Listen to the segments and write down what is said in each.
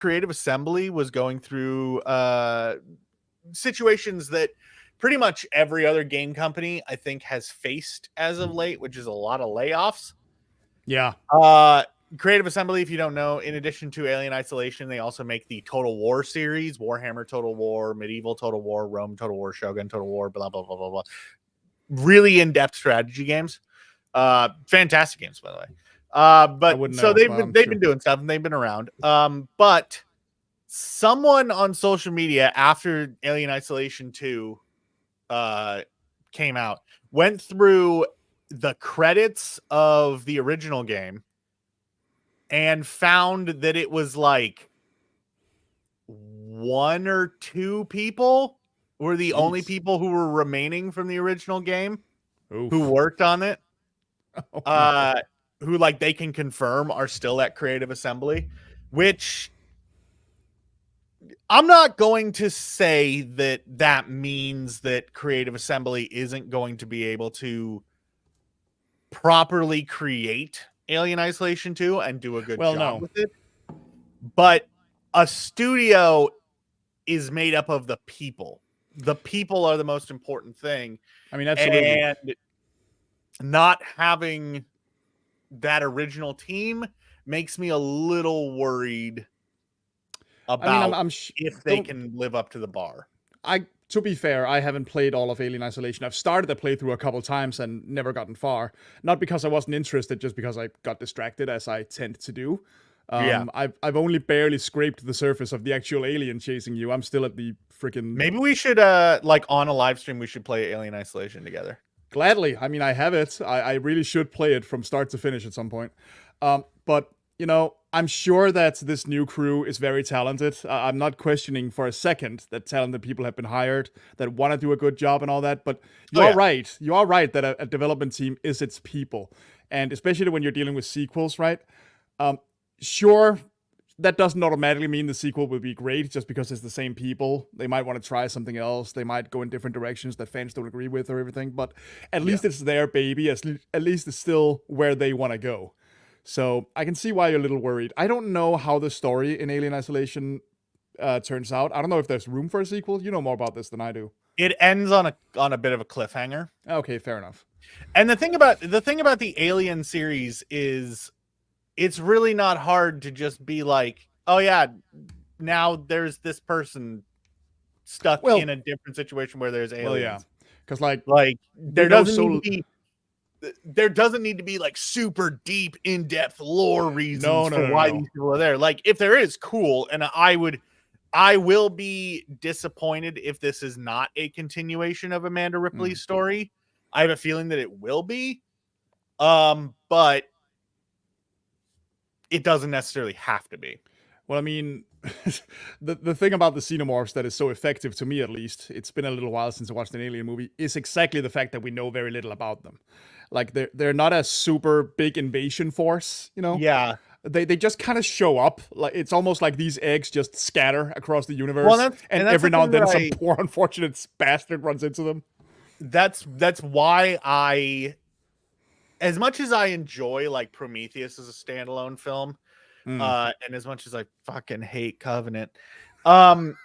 Creative Assembly was going through situations that pretty much every other game company, I think, has faced as of late, which is a lot of layoffs. Yeah. Creative Assembly, if you don't know, in addition to Alien Isolation, they also make the Total War series, Warhammer Total War, Medieval Total War, Rome Total War, Shogun Total War, blah, blah, blah, blah, blah. Really in-depth strategy games. Fantastic games, by the way. But so they've been doing stuff and they've been around. But someone on social media after Alien Isolation 2 came out went through the credits of the original game and found that it was like 1 or 2 people were the only people who were remaining from the original game who worked on it. Who like they can confirm are still at Creative Assembly, which I'm not going to say that means that Creative Assembly isn't going to be able to properly create Alien Isolation 2 and do a good job with it. But a studio is made up of the people. The people are the most important thing. I mean, absolutely. And not having that original team makes me a little worried about if they can live up to the bar. To be fair, I haven't played all of Alien Isolation. I've started the playthrough a couple times and never gotten far. Not because I wasn't interested, just because I got distracted, as I tend to do. I've only barely scraped the surface of the actual alien chasing you. I'm still at the freaking... Maybe we should, like on a live stream, we should play Alien Isolation together. Gladly. I mean, I have it. I really should play it from start to finish at some point. But, you know, I'm sure that this new crew is very talented. I'm not questioning for a second that talented people have been hired that want to do a good job and all that. But you are right. You are right that a development team is its people. And especially when you're dealing with sequels, right? Sure, that doesn't automatically mean the sequel will be great just because it's the same people. They might want to try something else. They might go in different directions that fans don't agree with or everything. But at least it's their baby. At least it's still where they want to go. So I can see why you're a little worried. I don't know how the story in Alien Isolation turns out. I don't know if there's room for a sequel. You know more about this than I do. It ends on a bit of a cliffhanger. Okay, fair enough. And the thing about the Alien series is it's really not hard to just be like, oh yeah, now there's this person stuck in a different situation where there's aliens. Well, yeah, because like there doesn't need to be like super deep, in-depth lore reasons for why these people are there. Like if there is, cool, and I will be disappointed if this is not a continuation of Amanda Ripley's story. I have a feeling that it will be, but it doesn't necessarily have to be. Well, I mean, the thing about the xenomorphs that is so effective, to me at least, it's been a little while since I watched an Alien movie, is exactly the fact that we know very little about them. Like, they're not a super big invasion force, you know? Yeah. They just kind of show up. Like it's almost like these eggs just scatter across the universe, and every now and then some poor unfortunate bastard runs into them. That's why as much as I enjoy like Prometheus as a standalone film, and as much as I fucking hate Covenant, one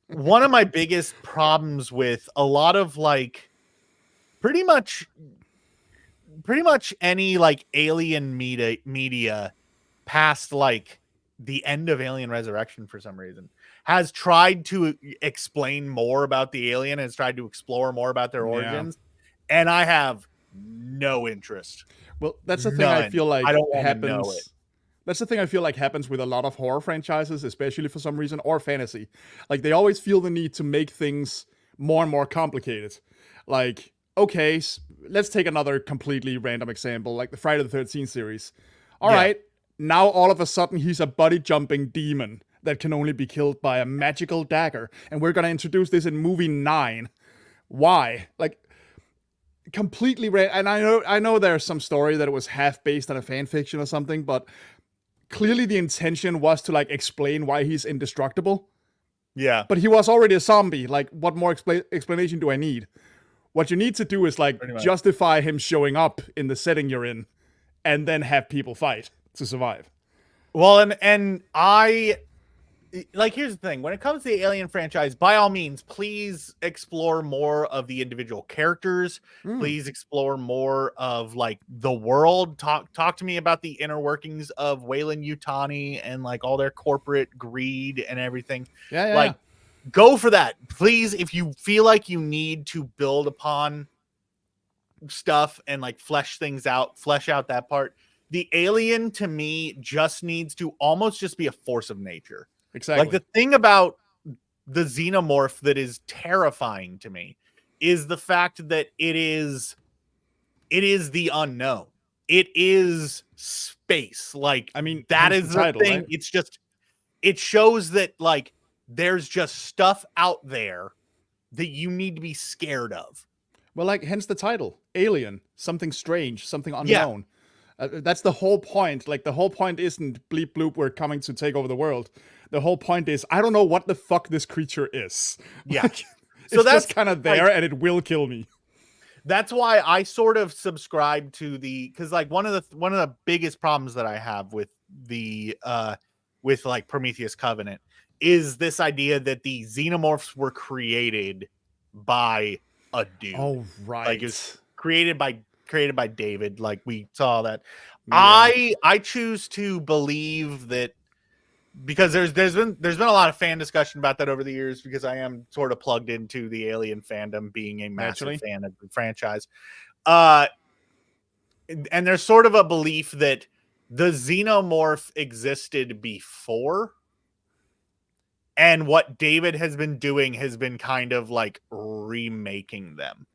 of my biggest problems with a lot of like pretty much any like alien media past like the end of Alien Resurrection for some reason has tried to explain more about the alien and has tried to explore more about their origins, and I have no interest. Well, that's the thing I feel like happens. That's the thing I feel like happens with a lot of horror franchises, especially for some reason, or fantasy. Like they always feel the need to make things more and more complicated. Like, okay, let's take another completely random example, like the Friday the 13th series. All right, now all of a sudden he's a body-jumping demon that can only be killed by a magical dagger, and we're gonna introduce this in movie 9. Why? Like, completely and I know there's some story that it was half based on a fan fiction or something, but clearly the intention was to like explain why he's indestructible. Yeah. But he was already a zombie. Like, what more explanation do I need? What you need to do is like justify him showing up in the setting you're in, and then have people fight to survive. Well, and like, here's the thing: when it comes to the Alien franchise, by all means, please explore more of the individual characters. Mm. Please explore more of like the world. Talk to me about the inner workings of Weyland Yutani and like all their corporate greed and everything. Yeah, yeah, yeah. Like, go for that, please. If you feel like you need to build upon stuff and like flesh out that part. The Alien to me just needs to almost just be a force of nature. Like, Exactly. the thing about the xenomorph that is terrifying to me is the fact that it is the unknown. It is space. Like, I mean, that hence the is the title, thing. right? It's just, it shows that like there's just stuff out there that you need to be scared of. Well, like, hence the title, Alien, something strange, something Yeah. unknown. That's the whole point. Like, the whole point isn't bleep bloop, we're coming to take over the world. The whole point is, I don't know what the fuck this creature is. Yeah. Like, So it's that's just kind of there, like, and it will kill me. that's why I sort of subscribe to because like one of the biggest problems that I have with the with like Prometheus Covenant is this idea that the xenomorphs were created by a dude. Oh, right. Like, it's created by David. Like, we saw that. Yeah. I choose to believe that, because there's been a lot of fan discussion about that over the years, because I am sort of plugged into the Alien fandom, being a massive Naturally. fan of the franchise. And there's sort of a belief that the xenomorph existed before, and what David has been doing has been kind of like remaking them.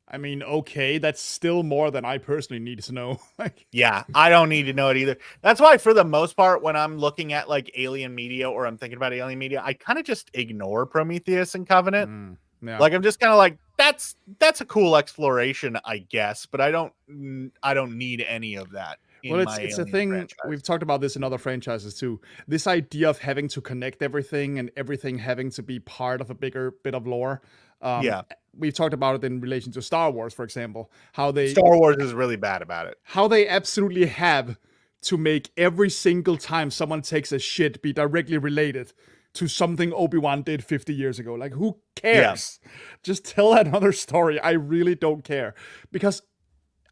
I mean, okay, that's still more than I personally need to know. Like, Yeah, I don't need to know it either. That's why, for the most part, when I'm looking at like alien media, or I'm thinking about alien media, I kind of just ignore Prometheus and Covenant. yeah. Like, I'm just kind of like, that's a cool exploration, I guess, but I don't need any of that in Well, my it's a Alien thing, franchise. we've talked about this in other franchises too. This idea of having to connect everything and everything having to be part of a bigger bit of lore. Yeah. We've talked about it in relation to Star Wars, for example. Star Wars is really bad about it. How they absolutely have to make every single time someone takes a shit be directly related to something Obi-Wan did 50 years ago. Like, who cares? Yeah. Just tell another story. I really don't care. Because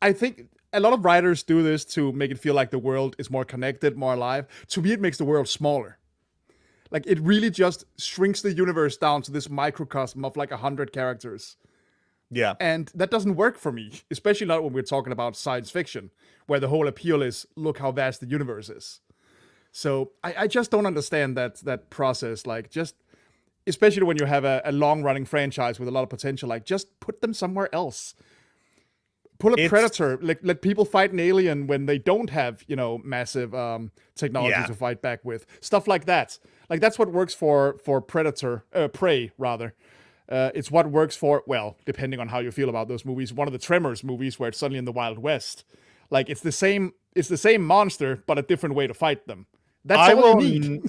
I think a lot of writers do this to make it feel like the world is more connected, more alive. To me, it makes the world smaller. Like, it really just shrinks the universe down to this microcosm of like 100 characters. Yeah. And that doesn't work for me, especially not when we're talking about science fiction, where the whole appeal is, look how vast the universe is. So I just don't understand that process. Like, just, especially when you have a long-running franchise with a lot of potential, like, just put them somewhere else. Pull a Predator, let people fight an alien when they don't have, massive technology to fight back with. Stuff like that. Like, that's what works for Predator, Prey, rather. It's what works for, well, depending on how you feel about those movies, one of the Tremors movies where it's suddenly in the Wild West. Like, it's the same monster, but a different way to fight them. That's all you need.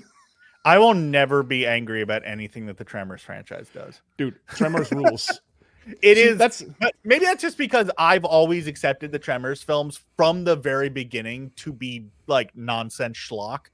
I will never be angry about anything that the Tremors franchise does. Dude, Tremors rules. Maybe that's just because I've always accepted the Tremors films from the very beginning to be like nonsense schlock.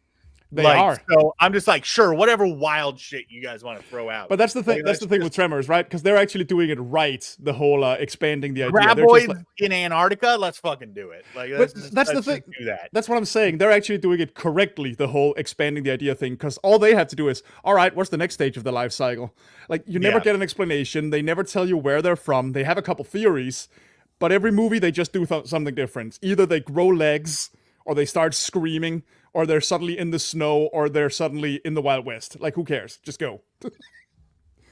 They are. So I'm just like, sure, whatever wild shit you guys want to throw out. But that's the thing. That's the thing with Tremors, right? Because they're actually doing it right. The whole expanding the idea. Graboids in Antarctica, let's fucking do it. Like, that's the thing. Do that. That's what I'm saying. They're actually doing it correctly. The whole expanding the idea thing, because all they have to do is, all right, what's the next stage of the life cycle? Like, you never get an explanation. They never tell you where they're from. They have a couple theories, but every movie they just do something different. Either they grow legs, or they start screaming, or they're suddenly in the snow, or they're suddenly in the Wild West. Like, who cares? Just go.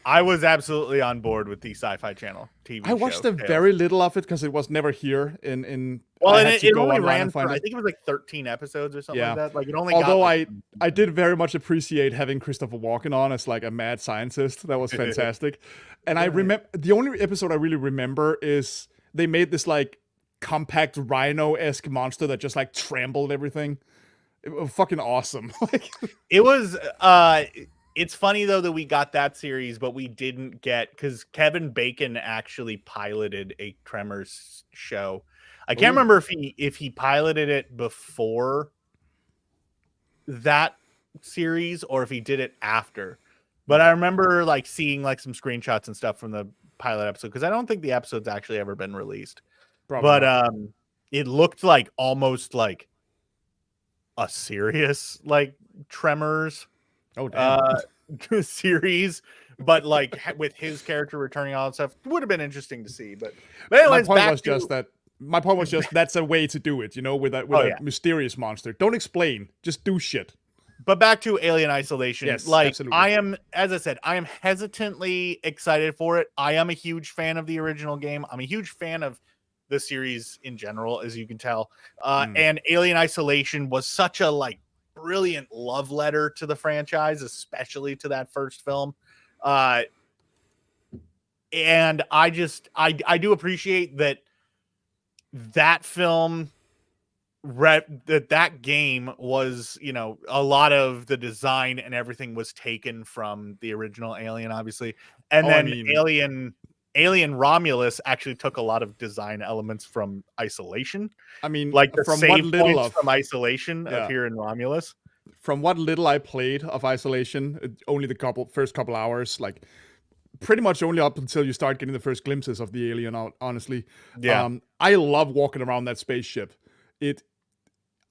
I was absolutely on board with the Sci-Fi Channel TV show. I watched very little of it because it was never here in well, and it only ran for, I think it was like 13 episodes or something like that. Like, it only Although got, I did very much appreciate having Christopher Walken on as like a mad scientist. That was fantastic. And I remember, the only episode I really remember is they made this like compact rhino-esque monster that just like trampled everything. It was fucking awesome. It was it's funny though that we got that series, but we didn't get, because Kevin Bacon actually piloted a Tremors show. I can't remember if he piloted it before that series or if he did it after. But I remember like seeing like some screenshots and stuff from the pilot episode because I don't think the episode's actually ever been released. Probably But not. it looked like almost like a serious like Tremors Oh damn. series, but like with his character returning, all that stuff would have been interesting to see. But My anyways, point back was to just that. My point was just that's a way to do it, with oh a yeah. mysterious monster. Don't explain, just do shit. But back to Alien Isolation. Yes, like absolutely. I am, as I said, I am hesitantly excited for it. I am a huge fan of the original game. I'm a huge fan of the series in general, as you can tell. And Alien Isolation was such a like brilliant love letter to the franchise, especially to that first film. And I do appreciate that film that game was, a lot of the design and everything was taken from the original Alien, obviously. And then Alien Romulus actually took a lot of design elements from Isolation. I mean, like the from save what little points of from Isolation appear in Romulus. From what little I played of Isolation, only the first couple hours, like pretty much only up until you start getting the first glimpses of the alien out, honestly. Yeah. I love walking around that spaceship.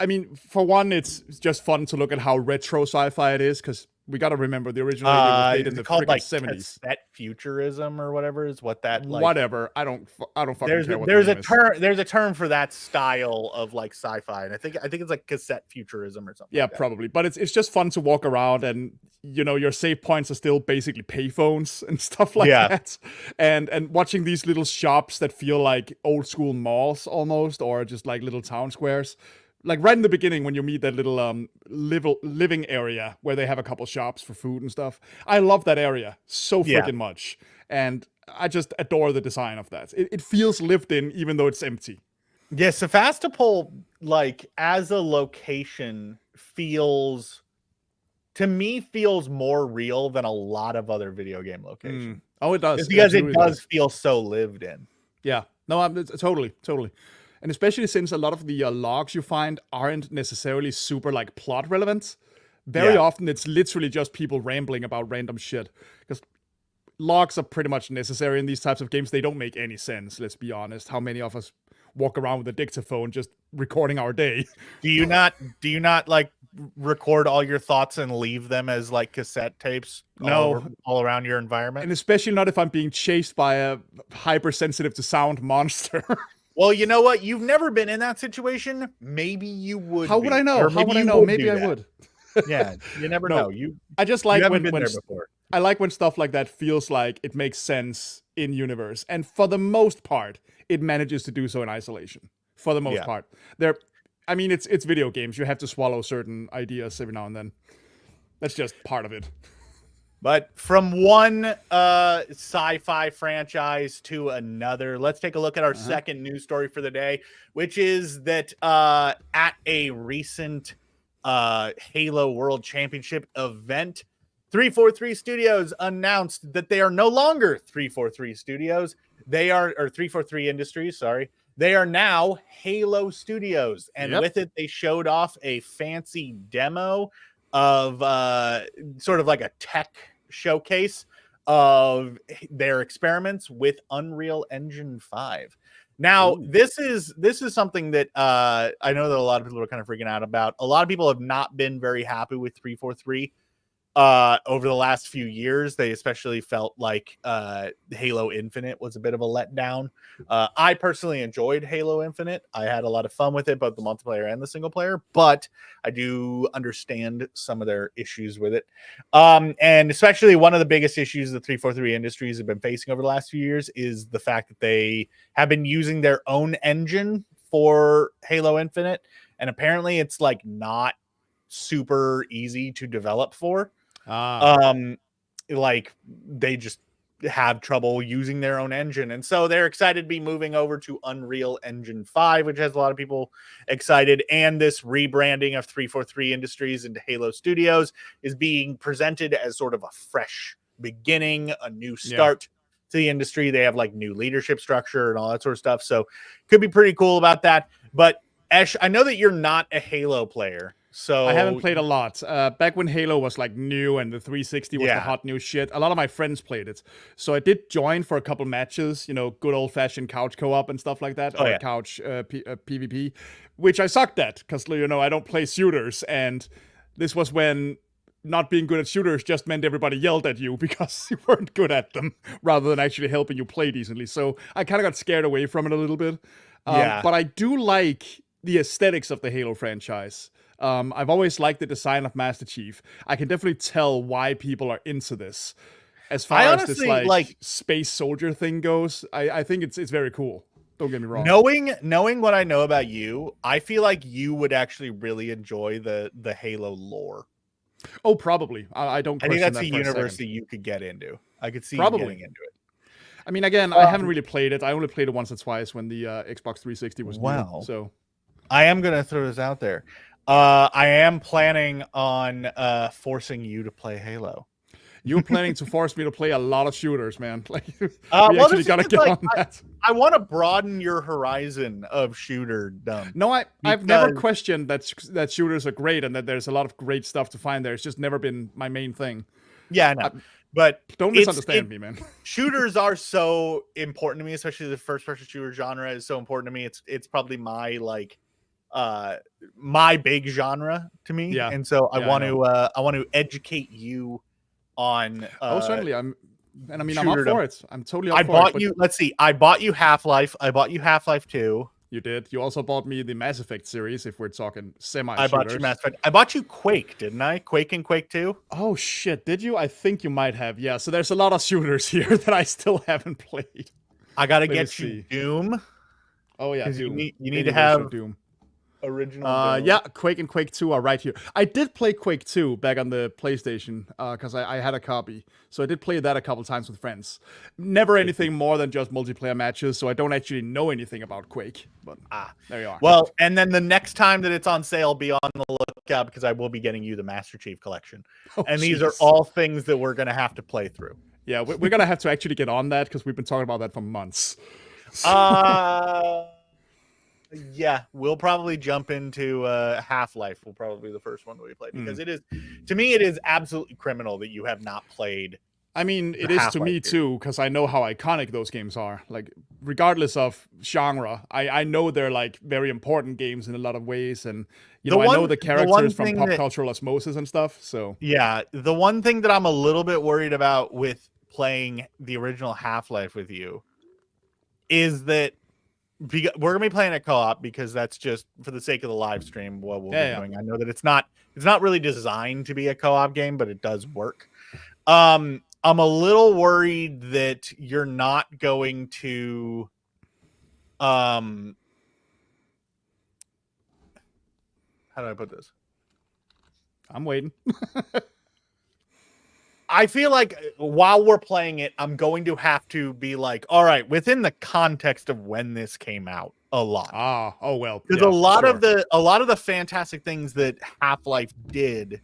I mean, for one, it's just fun to look at how retro sci-fi it is, because we got to remember the original Alien was made in the freaking like 70s. Cassette futurism or whatever is what that like. Whatever. I don't fucking care what there's the a name term there's a term for that style of like sci-fi, and I think it's like cassette futurism or something. Yeah, like that. probably. But it's just fun to walk around, and your save points are still basically payphones and stuff like that. And watching these little shops that feel like old school malls almost, or just like little town squares. Like right in the beginning when you meet that little living area where they have a couple shops for food and stuff. I love that area so freaking much. And I just adore the design of that. It feels lived in even though it's empty. Yeah, Sevastopol, like as a location, feels more real than a lot of other video game locations. Oh, it does. It's because it does feel so lived in. Yeah. No, totally. And especially since a lot of the logs you find aren't necessarily super like plot relevant. Very often it's literally just people rambling about random shit. Because logs are pretty much necessary in these types of games. They don't make any sense, let's be honest. How many of us walk around with a dictaphone just recording our day? Do you not like record all your thoughts and leave them as like cassette tapes all around your environment? And especially not if I'm being chased by a hypersensitive to sound monster. Well, you know what? You've never been in that situation. Maybe you would. How would I know? How would I know? Maybe I would. Yeah, you never know. I just like when been there before. I like when stuff like that feels like it makes sense in universe, and for the most part, it manages to do so in Isolation. For the most part, it's video games. You have to swallow certain ideas every now and then. That's just part of it. But from one sci-fi franchise to another, let's take a look at our second news story for the day, which is that at a recent Halo World Championship event, 343 Studios announced that they are no longer 343 Studios. They are, or 343 Industries, sorry. They are now Halo Studios. And with it, they showed off a fancy demo of sort of like a tech showcase of their experiments with Unreal Engine 5. Now, this is something that I know that a lot of people are kind of freaking out about. A lot of people have not been very happy with 343 over the last few years. They especially felt like Halo Infinite was a bit of a letdown. I personally enjoyed Halo Infinite. I had a lot of fun with it, both the multiplayer and the single player, but I do understand some of their issues with it. And especially one of the biggest issues the 343 Industries have been facing over the last few years is the fact that they have been using their own engine for Halo Infinite. And apparently it's like not super easy to develop for. Like they just have trouble using their own engine, and so they're excited to be moving over to Unreal Engine 5, which has a lot of people excited. And this rebranding of 343 Industries into Halo Studios is being presented as sort of a fresh beginning, a new start to the industry. They have like new leadership structure and all that sort of stuff, so could be pretty cool about that. But Esh, I know that you're not a Halo player. I haven't So played a lot. Back when Halo was like new and the 360 was the yeah. hot new shit, a lot of my friends played it. So I did join for a couple matches, good old fashioned couch co-op and stuff like that, Oh or yeah. couch PvP, which I sucked at because I don't play shooters, and this was when not being good at shooters just meant everybody yelled at you because you weren't good at them, rather than actually helping you play decently. So I kind of got scared away from it a little bit. Yeah. But I do like the aesthetics of the Halo franchise. I've always liked the design of Master Chief. I can definitely tell why people are into this. As far I as this honestly like space soldier thing goes, I think it's very cool. Don't get me wrong. knowing what I know about you. I feel like you would actually really enjoy the Halo lore. Oh, probably. I don't I think question that's that a for a universe second. that you could get into. I could see you Probably. getting into it. I mean, again, I haven't really played it. I only played it once or twice when the Xbox 360 was new. So I am gonna throw this out there. I am planning on forcing you to play Halo. you were planning to force me to play a lot of shooters, man. Like we Well, actually gotta get on that. I want to broaden your horizon of shooterdom. No, I've never questioned that shooters are great and that there's a lot of great stuff to find there. It's just never been my main thing. Yeah, I know. But don't misunderstand me, man. Shooters are so important to me, especially the first-person shooter genre is so important to me. It's probably my my big genre to me. Yeah. And so I want to educate you on certainly. I'm up for it. I'm totally up for it. I bought you, let's see, I bought you Half-Life. I bought you Half-Life 2. You did. You also bought me the Mass Effect series, if we're talking semi-shooters. I bought you Mass Effect. I bought you Quake, didn't I? Quake and Quake 2? Oh, shit. Did you? I think you might have. Yeah, so there's a lot of shooters here that I still haven't played. I got to get you Doom. Oh, yeah, Doom. You need to have Doom. Original Doom. Yeah, Quake and Quake 2 are right here. I did play Quake 2 back on the PlayStation because I had a copy. So I did play that a couple times with friends. Never anything more than just multiplayer matches, so I don't actually know anything about Quake. But there you are. Well, and then the next time that it's on sale, be on the lookout because I will be getting you the Master Chief Collection. And these are all things that we're going to have to play through. Yeah, we're going to have to actually get on that because we've been talking about that for months. Yeah, we'll probably jump into Half-Life. Will probably be the first one that we play because it is, to me, it is absolutely criminal that you have not played. I mean, it is to me too because I know how iconic those games are. Like, regardless of genre, I know they're like very important games in a lot of ways, and I know the characters from pop cultural osmosis and stuff. So yeah, the one thing that I'm a little bit worried about with playing the original Half-Life with you is that we're gonna be playing a co-op because that's just for the sake of the live stream what we'll be doing. I know that it's not really designed to be a co-op game, but it does work. I'm a little worried that you're not going to how do I put this? I'm waiting. I feel like while we're playing it, I'm going to have to be like, all right, within the context of when this came out, a lot. Oh well. Because a lot of the fantastic things that Half-Life did,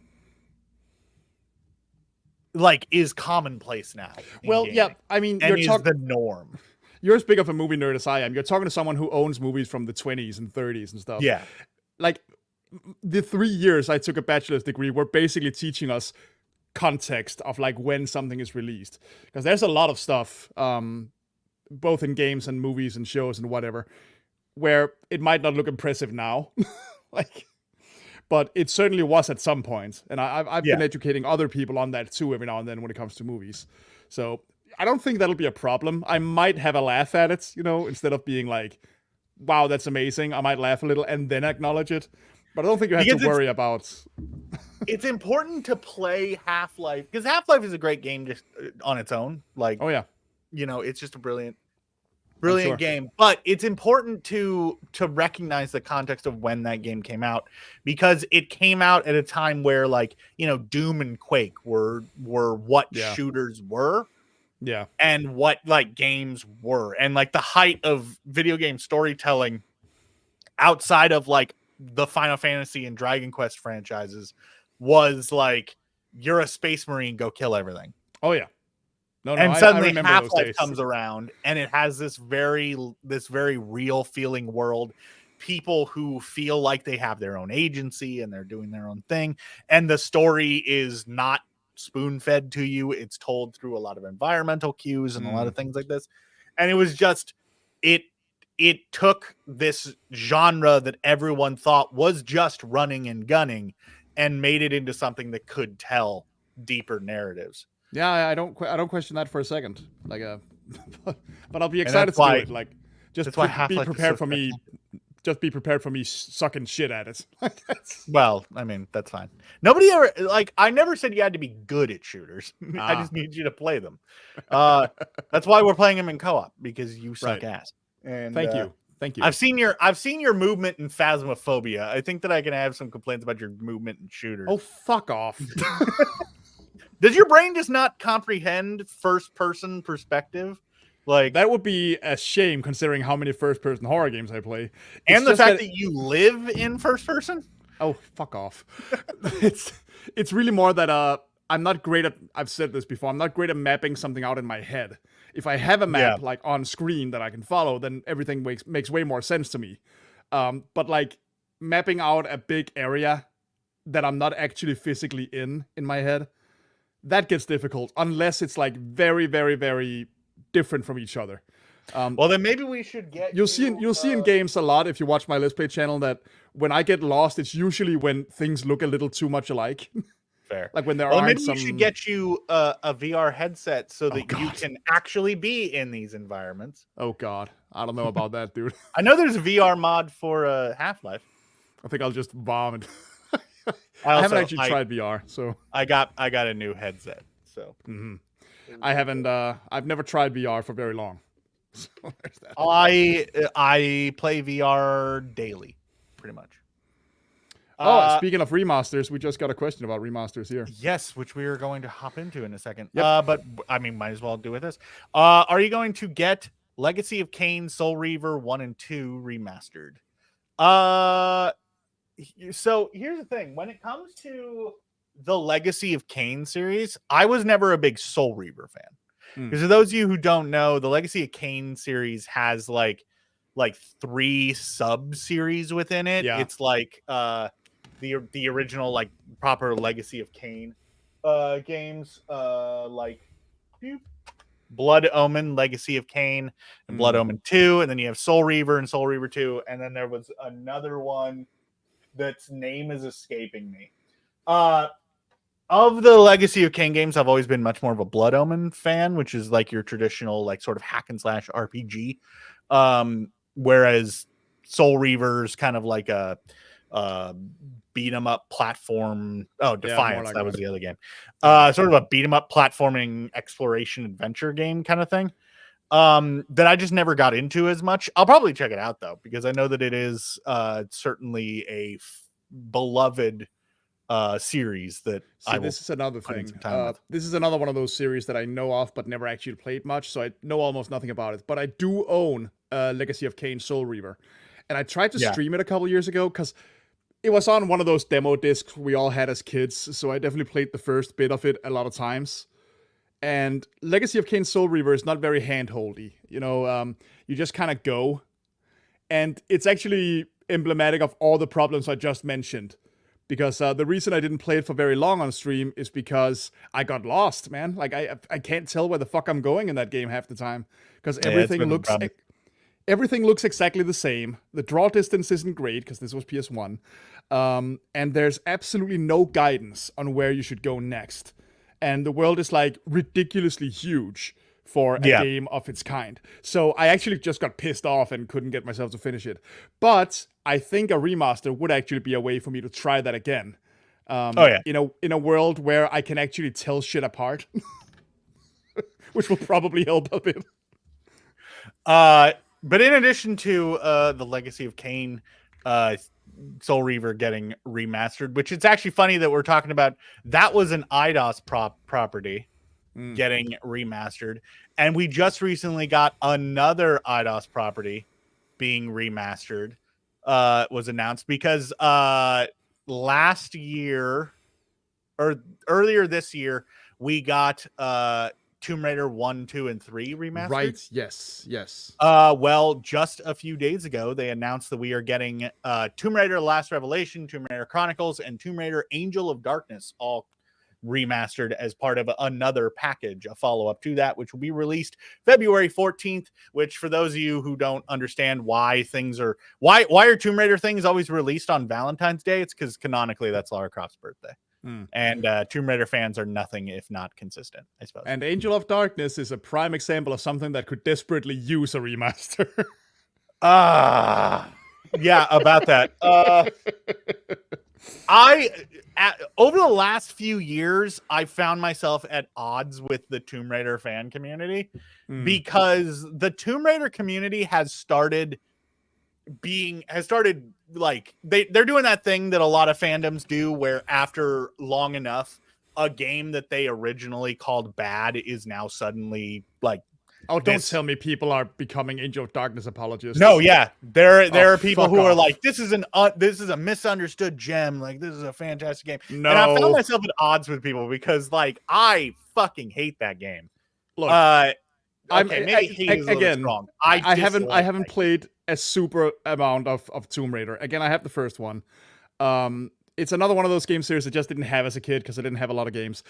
like, is commonplace now. Well, yeah, I mean, you're talking the norm. You're as big of a movie nerd as I am. You're talking to someone who owns movies from the 20s and 30s and stuff. Yeah. Like, the 3 years I took a bachelor's degree were basically teaching us context of like when something is released, because there's a lot of stuff both in games and movies and shows and whatever where it might not look impressive now but it certainly was at some point, and I've been educating other people on that too every now and then when it comes to movies. So I don't think that'll be a problem. I might have a laugh at it, instead of being like, wow, that's amazing. I might laugh a little and then acknowledge it. But I don't think you have to worry about. It's important to play Half-Life because Half-Life is a great game just on its own. Like, oh yeah, it's just a brilliant game. But it's important to recognize the context of when that game came out, because it came out at a time where, like, Doom and Quake were what shooters were. Yeah, and what like games were, and like the height of video game storytelling outside of like the Final Fantasy and Dragon Quest franchises was like, you're a space marine, go kill everything. Oh yeah. No, and suddenly Half-Life comes around and it has this very real feeling world. people who feel like they have their own agency and they're doing their own thing, and the story is not spoon-fed to you. It's told through a lot of environmental cues and a lot of things like this. And it was just it took this genre that everyone thought was just running and gunning and made it into something that could tell deeper narratives. Yeah, I don't question that for a second. Like, but I'll be excited to do it. Like, just be prepared for me. Just be prepared for me sucking shit at it. Well, I mean, that's fine. Nobody ever, like, I never said you had to be good at shooters. I just need you to play them. That's why we're playing them in co-op, because you suck ass. And thank you. I've seen your movement in Phasmophobia. I think that I can have some complaints about your movement in shooters. Oh, fuck off. Does your brain just not comprehend first-person perspective? Like, that would be a shame considering how many first-person horror games I play. And the fact that you live in first person? Oh, fuck off. It's really more that I'm not great at, I've said this before, I'm not great at mapping something out in my head. If I have a map like on screen that I can follow, then everything makes way more sense to me. But like mapping out a big area that I'm not actually physically in my head, that gets difficult unless it's like very, very, very different from each other. Well, then maybe we should get. You'll see in games a lot if you watch my Let's Play channel that when I get lost, it's usually when things look a little too much alike. Fair. Like when there are maybe we should get you a VR headset so that you can actually be in these environments. Oh God, I don't know about that, dude. I know there's a VR mod for Half-Life. I think I'll just vomit. I haven't actually tried VR, so I got a new headset. So I haven't. I've never tried VR for very long. So there's that. I play VR daily, pretty much. Speaking of remasters, we just got a question about remasters here. Yes, which we are going to hop into in a second. Yep. But I mean, might as well do with this. Are you going to get Legacy of Kain, Soul Reaver 1 and 2 remastered? So here's the thing. When it comes to the Legacy of Kain series, I was never a big Soul Reaver fan. Because for those of you who don't know, the Legacy of Kain series has like 3 sub-series within it. Yeah. It's like the original like proper Legacy of Kain games, like Blood Omen, Legacy of Kain, and Blood Omen 2, and then you have Soul Reaver and Soul Reaver 2, and then there was another one that's name is escaping me. Of the Legacy of Kain games, I've always been much more of a Blood Omen fan, which is like your traditional like sort of hack and slash RPG. Whereas Soul Reaver's kind of like a beat 'em up platform. Oh, Defiance, like that was the other game. Sort of a beat 'em up platforming exploration adventure game kind of thing. That I just never got into as much. I'll probably check it out though, because I know that it is certainly a beloved series that this is another thing. This is another one of those series that I know of but never actually played much, so I know almost nothing about it. But I do own Legacy of Kain Soul Reaver, and I tried to stream it a couple years ago because it was on one of those demo discs we all had as kids, so I definitely played the first bit of it a lot of times. And Legacy of Kain Soul Reaver is not very handholdy. You know, you just kind of go, and it's actually emblematic of all the problems I just mentioned. Because the reason I didn't play it for very long on stream is because I got lost, man. Like I can't tell where the fuck I'm going in that game half the time because everything looks exactly the same. The draw distance isn't great because this was PS1, and there's absolutely no guidance on where you should go next. And the world is like ridiculously huge for a game of its kind. So I actually just got pissed off and couldn't get myself to finish it. But I think a remaster would actually be a way for me to try that again. In a world where I can actually tell shit apart, which will probably help a bit. But in addition to the Legacy of Kain, Soul Reaver getting remastered, which it's actually funny that we're talking about. That was an IDOS property getting remastered, and we just recently got another IDOS property being remastered. Was announced because last year or earlier this year we got Tomb Raider 1, 2, and 3 remastered. Right. Yes. Well, just a few days ago, they announced that we are getting Tomb Raider: The Last Revelation, Tomb Raider Chronicles, and Tomb Raider: Angel of Darkness, all remastered as part of another package, a follow-up to that, which will be released February 14th. Which, for those of you who don't understand why are Tomb Raider things always released on Valentine's Day, it's because canonically that's Lara Croft's birthday. And Tomb Raider fans are nothing if not consistent, I suppose. And Angel of Darkness is a prime example of something that could desperately use a remaster. Yeah, about that. Over the last few years, I found myself at odds with the Tomb Raider fan community because the Tomb Raider community has started like they're doing that thing that a lot of fandoms do, where after long enough, a game that they originally called bad is now suddenly like, oh, don't tell me people are becoming Angel of Darkness apologists. No, yeah, there are people who are like, this is a misunderstood gem, like this is a fantastic game. No. And I found myself at odds with people because like I fucking hate that game. Look, maybe hate is a little strong. I haven't played a super amount of Tomb Raider. Again, I have the first one. It's another one of those game series I just didn't have as a kid because I didn't have a lot of games.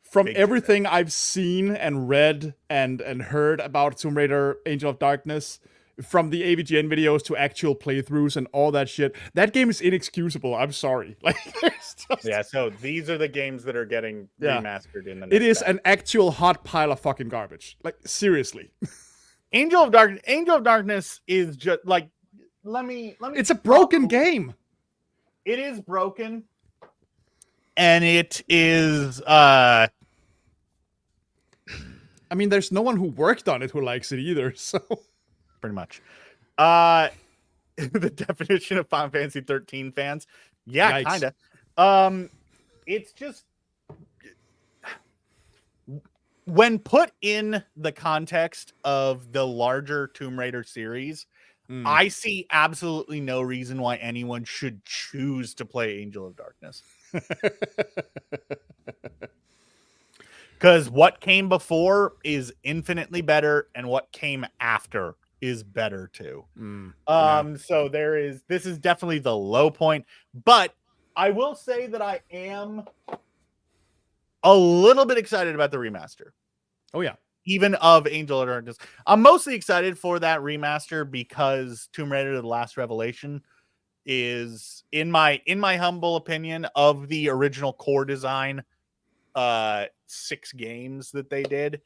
From everything I've seen and read and heard about Tomb Raider Angel of Darkness, from the AVGN videos to actual playthroughs and all that shit, that game is inexcusable. I'm sorry. Like, yeah, so these are the games that are getting remastered in the next It is an actual hot pile of fucking garbage. Like, seriously. Angel of Darkness is just like, let me it's a broken game. It is broken. And it is I mean, there's no one who worked on it who likes it either, so pretty much. The definition of Final Fantasy 13 fans. Yeah, kind of. It's just, when put in the context of the larger Tomb Raider series, I see absolutely no reason why anyone should choose to play Angel of Darkness. Because what came before is infinitely better, and what came after is better too. So this is definitely the low point, but I will say that I am a little bit excited about the remaster. Oh yeah. Even of Angel of Darkness. I'm mostly excited for that remaster because Tomb Raider: The Last Revelation is, in my humble opinion, of the original core design 6 games that they did,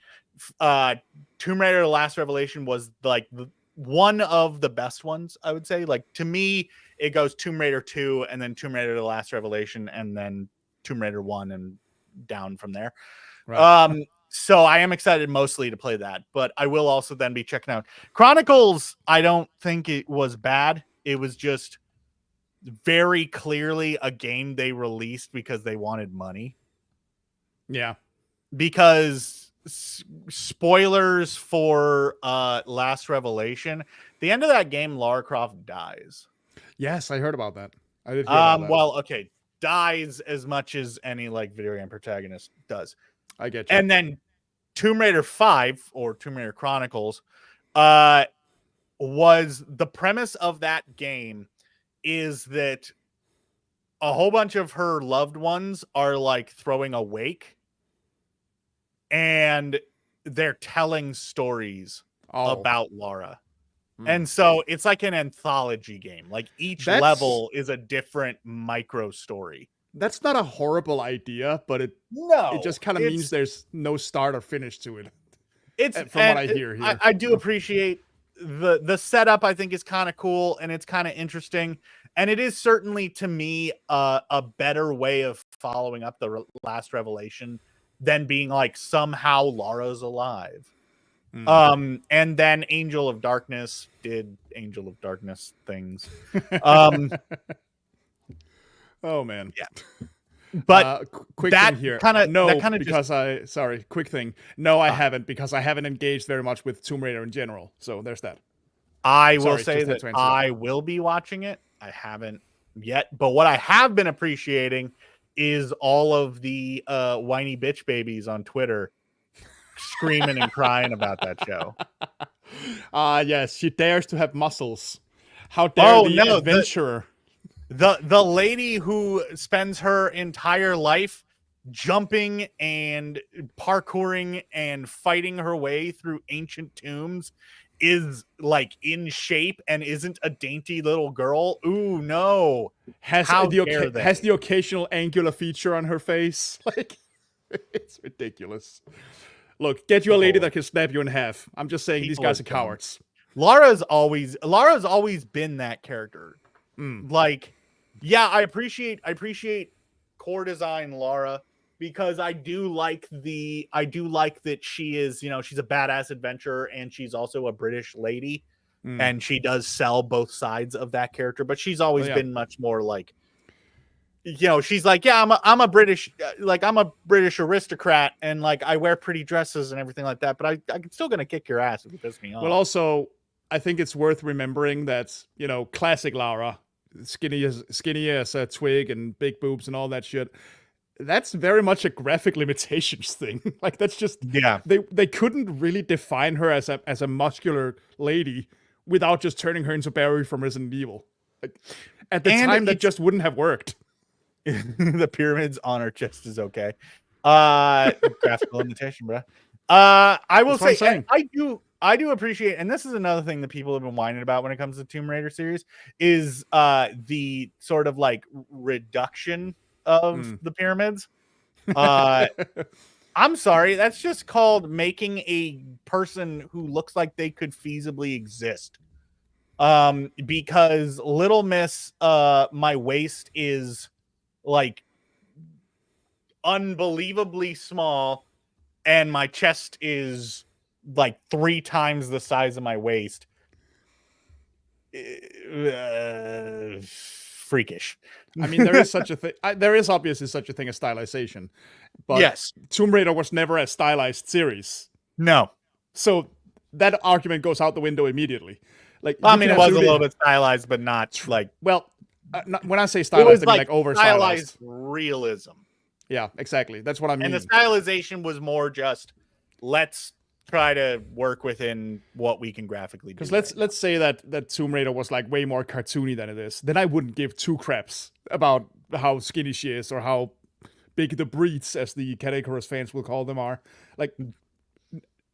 Tomb Raider: The Last Revelation was like one of the best ones, I would say. Like, to me, it goes Tomb Raider 2 and then Tomb Raider: The Last Revelation and then Tomb Raider 1 and down from there. Right. So I am excited mostly to play that, but I will also then be checking out Chronicles. I don't think it was bad. It was just very clearly a game they released because they wanted money. Yeah. Because spoilers for Last Revelation, the end of that game, Lara Croft dies. Yes, I heard about that. I did hear about that. Well, okay, dies as much as any like video game protagonist does. I get you. And then Tomb Raider 5 or Tomb Raider Chronicles was, the premise of that game is that a whole bunch of her loved ones are like throwing a wake and they're telling stories about Lara. And so it's like an anthology game. Like each level is a different micro story. That's not a horrible idea, but it just kind of means there's no start or finish to it. It's from what I hear here. I do appreciate the setup. I think is kind of cool and it's kind of interesting. And it is certainly, to me, a better way of following up the Last Revelation than being like, somehow Lara's alive. And then Angel of Darkness did Angel of Darkness things. Oh man. Yeah. But quick thing here. Quick thing. No, I haven't, because I haven't engaged very much with Tomb Raider in general. So there's that. I will say that I will be watching it. I haven't yet, but what I have been appreciating is all of the whiny bitch babies on Twitter screaming and crying about that show. Yes, she dares to have muscles. How dare the adventurer? The lady who spends her entire life jumping and parkouring and fighting her way through ancient tombs is like in shape and isn't a dainty little girl. Ooh, no. Has the occasional angular feature on her face. Like, it's ridiculous. Look, get you a lady that can snap you in half. I'm just saying, these guys are cowards. Lara's always been that character. Like, yeah, I appreciate core design Lara, because I do like that she is, she's a badass adventurer and she's also a British lady, and she does sell both sides of that character, but she's always been much more like, she's like, yeah, I'm a British aristocrat, and like I wear pretty dresses and everything like that, but I'm still gonna kick your ass if you piss me off. Well, also, I think it's worth remembering that, classic Lara, skinny as a twig and big boobs and all that shit, that's very much a graphic limitations thing. Like, that's just, they couldn't really define her as a muscular lady without just turning her into Barry from Resident Evil. Like, at the time, that just wouldn't have worked. The pyramids on her chest is okay. Graphical limitation, bro. I will say, I do appreciate, and this is another thing that people have been whining about when it comes to Tomb Raider series, is the sort of like reduction of the pyramids. I'm sorry, that's just called making a person who looks like they could feasibly exist. Because Little Miss, my waist is like unbelievably small, and my chest is like 3 times the size of my waist. Freakish. I mean, there is such a thing. There is obviously such a thing as stylization, but yes, Tomb Raider was never a stylized series. No, so that argument goes out the window immediately. Like, well, I mean, it was a little bit stylized, but not like. Well, when I say stylized, I mean like over stylized realism. Yeah, exactly. That's what I mean. And the stylization was more just, let's try to work within what we can graphically do. Because let's say that Tomb Raider was like way more cartoony than it is. Then I wouldn't give 2 craps about how skinny she is or how big the breeds, as the Cadicarus fans will call them, are. Like,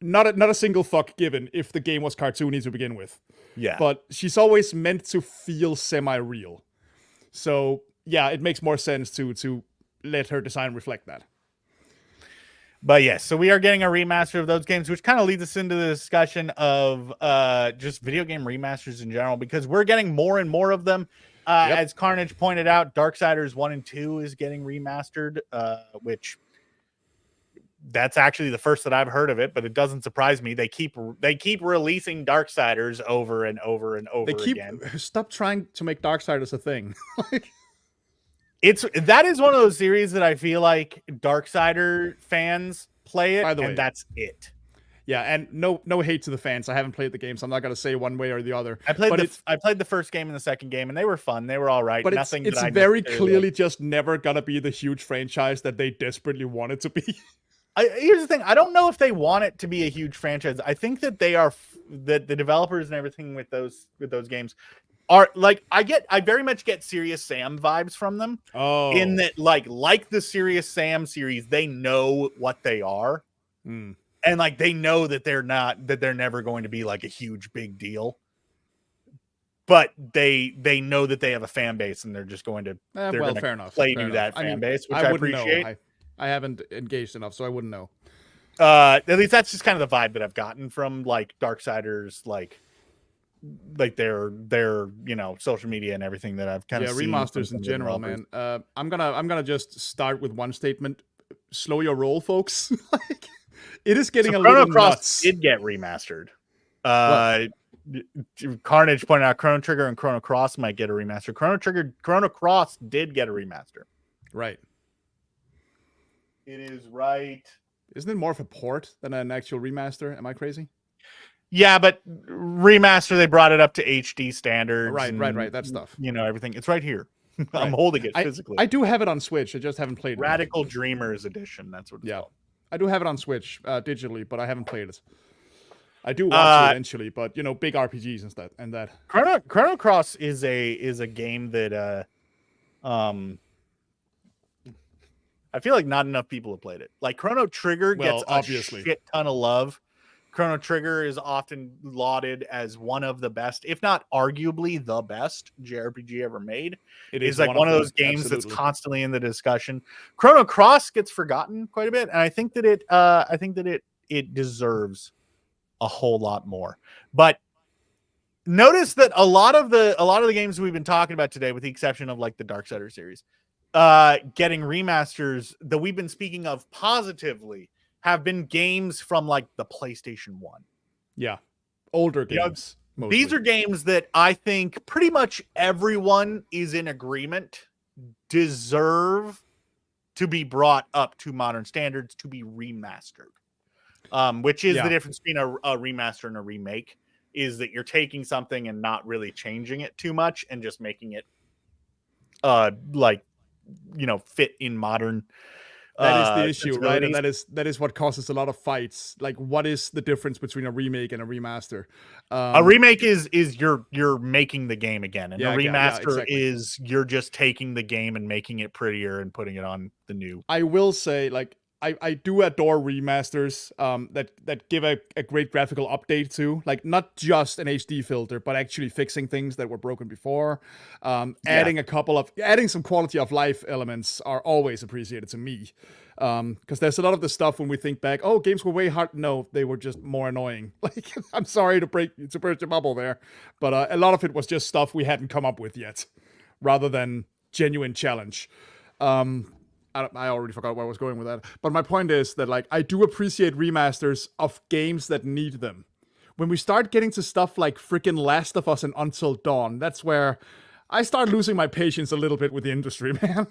not a single fuck given if the game was cartoony to begin with. Yeah. But she's always meant to feel semi-real. So yeah, it makes more sense to let her design reflect that. But yes, so we are getting a remaster of those games, which kind of leads us into the discussion of just video game remasters in general, because we're getting more and more of them. As Carnage pointed out, Darksiders 1 and 2 is getting remastered, which that's actually the first that I've heard of it, but it doesn't surprise me. They keep releasing Darksiders over and over and over again. Stop trying to make Darksiders a thing. That is one of those series that I feel like Darksider fans play it, by the way, that's it. Yeah, and no hate to the fans. I haven't played the game, so I'm not gonna say one way or the other. I played the first game and the second game, and they were fun. They were all right. But it's very clearly just never gonna be the huge franchise that they desperately want it to be. Here's the thing. I don't know if they want it to be a huge franchise. I think that they are that the developers and everything with those games are like, I very much get Serious Sam vibes from them. Oh, in that like the Serious Sam series, they know what they are, and like they know that they're never going to be like a huge big deal, but they know that they have a fan base, and they're just going to fair enough. Play to that fan base, which I appreciate. Know. I haven't engaged enough, so I wouldn't know. At least that's just kind of the vibe that I've gotten from like Darksiders, like their social media and everything that I've kind of seen. Remasters in general, man. I'm gonna just start with one statement: slow your roll, folks. Like, it is getting a little nuts. Did get remastered. Carnage pointed out Chrono Trigger and Chrono Cross might get a remaster. Chrono Cross did get a remaster. Right. It is right. Isn't it more of a port than an actual remaster? Am I crazy? Yeah, but remaster, they brought it up to HD standards. Right. That stuff. Everything. It's right here. Right. I'm holding it physically. I do have it on Switch. I just haven't played it. Radical Dreamers Edition. That's what it's called. I do have it on Switch digitally, but I haven't played it. I do want to eventually, but big RPGs and that. Chrono Cross is a game that I feel like not enough people have played it. Like Chrono Trigger gets obviously a shit ton of love. Chrono Trigger is often lauded as one of the best, if not arguably the best JRPG ever made. It is like one of those games that's constantly in the discussion. Chrono Cross gets forgotten quite a bit, and I think that it deserves a whole lot more. But notice that a lot of the games we've been talking about today, with the exception of like the Darksider series, getting remasters that we've been speaking of positively have been games from like the PlayStation 1. Yeah. Older games. Mostly. These are games that I think pretty much everyone is in agreement deserve to be brought up to modern standards, to be remastered. Which is the difference between a remaster and a remake, is that you're taking something and not really changing it too much and just making it fit in modern. That is the issue, right? And that is what causes a lot of fights. Like, what is the difference between a remake and a remaster? A remake is you're making the game again, and a remaster is you're just taking the game and making it prettier and putting it on the new. I will say, like, I do adore remasters that give a great graphical update too. Like, not just an HD filter, but actually fixing things that were broken before. Adding some quality of life elements are always appreciated to me. Because there's a lot of the stuff when we think back, oh, games were way hard. No, they were just more annoying. Like, I'm sorry to burst your bubble there, but a lot of it was just stuff we hadn't come up with yet, rather than genuine challenge. I already forgot where I was going with that. But my point is that, like, I do appreciate remasters of games that need them. When we start getting to stuff like freaking Last of Us and Until Dawn, that's where I start losing my patience a little bit with the industry, man.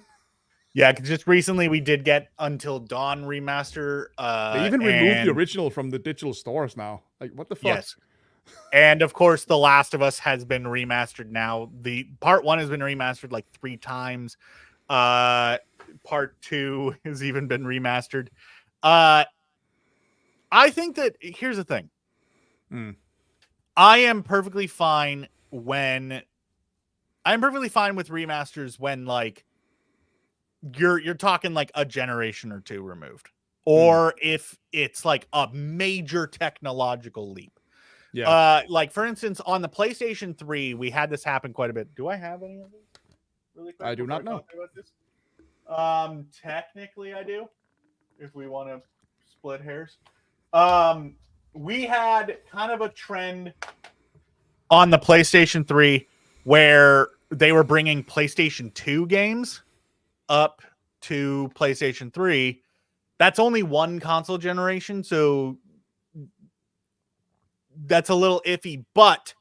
Yeah, just recently we did get Until Dawn remaster. They even removed the original from the digital stores now. Like, what the fuck? Yes. And of course, The Last of Us has been remastered now. The part 1 has been remastered like 3 times. Part 2 has even been remastered. I think that here's the thing. I am perfectly fine with remasters when, like, you're talking like a generation or 2 removed, or if it's like a major technological leap. Like, for instance, on the PlayStation 3, we had this happen quite a bit. Do I have any of these? Really quick, I do not know. Technically I do, if we want to split hairs. We had kind of a trend on the PlayStation 3 where they were bringing PlayStation 2 games up to PlayStation 3. That's only one console generation, so that's a little iffy, but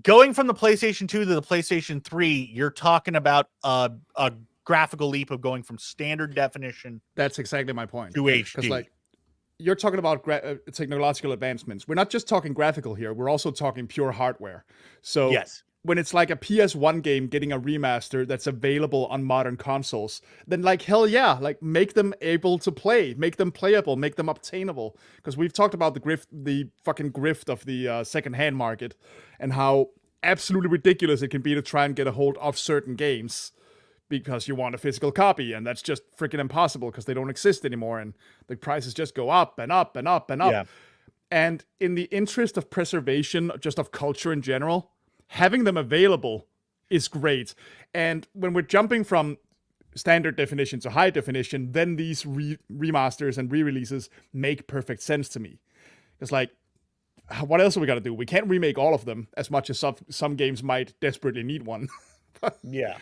going from the PlayStation 2 to the PlayStation 3, you're talking about a graphical leap of going from standard definition. That's exactly my point. To HD. Because, like, you're talking about technological advancements. We're not just talking graphical here. We're also talking pure hardware. So when it's like a PS1 game getting a remaster that's available on modern consoles, then, like, hell yeah, like, make them able to play, make them playable, make them obtainable. Because we've talked about the fucking grift of the second-hand market, and how absolutely ridiculous it can be to try and get a hold of certain games because you want a physical copy, and that's just freaking impossible because they don't exist anymore, and the prices just go up and up and up and up. Yeah. And in the interest of preservation, just of culture in general, having them available is great. And when we're jumping from standard definition to high definition, then these remasters and re-releases make perfect sense to me. It's like, what else are we got to do? We can't remake all of them, as much as some games might desperately need one. Yeah.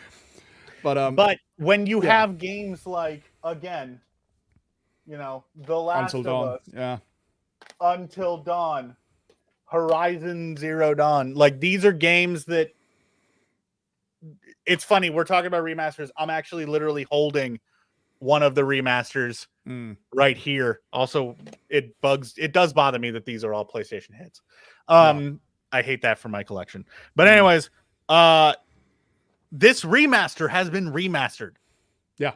But when you have games like, again, The Last of Us, Until Dawn, Horizon Zero Dawn, like, these are games that, it's funny, we're talking about remasters. I'm actually literally holding one of the remasters right here. Also, it does bother me that these are all PlayStation hits. I hate that for my collection. But anyways, this remaster has been remastered. Yeah.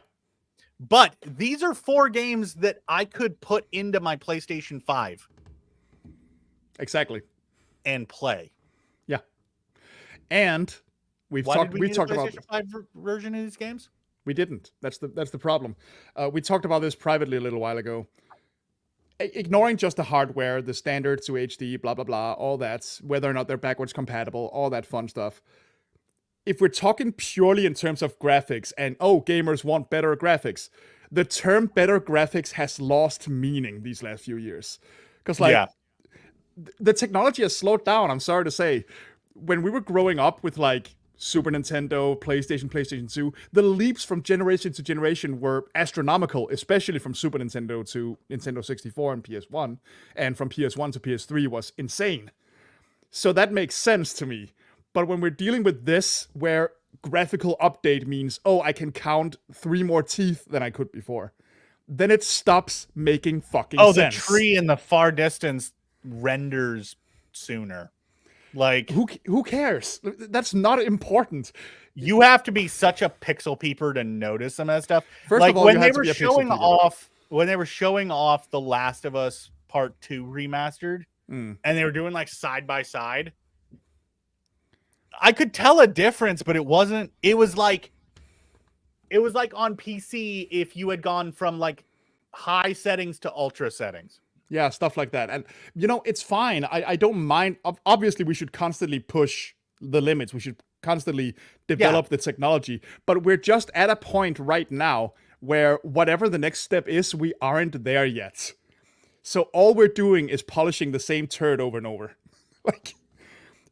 But these are 4 games that I could put into my PlayStation 5 Exactly. and play. Yeah. And we talked need a about PlayStation 5 version of these games? We didn't. That's the problem. We talked about this privately a little while ago. Ignoring just the hardware, the standard to HD, blah blah blah, all that, whether or not they're backwards compatible, all that fun stuff. If we're talking purely in terms of graphics and gamers want better graphics, the term better graphics has lost meaning these last few years. Because the technology has slowed down, I'm sorry to say. When we were growing up with like Super Nintendo, PlayStation 2, the leaps from generation to generation were astronomical, especially from Super Nintendo to Nintendo 64 and PS1, and from PS1 to PS3 was insane. So that makes sense to me. But when we're dealing with this, where graphical update means, I can count 3 more teeth than I could before, then it stops making fucking sense. The tree in the far distance renders sooner. Like, who cares? That's not important. You have to be such a pixel peeper to notice some of that stuff. First like of all, when they were showing off The Last of Us Part 2 remastered, and they were doing like side by side, I could tell a difference, but it was like on PC if you had gone from like high settings to ultra settings. Yeah, stuff like that. And, it's fine. I don't mind. Obviously, we should constantly push the limits. We should constantly develop the technology. But we're just at a point right now where whatever the next step is, we aren't there yet. So all we're doing is polishing the same turd over and over. Like,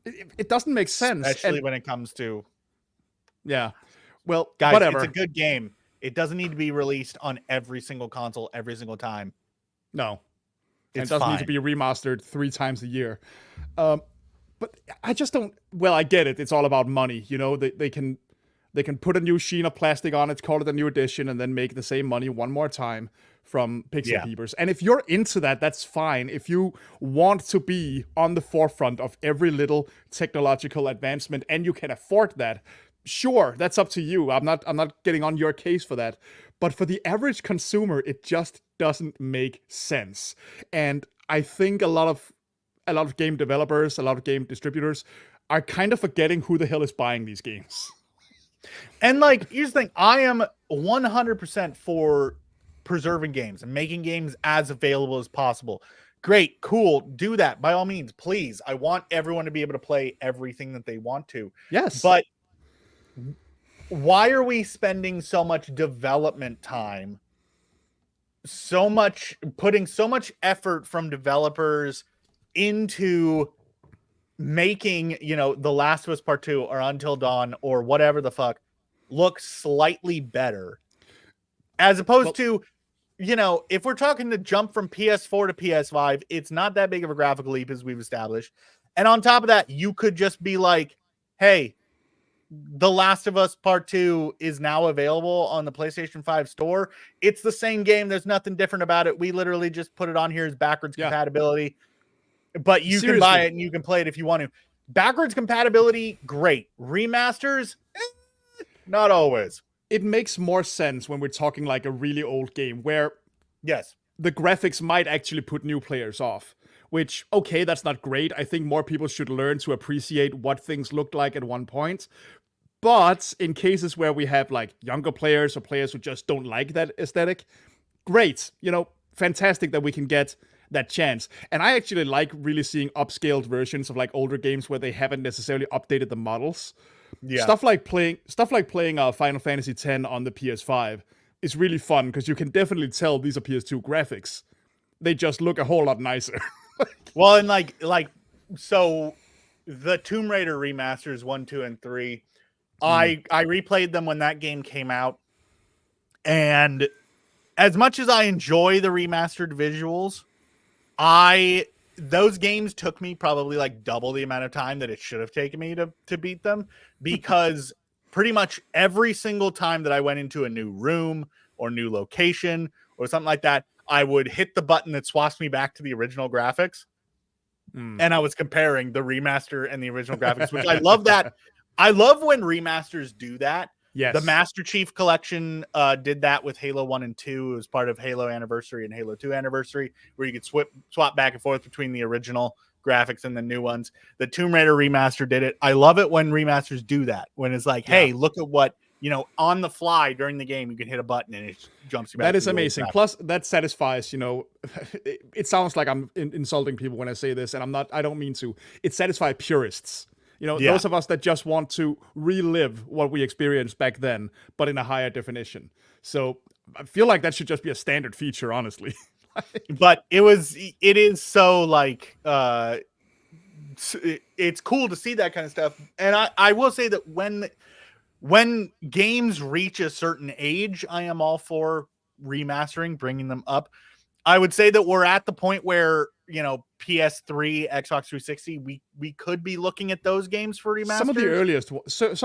it doesn't make sense. Especially when it comes to... Yeah. Well, guys, whatever. It's a good game. It doesn't need to be released on every single console every single time. No. It doesn't need to be remastered 3 times a year. But I just don't... Well, I get it. It's all about money. They can put a new sheen of plastic on it, call it a new edition, and then make the same money one more time from pixel peepers. And if you're into that, that's fine. If you want to be on the forefront of every little technological advancement and you can afford that, sure, that's up to you. I'm not getting on your case for that. But for the average consumer, it just doesn't make sense. And I think a lot of game developers, a lot of game distributors are kind of forgetting who the hell is buying these games. And like, here's the thing, I am 100% for preserving games and making games as available as possible. Great, cool, do that by all means, please. I want everyone to be able to play everything that they want to. Yes. But why are we spending so much development time, putting so much effort from developers into making, The Last of Us Part 2 or Until Dawn or whatever the fuck look slightly better, as opposed to, if we're talking to jump from PS4 to PS5, it's not that big of a graphical leap as we've established. And on top of that, you could just be like, hey, The Last of Us Part 2 is now available on the PlayStation 5 store. It's the same game. There's nothing different about it. We literally just put it on here as backwards compatibility. But you can buy it and you can play it if you want to. Backwards compatibility, great. Remasters, not always. It makes more sense when we're talking like a really old game where the graphics might actually put new players off. Which, okay, that's not great. I think more people should learn to appreciate what things looked like at one point. But in cases where we have like younger players or players who just don't like that aesthetic, great. Fantastic that we can get that chance. And I actually like really seeing upscaled versions of like older games where they haven't necessarily updated the models. Yeah. Stuff like playing Final Fantasy X on the PS5 is really fun because you can definitely tell these are PS2 graphics. They just look a whole lot nicer. Well, and so the Tomb Raider remasters 1, 2, and 3, I replayed them when that game came out, and as much as I enjoy the remastered visuals, those games took me probably like double the amount of time that it should have taken me to beat them, because pretty much every single time that I went into a new room or new location or something like that, I would hit the button that swaps me back to the original graphics. And I was comparing the remaster and the original graphics, which I love that. I love when remasters do that, Yes. The Master Chief Collection did that with Halo 1 and 2. It was part of Halo Anniversary and Halo 2 Anniversary, where you could swap back and forth between the original graphics and the new ones. The Tomb Raider remaster did it. I love it when remasters do that, when it's like, hey, look at what, on the fly during the game, you can hit a button and it jumps you back. That is amazing. Plus, that satisfies, it sounds like I'm insulting people when I say this, and I don't mean to. It satisfies purists. Those of us that just want to relive what we experienced back then, but in a higher definition. So I feel like that should just be a standard feature, honestly. But it is so like, it's cool to see that kind of stuff. And I will say that when games reach a certain age, I am all for remastering, bringing them up. I would say that we're at the point where, PS3, Xbox 360, we could be looking at those games for remasters. Some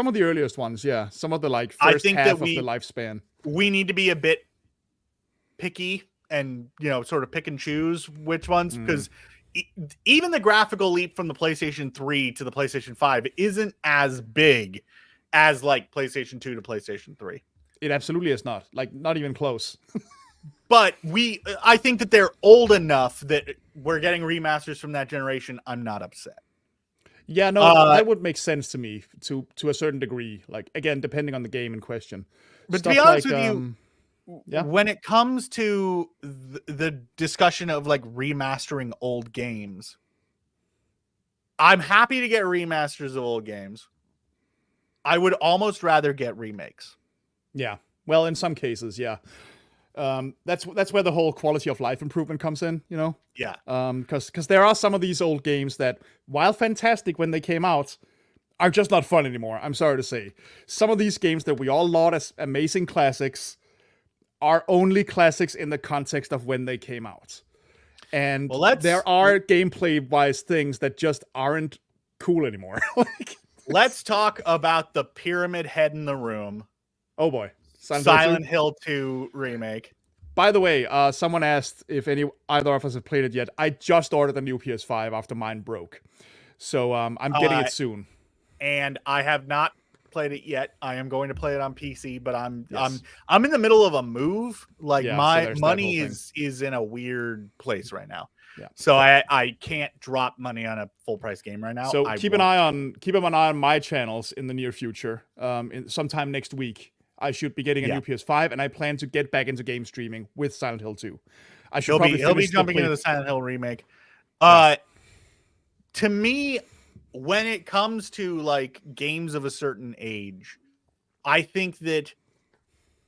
of the earliest ones, yeah. Some of the first half of the lifespan. We need to be a bit picky and, sort of pick and choose which ones, because even the graphical leap from the PlayStation 3 to the PlayStation 5 isn't as big as like PlayStation 2 to PlayStation 3. It absolutely is not. Like, not even close. But I think that they're old enough that we're getting remasters from that generation. I'm not upset. Yeah, no, that would make sense to me to a certain degree. Like, again, depending on the game in question. But to be honest with you, when it comes to the discussion of like remastering old games, I'm happy to get remasters of old games. I would almost rather get remakes. Yeah. Well, in some cases, yeah. That's where the whole quality of life improvement comes in, Yeah. Because there are some of these old games that, while fantastic when they came out, are just not fun anymore. I'm sorry to say. Some of these games that we all laud as amazing classics are only classics in the context of when they came out. And there are gameplay-wise things that just aren't cool anymore. Let's talk about the Pyramid Head in the Room. Oh boy. Silent Hill 2 remake. By the way, someone asked if either of us have played it yet. I just ordered a new PS5 after mine broke. So I'm getting it soon. And I have not played it yet. I am going to play it on PC, but I'm in the middle of a move. Like, my money is in a weird place right now. Yeah. So I can't drop money on a full price game right now. So keep an eye on my channels in the near future. Sometime next week, I should be getting a new PS5, and I plan to get back into game streaming with Silent Hill 2. He'll be jumping into the Silent Hill remake. To me, when it comes to like games of a certain age, I think that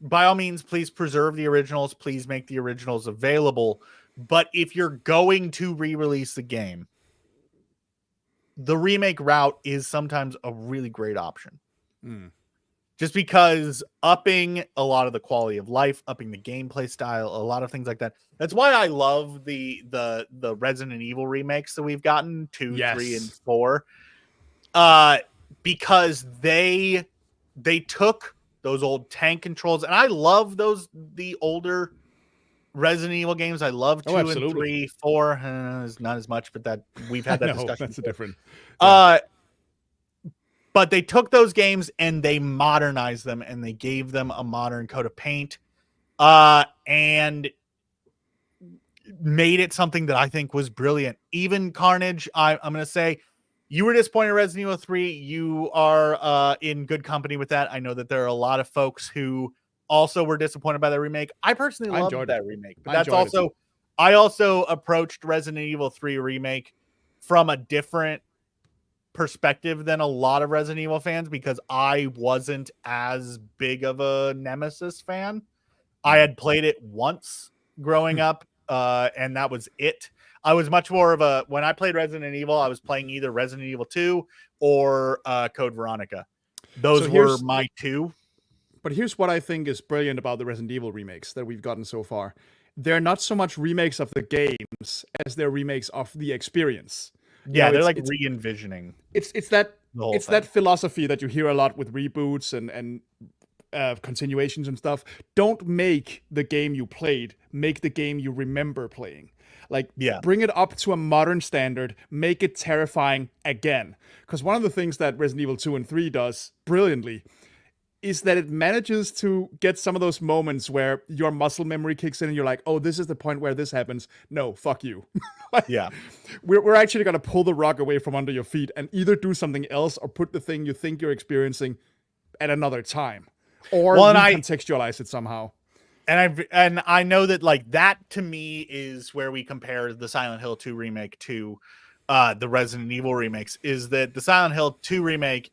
by all means, please preserve the originals. Please make the originals available. But if you're going to re-release the game, the remake route is sometimes a really great option. Just because upping a lot of the quality of life, upping the gameplay style, a lot of things like that. That's why I love the Resident Evil remakes that we've gotten, 2, 3, and 4. Because they took those old tank controls, and I love the older Resident Evil games. I love 2 and 3, 4. Not as much, but that we've had that discussion. That's a different. But they took those games and they modernized them, and they gave them a modern coat of paint, and made it something that I think was brilliant. Even Carnage, I'm going to say, you were disappointed in Resident Evil 3. You are in good company with that. I know that there are a lot of folks who also were disappointed by the remake. I personally loved that remake. But I also approached Resident Evil 3 remake from a different perspective than a lot of Resident Evil fans, because I wasn't as big of a Nemesis fan. I had played it once growing up, and that was it. I was much more of when I played Resident Evil, I was playing either Resident Evil 2 or Code Veronica. Those were my two. But here's what I think is brilliant about the Resident Evil remakes that we've gotten so far. They're not so much remakes of the games as they're remakes of the experience. Yeah, they're like re-envisioning. It's that philosophy that you hear a lot with reboots and continuations and stuff. Don't make the game you played, make the game you remember playing. Bring it up to a modern standard, make it terrifying again. Because one of the things that Resident Evil 2 and 3 does brilliantly is that it manages to get some of those moments where your muscle memory kicks in and you're like, oh, this is the point where this happens. No, fuck you. Like, Yeah. we're actually going to pull the rug away from under your feet and either do something else or put the thing you think you're experiencing at another time, or Well, and recontextualize it somehow. And I know that like that to me is where we compare the Silent Hill 2 remake to the Resident Evil remakes, is that the Silent Hill 2 remake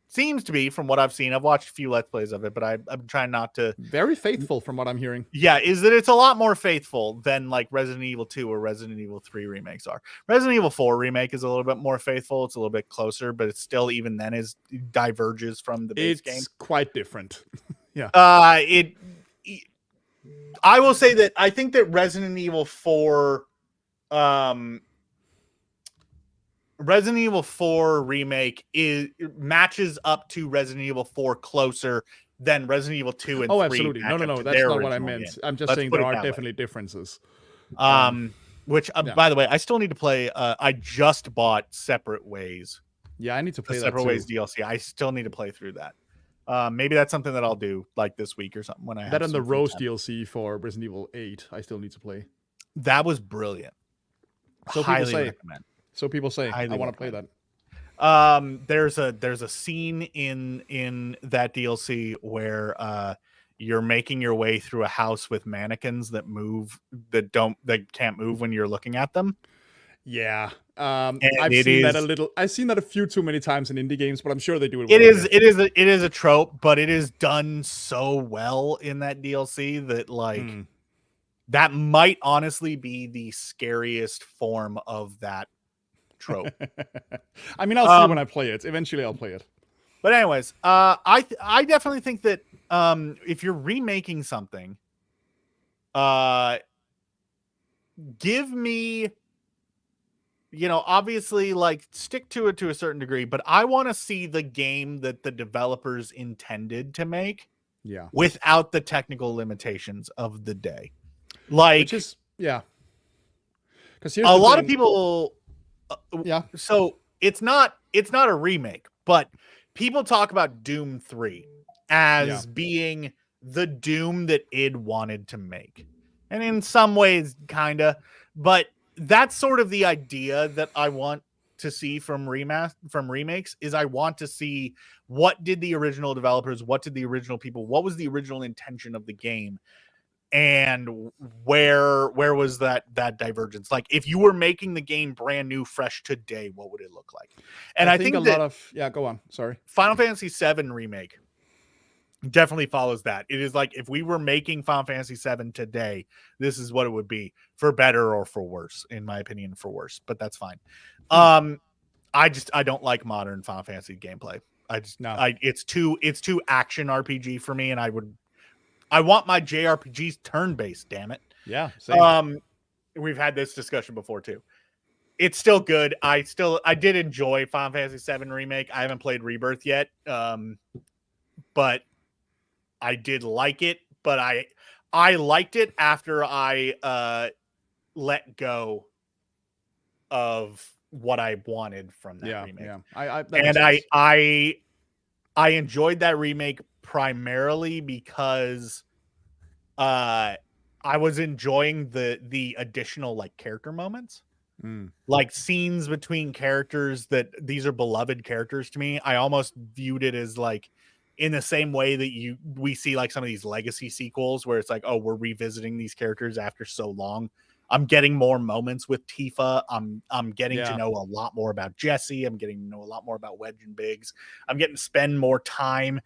seems to be, from what I've seen, I've watched a few Let's Plays of it, but I'm trying not to. Very faithful from what I'm hearing. Yeah, is that it's a lot more faithful than like Resident Evil 2 or Resident Evil 3 remakes are. Resident Evil 4 remake is a little bit more faithful. It's a little bit closer, but it's still, even then, is diverges from the base game. It's quite different. Yeah. I will say that I think that Resident Evil 4 remake matches up to Resident Evil 4 closer than Resident Evil 2 and 3. Oh, absolutely. No, that's not what I meant. Game. I'm just saying there are definitely differences. Which, by the way, I still need to play. I just bought Separate Ways. Yeah, I need to play that Separate Ways DLC. I still need to play through that. Maybe that's something that I'll do like this week or something when I have that and the Rose time. DLC for Resident Evil 8. I still need to play. That was brilliant. So highly people say. Recommend. So people say. I want to play that. There's a scene in that DLC where you're making your way through a house with mannequins that can't move when you're looking at them. Yeah. I've seen that a few too many times in indie games, but I'm sure they do it. It is a trope, but it is done so well in that DLC that like that might honestly be the scariest form of that trope. I mean, I'll see when I play it. Eventually I'll play it. But anyways, I definitely think that if you're remaking something, give me, obviously, like, stick to it to a certain degree, but I want to see the game that the developers intended to make, without the technical limitations of the day. Like, which is, yeah, because a lot of people, so it's not a remake, but people talk about Doom 3 as being the Doom that id wanted to make, and in some ways, kinda, but that's sort of the idea that I want to see from remakes. Is I want to see what did the original developers, what did the original people, what was the original intention of the game, and where was that divergence? Like, if you were making the game brand new, fresh today, what would it look like? And I think a lot of go on. Sorry. Final Fantasy VII remake definitely follows that. It is like, if we were making Final Fantasy VII today, this is what it would be, for better or for worse. In my opinion, for worse, but that's fine. I don't like modern Final Fantasy gameplay. It's too action RPG for me, and I want my JRPGs turn-based, damn it. Yeah. Same. We've had this discussion before too. It's still good. I did enjoy Final Fantasy VII remake. I haven't played Rebirth yet. But I did like it, but I liked it after I let go of what I wanted from that remake. Yeah. I enjoyed that remake primarily because I was enjoying the additional like character moments. Like scenes between characters that these are beloved characters to me. I almost viewed it as like, in the same way that we see like some of these legacy sequels where it's like, oh, we're revisiting these characters after so long. I'm getting more moments with Tifa. I'm getting to know a lot more about Jesse. I'm getting to know a lot more about Wedge and Biggs. I'm getting to spend more time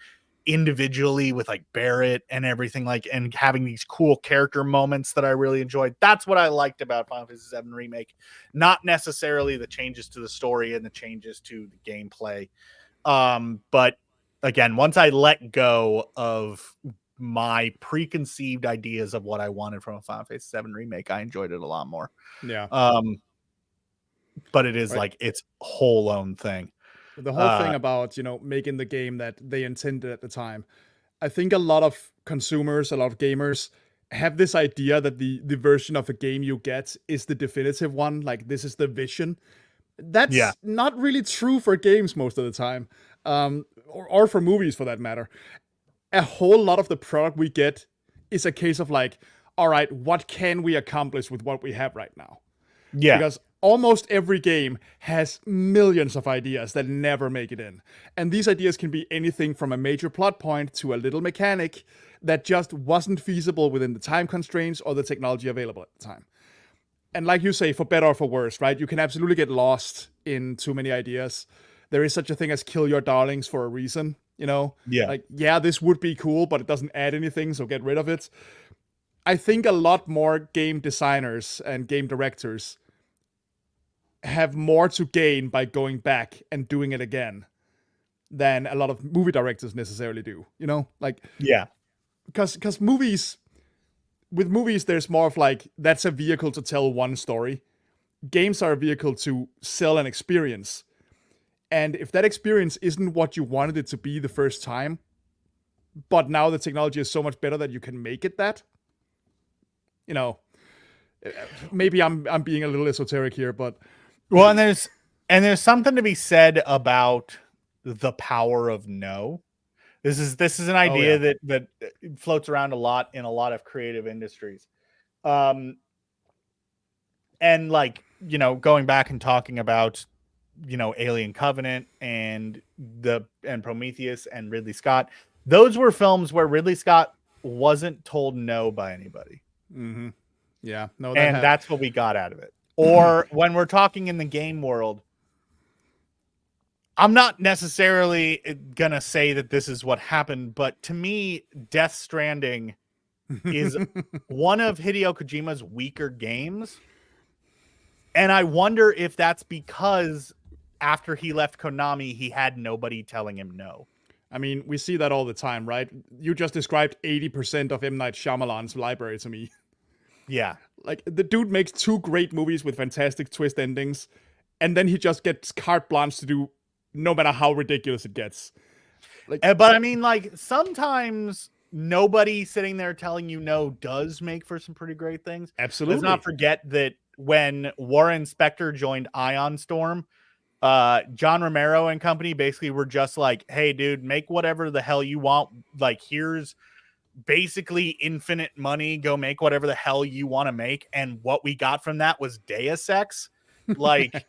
individually with like Barrett and everything, like, and having these cool character moments that I really enjoyed. That's what I liked about Final Fantasy VII remake, not necessarily the changes to the story and the changes to the gameplay. But again, once I let go of my preconceived ideas of what I wanted from a Final Fantasy VII remake, I enjoyed it a lot more. Yeah. But it is like its whole own thing. The whole thing about, making the game that they intended at the time. I think a lot of consumers, a lot of gamers have this idea that the version of a game you get is the definitive one. Like, this is the vision. That's not really true for games most of the time. Or for movies for that matter. a whole lot of the product we get is a case of like, all right, what can we accomplish with what we have right now? Yeah. Because almost every game has millions of ideas that never make it in. And these ideas can be anything from a major plot point to a little mechanic that just wasn't feasible within the time constraints or the technology available at the time. And like you say, for better or for worse, right? You can absolutely get lost in too many ideas. There is such a thing as kill your darlings for a reason, you know? Yeah. Like, yeah, this would be cool, but it doesn't add anything, so get rid of it. I think a lot more game designers and game directors have more to gain by going back and doing it again than a lot of movie directors necessarily do, you know? Like, Yeah. because movies, with movies, there's more of like, that's a vehicle to tell one story. Games are a vehicle to sell an experience. And if that experience isn't what you wanted it to be the first time, but now the technology is so much better that you can make it that, you know, maybe I'm being a little esoteric here, but well, and there's something to be said about the power of no. This is an idea that floats around a lot in a lot of creative industries. And like, you know, going back and talking about, you know, Alien Covenant and Prometheus and Ridley Scott, those were films where Ridley Scott wasn't told no by anybody. Mm-hmm. Yeah, no, and that's what we got out of it. Or when we're talking in the game world, I'm not necessarily gonna say that this is what happened, but to me, Death Stranding is one of Hideo Kojima's weaker games. And I wonder if that's because after he left Konami, he had nobody telling him no. I mean, we see that all the time, right? You just described 80% of M. Night Shyamalan's library to me. Yeah. Like, the dude makes 2 great movies with fantastic twist endings, and then he just gets carte blanche to do no matter how ridiculous it gets. Like, but I mean, like, sometimes nobody sitting there telling you no does make for some pretty great things. Absolutely. Let's not forget that when Warren Spector joined Ion Storm, John Romero and company basically were just like, hey, dude, make whatever the hell you want. Like, here's basically infinite money. Go make whatever the hell you want to make. And what we got from that was Deus Ex. Like,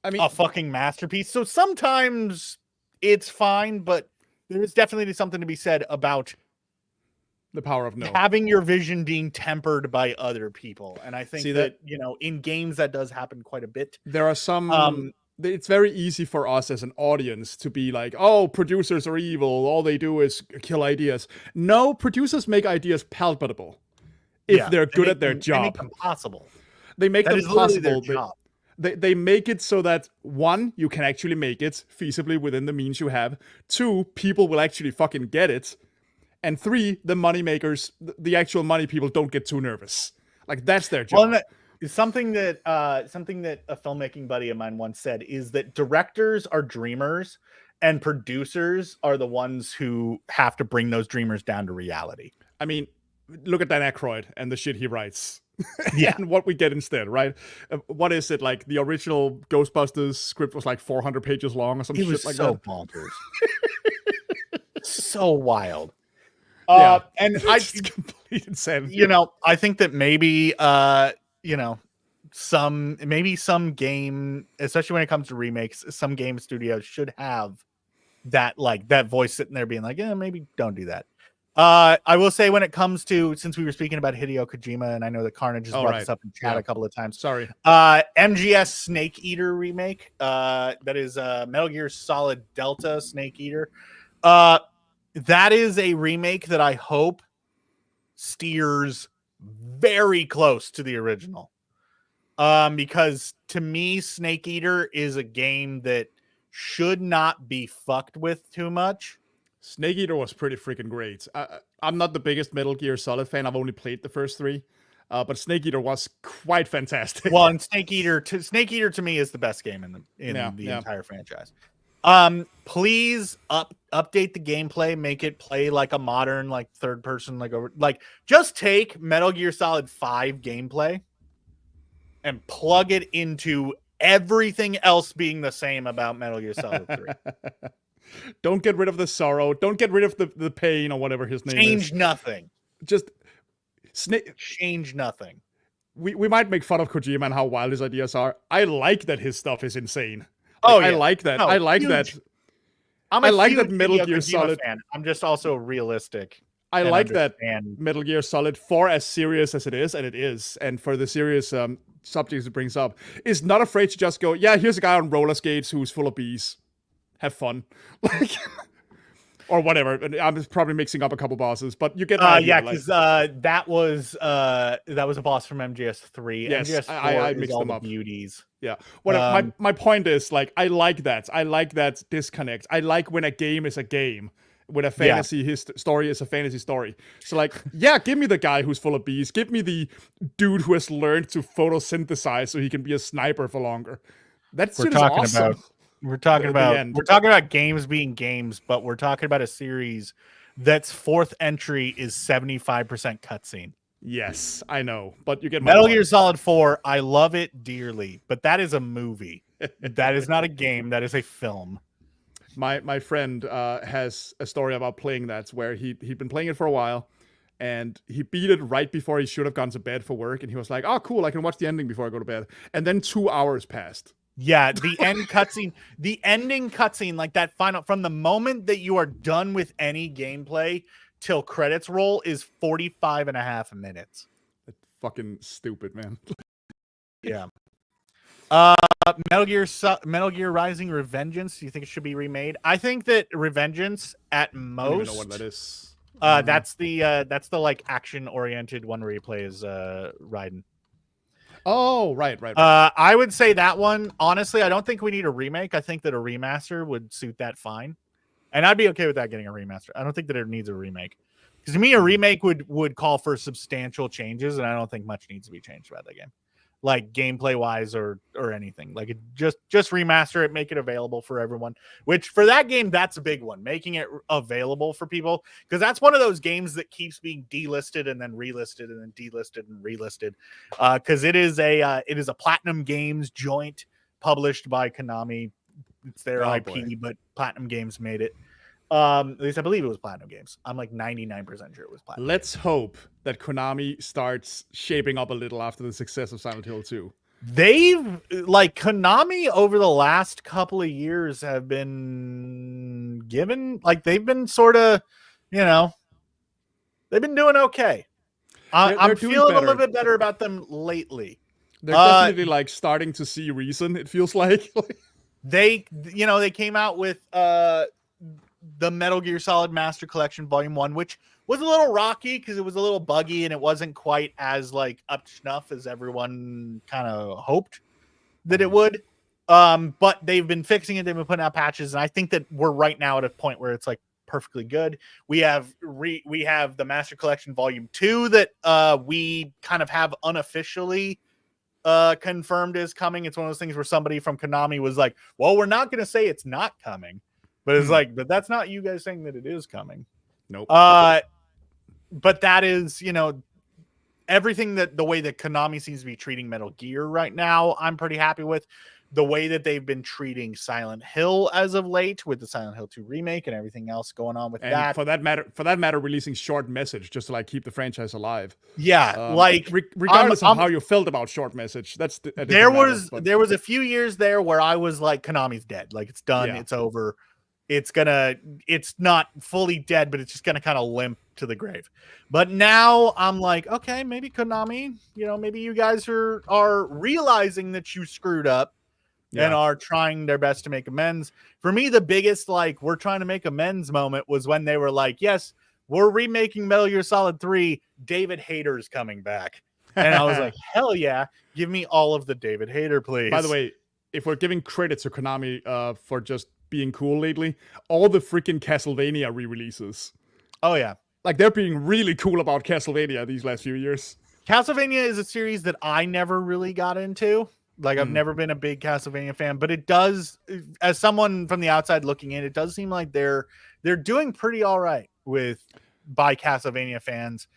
I mean, a fucking masterpiece. So sometimes it's fine, but there's definitely something to be said about the power of no. Having your vision being tempered by other people. And I think that, you know, in games that does happen quite a bit. There are some it's very easy for us as an audience to be like, oh, producers are evil, all they do is kill ideas. No, producers make ideas palpable if they're good at their job. They make them possible. They make them possible. Their job. They make it so that, 1, you can actually make it feasibly within the means you have. 2, people will actually fucking get it. And 3, the money makers, the actual money people, don't get too nervous. Like, that's their job. Well, something that a filmmaking buddy of mine once said is that directors are dreamers and producers are the ones who have to bring those dreamers down to reality. I mean, look at Dan Aykroyd and the shit he writes. Yeah. And what we get instead, right? What is it? Like, the original Ghostbusters script was like 400 pages long or some shit like that. It was so bonkers. So wild. Yeah. And it's complete insanity. You know, I think that maybe, you know, some game, especially when it comes to remakes, some game studios should have that, like, that voice sitting there being like, yeah, maybe don't do that. I will say, when it comes to, since we were speaking about Hideo Kojima, and I know that Carnage has brought this up in chat a couple of times. Sorry. MGS Snake Eater remake. That is Metal Gear Solid Delta Snake Eater. That is a remake that I hope steers very close to the original. Because to me, Snake Eater is a game that should not be fucked with too much. Snake Eater was pretty freaking great. I'm not the biggest Metal Gear Solid fan. I've only played the first 3. But Snake Eater was quite fantastic. Well, and Snake Eater to me is the best game in the entire franchise. Please update the gameplay, make it play like a modern, like, third person, like just take Metal Gear Solid 5 gameplay and plug it into everything else being the same about Metal Gear Solid 3. Don't get rid of the sorrow. Don't get rid of the pain or whatever his name is. Change nothing. Just change nothing. We might make fun of Kojima and how wild his ideas are. I like that his stuff is insane. Like, I like that. No, I like huge. that. I like that Metal Gear Solid fan. I'm just also realistic. I like that Metal Gear Solid, for as serious as it is, and it is, and for the serious subjects it brings up, is not afraid to just go, yeah, here's a guy on roller skates who's full of bees. Have fun. Like, or whatever. I'm probably mixing up a couple bosses, but you get my idea. Yeah, because that was a boss from MGS3. Yes, MGS4 I mixed all them the up. beauties. Yeah. Whatever. My point is, like, I like that. I like that disconnect. I like when a game is a game. When a fantasy story is a fantasy story. So, like, yeah, give me the guy who's full of bees. Give me the dude who has learned to photosynthesize so he can be a sniper for longer. That's awesome. We're talking about games being games, but we're talking about a series that's fourth entry is 75% cutscene. Yes, I know, but you get my Metal Gear Solid 4. I love it dearly, but that is a movie. That is not a game. That is a film. My friend has a story about playing that where he'd been playing it for a while, and he beat it right before he should have gone to bed for work, and he was like, "Oh, cool! I can watch the ending before I go to bed." And then 2 hours passed. Yeah, the end cutscene, the ending cutscene, like that final, from the moment that you are done with any gameplay till credits roll, is 45 and a half minutes. That's fucking stupid, man. Yeah. Metal Gear Rising Revengeance. Do you think it should be remade? I think that Revengeance at most. I don't even know what that is. That's the like action oriented one where you play as Raiden. Oh, right. I would say that one. Honestly, I don't think we need a remake. I think that a remaster would suit that fine, and I'd be okay with that getting a remaster. I don't think that it needs a remake, because to me, a remake would call for substantial changes, and I don't think much needs to be changed about that game, like gameplay wise or anything. Like, it just remaster it, make it available for everyone, which for that game, that's a big one, making it available for people, because that's one of those games that keeps being delisted and then relisted and then delisted and relisted, because it is a Platinum Games joint published by Konami. It's their IP, boy. But Platinum Games made it. At least I believe it was Platinum Games. I'm like 99% sure it was Platinum. Let's hope that Konami starts shaping up a little after the success of Silent Hill 2. They've, like, Konami over the last couple of years have been given, like, they've been sort of, they've been doing okay. I'm feeling a little bit better about them lately. They're definitely like starting to see reason, it feels like. They came out with the Metal Gear Solid Master Collection Volume 1, which was a little rocky because it was a little buggy and it wasn't quite as like up to snuff as everyone kind of hoped that it would. But they've been fixing it. They've been putting out patches, and I think that we're right now at a point where it's like perfectly good. We have the Master Collection Volume 2 that we kind of have unofficially confirmed is coming. It's one of those things where somebody from Konami was like, well, we're not going to say it's not coming. But it's like, but that's not you guys saying that it is coming. Nope. But that is, everything the way that Konami seems to be treating Metal Gear right now, I'm pretty happy with. The way that they've been treating Silent Hill as of late, with the Silent Hill 2 remake and everything else going on with that. For that matter, releasing Short Message just to like keep the franchise alive. Yeah, regardless of how you felt about Short Message, that's there was a few years there where I was like, Konami's dead, like it's done, it's over. It's not fully dead, but it's just gonna kind of limp to the grave. But now I'm like, okay, maybe Konami, maybe you guys are realizing that you screwed up and are trying their best to make amends. For me, the biggest we're trying to make amends moment was when they were like, yes, we're remaking Metal Gear Solid 3. David Hayter's coming back. And I was like, hell yeah, give me all of the David Hayter, please. By the way, if we're giving credit to Konami for just being cool lately, all the freaking Castlevania re-releases. Oh yeah. Like, they're being really cool about Castlevania these last few years. Castlevania is a series that I never really got into. Like, I've never been a big Castlevania fan, but it does, as someone from the outside looking in, it does seem like they're doing pretty all right by Castlevania fans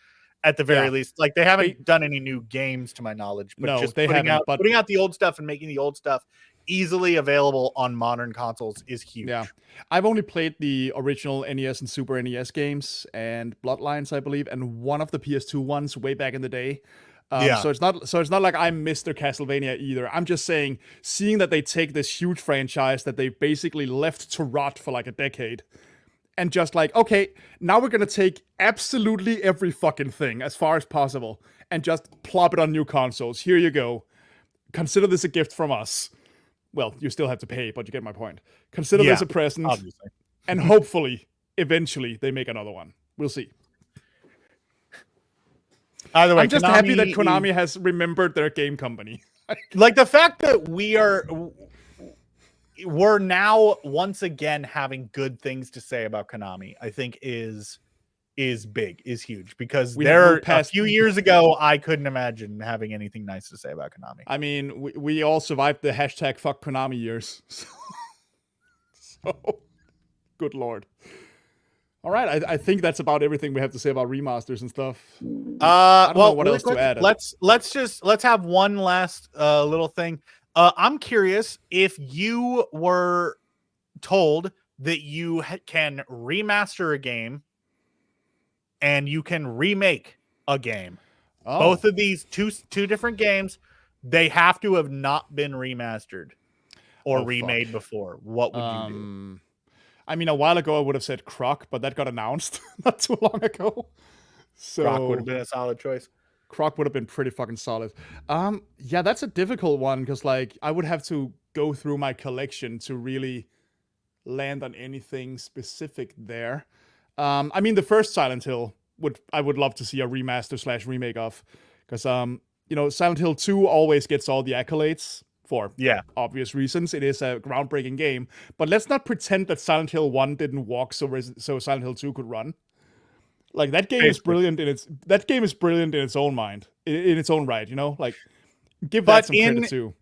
at the very least. Like, they haven't done any new games to my knowledge, but just putting out the old stuff and making the old stuff easily available on modern consoles is huge. Yeah. I've only played the original NES and Super NES games and Bloodlines, I believe, and one of the PS2 ones way back in the day. So it's not like I'm Mr. Castlevania either. I'm just saying, seeing that they take this huge franchise that they basically left to rot for like a decade, and just like, okay, now we're gonna take absolutely every fucking thing as far as possible and just plop it on new consoles. Here you go. Consider this a gift from us. Well, you still have to pay, but you get my point. Consider this a present, obviously. And hopefully, eventually, they make another one. We'll see. Either way, I'm just happy that Konami has remembered their game company. Like the fact that we're now once again having good things to say about Konami, I think is big, is huge, because a few years ago I couldn't imagine having anything nice to say about Konami. I mean, we all survived the hashtag fuck Konami years. So good lord. All right, I think that's about everything we have to say about remasters and stuff. I don't know what else to add. Let's have one last little thing. I'm curious if you were told that you can remaster a game and you can remake a game. Oh. Both of these two different games, they have to have not been remastered or remade before. What would you do? I mean, a while ago I would have said Croc, but that got announced not too long ago. So Croc would have been a solid choice. Croc would have been pretty fucking solid. Yeah, that's a difficult one because like I would have to go through my collection to really land on anything specific there. I mean, the first Silent Hill I would love to see a remaster / remake of, because Silent Hill 2 always gets all the accolades for obvious reasons. It is a groundbreaking game, but let's not pretend that Silent Hill 1 didn't walk so Silent Hill 2 could run. Like that game is brilliant in its own mind, in its own right. Like give that some credit too.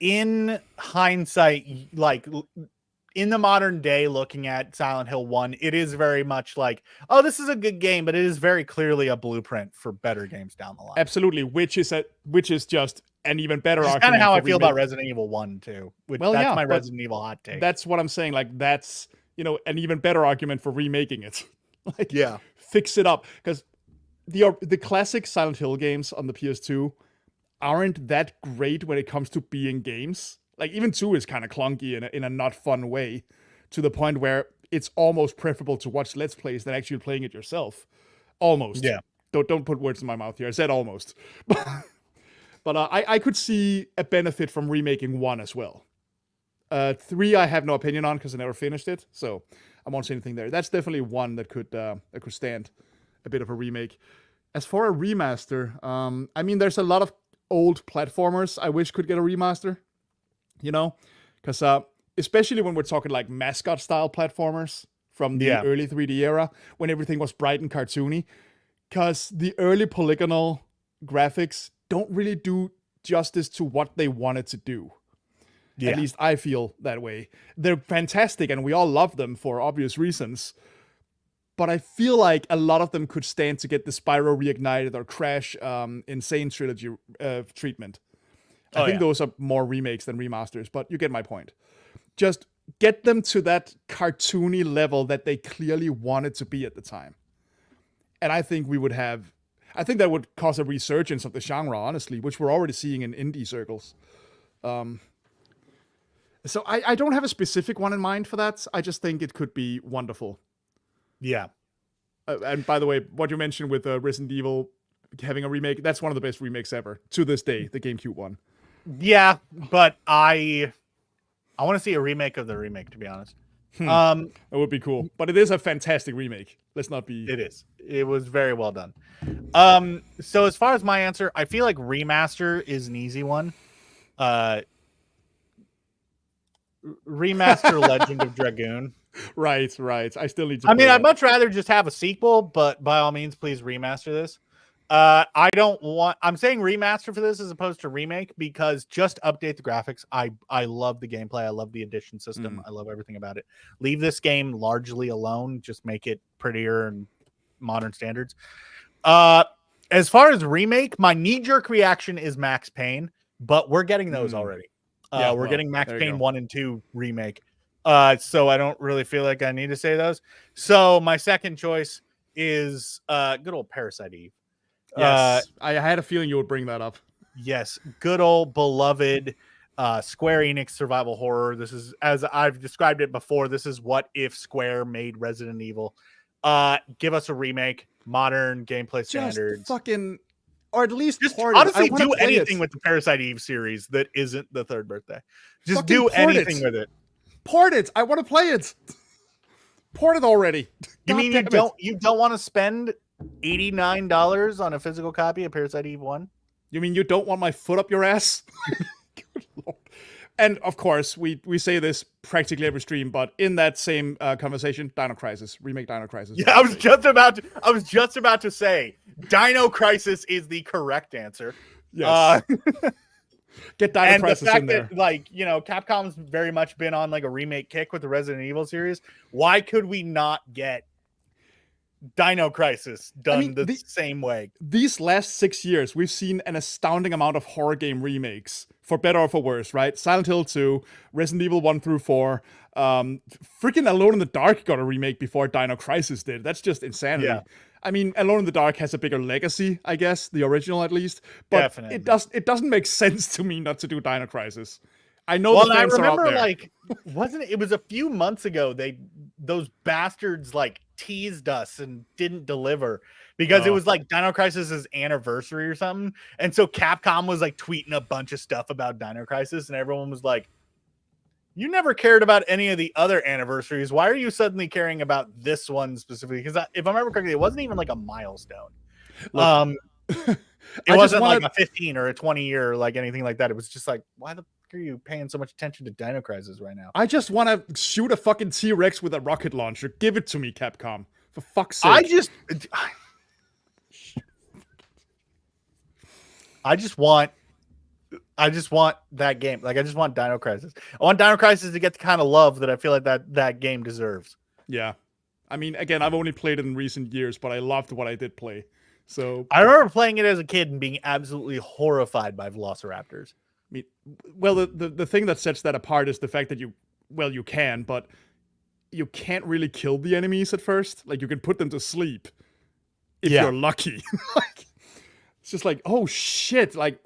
In hindsight, like in the modern day, looking at Silent Hill 1, it is very much like, oh, this is a good game, but it is very clearly a blueprint for better games down the line. Absolutely, which is just an even better argument. Kind of how I feel about Resident Evil 1 too. That's my Resident Evil hot take. That's what I'm saying. Like that's an even better argument for remaking it. Like, fix it up, because the classic Silent Hill games on the PS2 aren't that great when it comes to being games. Like even 2 is kind of clunky in a not fun way, to the point where it's almost preferable to watch Let's Plays than actually playing it yourself. Almost. Yeah. Don't put words in my mouth here. I said almost. But I could see a benefit from remaking 1 as well. 3 I have no opinion on because I never finished it, so I won't say anything there. That's definitely one that could stand a bit of a remake. As for a remaster, I mean, there's a lot of old platformers I wish could get a remaster. Because especially when we're talking like mascot style platformers from the early 3D era, when everything was bright and cartoony, because the early polygonal graphics don't really do justice to what they wanted to do. At least I feel that way. They're fantastic and we all love them for obvious reasons, but I feel like a lot of them could stand to get the Spyro Reignited or Crash Insane Trilogy treatment. I think those are more remakes than remasters, but you get my point. Just get them to that cartoony level that they clearly wanted to be at the time. And I think that would cause a resurgence of the genre, honestly, which we're already seeing in indie circles. So I don't have a specific one in mind for that. I just think it could be wonderful. Yeah. And by the way, what you mentioned with Resident Evil having a remake, that's one of the best remakes ever to this day, the GameCube one. Yeah, but I want to see a remake of the remake, to be honest. That would be cool. But it is a fantastic remake. Let's not be... It is. It was very well done. So as far as my answer, I feel like remaster is an easy one. Remaster Legend of Dragoon. Right. I still need to... I'd much rather just have a sequel, but by all means, please remaster this. I'm saying remaster for this as opposed to remake, because just update the graphics. I love the gameplay. I love the addition system. I love everything about it. Leave this game largely alone. Just make it prettier and modern standards. As far as remake, my knee-jerk reaction is Max Payne, but we're getting those already. Yeah, We're well, getting Max there you Payne go. 1 and 2 remake. So I don't really feel like I need to say those. So my second choice is good old Parasite Eve. Yes, I had a feeling you would bring that up. Yes, good old beloved Square Enix survival horror. This is, as I've described it before, this is what if Square made Resident Evil. Give us a remake, modern gameplay Just standards. fucking, or at least Just port it. I honestly want to do play anything it. with the Parasite Eve series that isn't the third birthday. Just Fucking do port anything it. with it. Port it. I want to play it. Port it already. You God mean damn it. you don't want to spend $89 on a physical copy of Parasite Eve 1? You mean you don't want my foot up your ass? Good Lord. And of course, we say this practically every stream, but in that same conversation, Dino Crisis, remake Dino Crisis. Yeah, I was just about to say Dino Crisis is the correct answer. Yes. Get Dino And Crisis the fact in there. that, like, you know, Capcom's very much been on like a remake kick with the Resident Evil series. Why could we not get Dino Crisis done the same way? These last 6 years, we've seen an astounding amount of horror game remakes, for better or for worse, right? Silent Hill 2, Resident Evil 1 through 4, freaking Alone in the Dark got a remake before Dino Crisis did. That's just insanity. Yeah. I mean, Alone in the Dark has a bigger legacy, I guess, the original at least, but Definitely. it doesn't make sense to me not to do Dino Crisis. I know Well, the fans I remember, are out there. like, wasn't it was a few months ago those bastards like teased us and didn't deliver because it was like Dino Crisis's anniversary or something. And so Capcom was like tweeting a bunch of stuff about Dino Crisis, and everyone was like, you never cared about any of the other anniversaries. Why are you suddenly caring about this one specifically? Because if I remember correctly, it wasn't even like a milestone. Look, It wasn't like a 15 or a 20 year, like anything like that. It was just like, why the fuck are you paying so much attention to Dino Crisis right now? I just want to shoot a fucking T-Rex with a rocket launcher. Give it to me, Capcom. For fuck's sake. I just want that game. Like, I just want Dino Crisis. I want Dino Crisis to get the kind of love that I feel like that game deserves. Yeah. I mean, again, I've only played it in recent years, but I loved what I did play. So I remember playing it as a kid and being absolutely horrified by Velociraptors. I mean, well, the thing that sets that apart is the fact that you can, but you can't really kill the enemies at first. Like, you can put them to sleep if you're lucky. Like, it's just like, oh shit, like,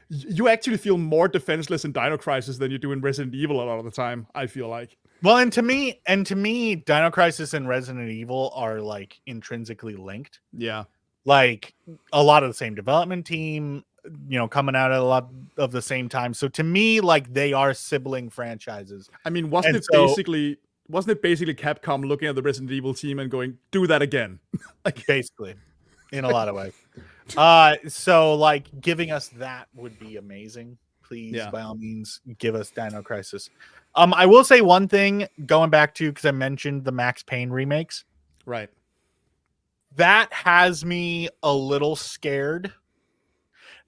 you actually feel more defenseless in Dino Crisis than you do in Resident Evil a lot of the time, I feel like. Well, and to me, Dino Crisis and Resident Evil are like intrinsically linked. Yeah. Like, a lot of the same development team, you know, coming out at a lot of the same time. So to me, like, they are sibling franchises. I mean, wasn't it basically Capcom looking at the Resident Evil team and going, do that again? Like, basically, in a lot of ways. So like, giving us that would be amazing. Please, by all means, give us Dino Crisis. I will say one thing, going back to, because I mentioned the Max Payne remakes. Right. That has me a little scared.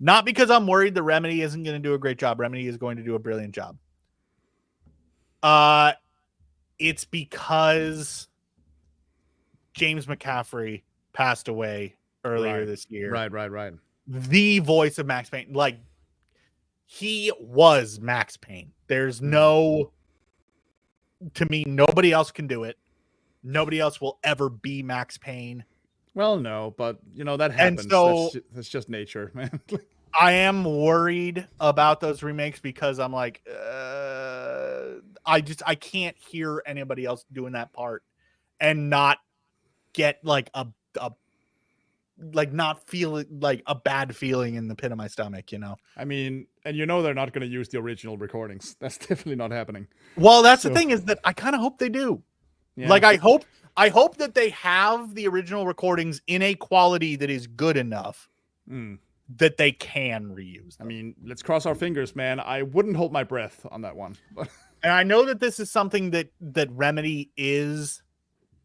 Not because I'm worried the Remedy isn't going to do a great job. Remedy is going to do a brilliant job. It's because James McCaffrey passed away earlier this year. Right. The voice of Max Payne. Like, he was Max Payne. There's no, to me, nobody else can do it. Nobody else will ever be Max Payne. Well, no, but, you know, that happens. And so, that's just nature, man. I am worried about those remakes because I'm like, I can't hear anybody else doing that part and not get like not feel like a bad feeling in the pit of my stomach, you know? I mean, and you know they're not going to use the original recordings. That's definitely not happening. Well, that's the thing, is that I kind of hope they do. Yeah. Like, I hope that they have the original recordings in a quality that is good enough that they can reuse them. I mean, let's cross our fingers, man. I wouldn't hold my breath on that one. And I know that this is something that Remedy is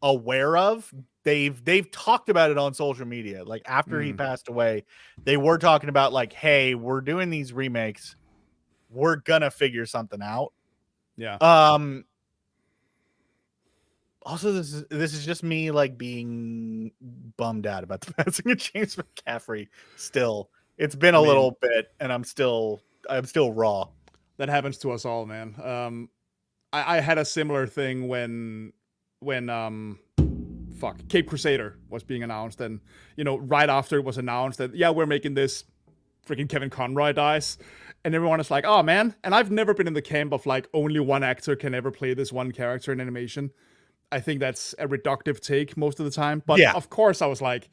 aware of. They've talked about it on social media. Like, after he passed away, they were talking about, like, hey, we're doing these remakes. We're gonna figure something out. Yeah. Also, this is just me, like, being bummed out about the passing of James McCaffrey. Still, it's been a little bit, and I'm still raw. That happens to us all, man. I had a similar thing when Cape Crusader was being announced, and right after it was announced that we're making this, freaking Kevin Conroy dies, and everyone is like, oh man. And I've never been in the camp of like only one actor can ever play this one character in animation. I think that's a reductive take most of the time, but of course I was like,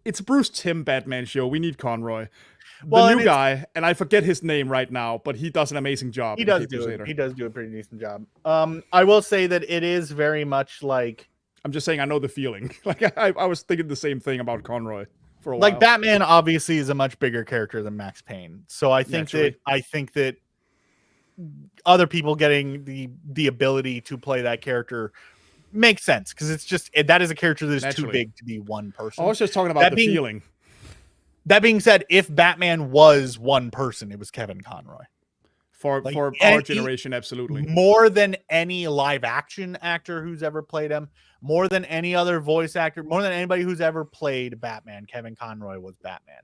it's Bruce Timm Batman show, we need Conroy. The new guy, and I forget his name right now, but he does an amazing job. He does do a pretty decent job. I will say that it is very much like, I'm just saying, I know the feeling. Like I was thinking the same thing about Conroy for a while. Like Batman obviously is a much bigger character than Max Payne, so I think that other people getting the ability to play that character makes sense, because it's just that is a character that is too big to be one person. I was just talking about the feeling. That being said, if Batman was one person, it was Kevin Conroy. For our generation, absolutely. More than any live action actor who's ever played him, more than any other voice actor, more than anybody who's ever played Batman, Kevin Conroy was Batman.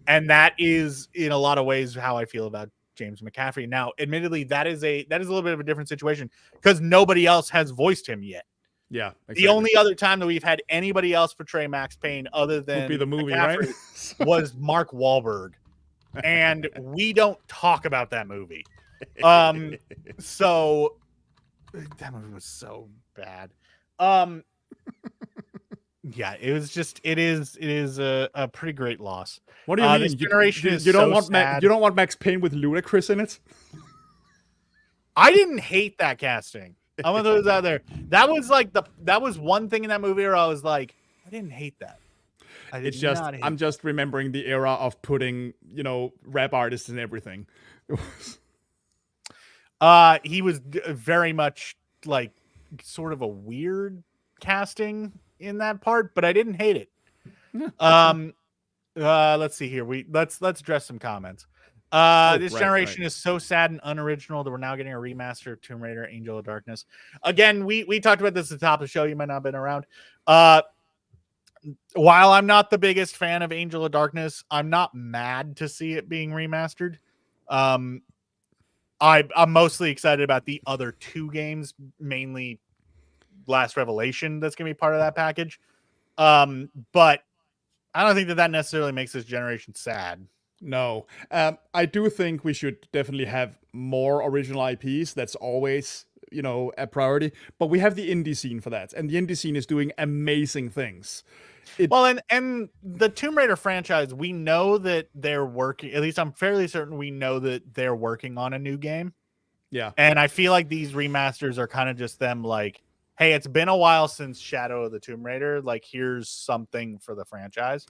And that is in a lot of ways how I feel about James McCaffrey. Now, admittedly, that is a little bit of a different situation because nobody else has voiced him yet. Yeah. Exactly. The only other time that we've had anybody else portray Max Payne other than would be the movie, McCaffrey, right? was Mark Wahlberg. And we don't talk about that movie. So that movie was so bad. Yeah, it is a pretty great loss. What do you mean? This generation is you don't so want sad. You don't want Max Payne with Ludacris in it? I didn't hate that casting. I'm gonna throw this out there. That was one thing in that movie where I was like, I didn't hate that. I'm just remembering the era of putting, rap artists in everything. He was very much like sort of a weird casting in that part, but I didn't hate it. Let's see here. Let's address some comments. This generation is so sad and unoriginal that we're now getting a remaster of Tomb Raider, Angel of Darkness. Again, we talked about this at the top of the show. You might not have been around. While I'm not the biggest fan of Angel of Darkness, I'm not mad to see it being remastered. I'm mostly excited about the other two games, mainly Last Revelation, that's going to be part of that package. But I don't think that necessarily makes this generation sad. No. I do think we should definitely have more original IPs. That's always, a priority. But we have the indie scene for that. And the indie scene is doing amazing things. And the Tomb Raider franchise, we know that they're working, at least I'm fairly certain we know that they're working on a new game. Yeah. And I feel like these remasters are kind of just them like, hey, it's been a while since Shadow of the Tomb Raider. Like, here's something for the franchise.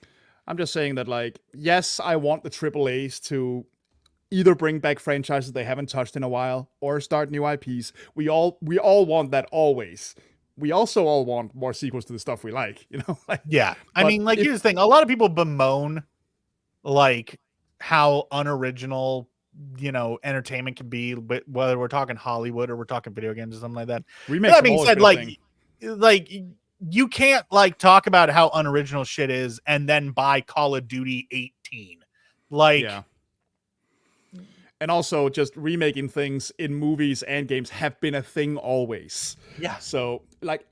I'm just saying that, like, yes, I want the AAAs to either bring back franchises they haven't touched in a while or start new IPs. We all want that always. We also all want more sequels to the stuff we like, Like, yeah. I mean, like, here's the thing. A lot of people bemoan, like, how unoriginal, entertainment can be, but whether we're talking Hollywood or we're talking video games or something like that. Remakes that being said, like you can't like talk about how unoriginal shit is and then buy Call of Duty 18. Like, yeah. And also, just remaking things in movies and games have been a thing always. Yeah. So, like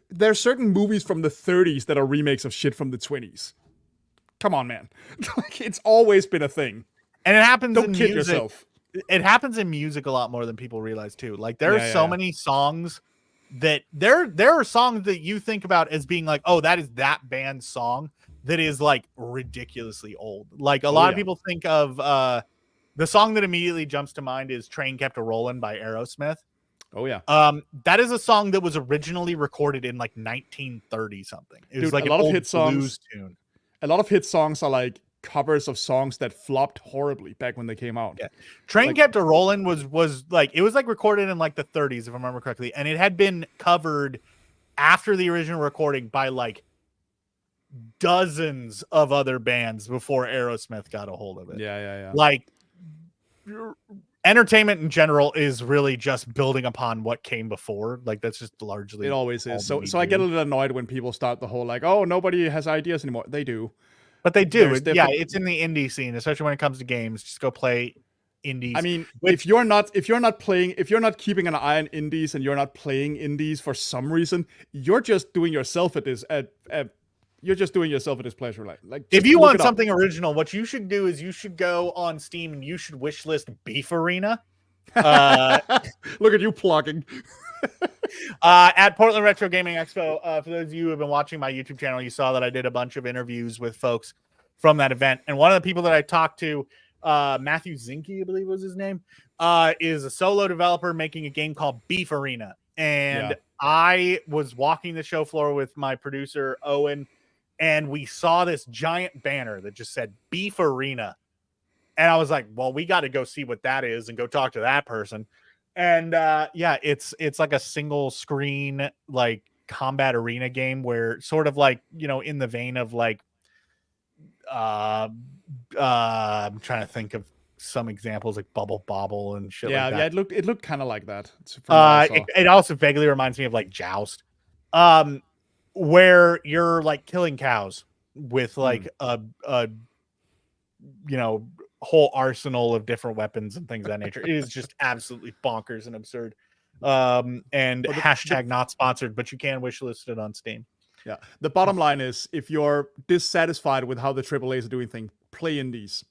there are certain movies from the 30s that are remakes of shit from the 20s. Come on, man. Like, it's always been a thing. And it happens Don't in kid music. yourself. It happens in music a lot more than people realize too. Like, there are so many songs that there are songs that you think about as being like, oh, that is that band's song that is like ridiculously old. Like, a lot of people think of the song that immediately jumps to mind is Train Kept a Rollin' by Aerosmith. Oh yeah. That is a song that was originally recorded in like 1930 something. It was like a lot of hit songs, blues tune. A lot of hit songs are like covers of songs that flopped horribly back when they came out. Yeah. Train Kept a Rollin' was like, it was like recorded in like the 30s, if I remember correctly, and it had been covered after the original recording by like dozens of other bands before Aerosmith got a hold of it. Yeah. Like, entertainment in general is really just building upon what came before. Like, that's just largely it always is. So I get a little annoyed when people start the whole like, oh, nobody has ideas anymore. They do. But they do. Yeah, it's in the indie scene, especially when it comes to games. Just go play indies. I mean, if you're not keeping an eye on indies and you're not playing indies for some reason, you're just doing yourself a displeasure. Like if just you look want it up. something original, what you should do is you should go on Steam and you should wishlist Beef Arena. Look at you plugging. At Portland Retro Gaming Expo. For those of you who have been watching my YouTube channel, you saw that I did a bunch of interviews with folks from that event. And one of the people that I talked to, Matthew Zinke, I believe was his name, is a solo developer making a game called Beef Arena. And I was walking the show floor with my producer, Owen, and we saw this giant banner that just said Beef Arena. And I was like, well, we got to go see what that is and go talk to that person. And it's like a single screen like combat arena game where sort of like, in the vein of like I'm trying to think of some examples like Bubble Bobble and shit like that. Yeah, it looked kind of like that. It also vaguely reminds me of like Joust. Where you're like killing cows with like a whole arsenal of different weapons and things of that nature. It is just absolutely bonkers and absurd. Hashtag not sponsored, but you can wishlist it on Steam. Yeah. The bottom line is, if you're dissatisfied with how the AAAs are doing things, play indies.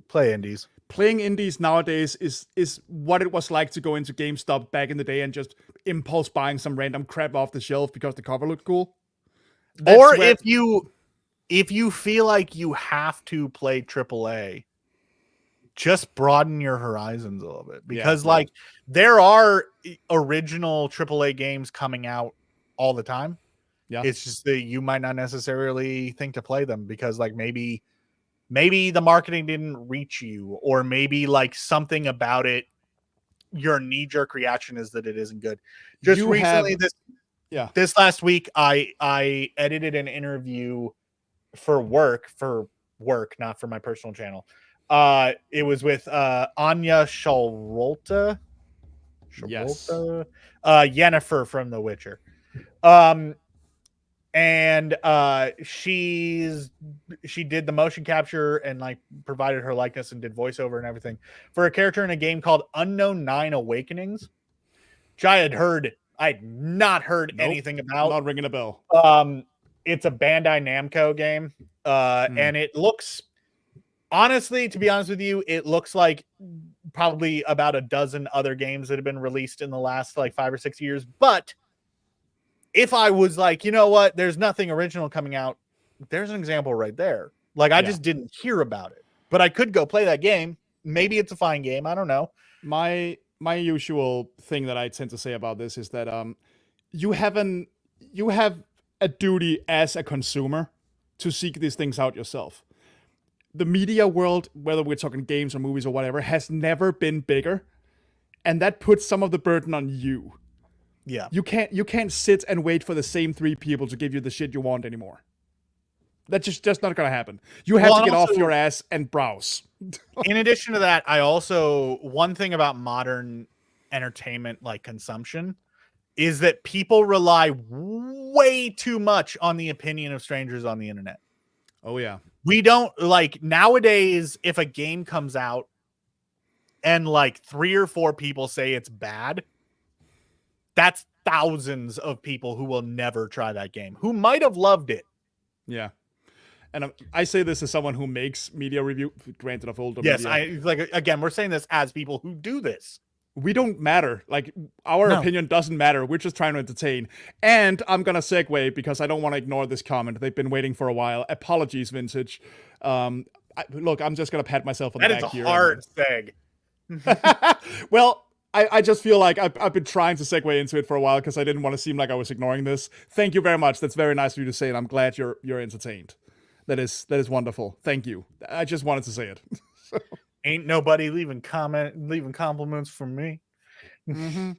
Play indies. Playing indies nowadays is what it was like to go into GameStop back in the day and just impulse buying some random crap off the shelf because the cover looked cool. Or if you feel like you have to play AAA, just broaden your horizons a little bit, because there are original AAA games coming out all the time. Yeah. It's just that you might not necessarily think to play them because like maybe the marketing didn't reach you, or maybe like something about it, your knee-jerk reaction is that it isn't good. Just recently, this last week, I edited an interview for work, not for my personal channel. It was with Anya Shalrolta. Yes. Yennefer from The Witcher. She did the motion capture and like provided her likeness and did voiceover and everything for a character in a game called Unknown 9 Awakenings, which I had not heard anything about. Not ringing a bell. It's a Bandai Namco game. And it looks, honestly, to be honest with you, it looks like probably about a dozen other games that have been released in the last like 5 or 6 years. But if I was like, you know what, there's nothing original coming out, there's an example right there. Like I just didn't hear about it, but I could go play that game. Maybe it's a fine game. I don't know. My usual thing that I tend to say about this is that you have a duty as a consumer to seek these things out yourself. The media world, whether we're talking games or movies or whatever, has never been bigger, and that puts some of the burden on you. Yeah. You can't sit and wait for the same 3 people to give you the shit you want anymore. That's just not gonna happen. You have to get off your ass and browse. In addition to that, one thing about modern entertainment like consumption is that people rely way too much on the opinion of strangers on the internet. Oh yeah. We don't like nowadays, if a game comes out and like 3 or 4 people say it's bad, that's thousands of people who will never try that game, who might have loved it. Yeah. And I say this as someone who makes media review, granted of older media. Yes, again, we're saying this as people who do this. We don't matter. Like, our opinion doesn't matter. We're just trying to entertain. And I'm going to segue because I don't want to ignore this comment. They've been waiting for a while. Apologies, Vintage. Look, I'm just going to pat myself on the back here. That is a hard seg. Well, I just feel like I've been trying to segue into it for a while because I didn't want to seem like I was ignoring this. Thank you very much. That's very nice of you to say, and I'm glad you're entertained. That is wonderful. Thank you. I just wanted to say it. Ain't nobody leaving compliments from me. Mm-hmm.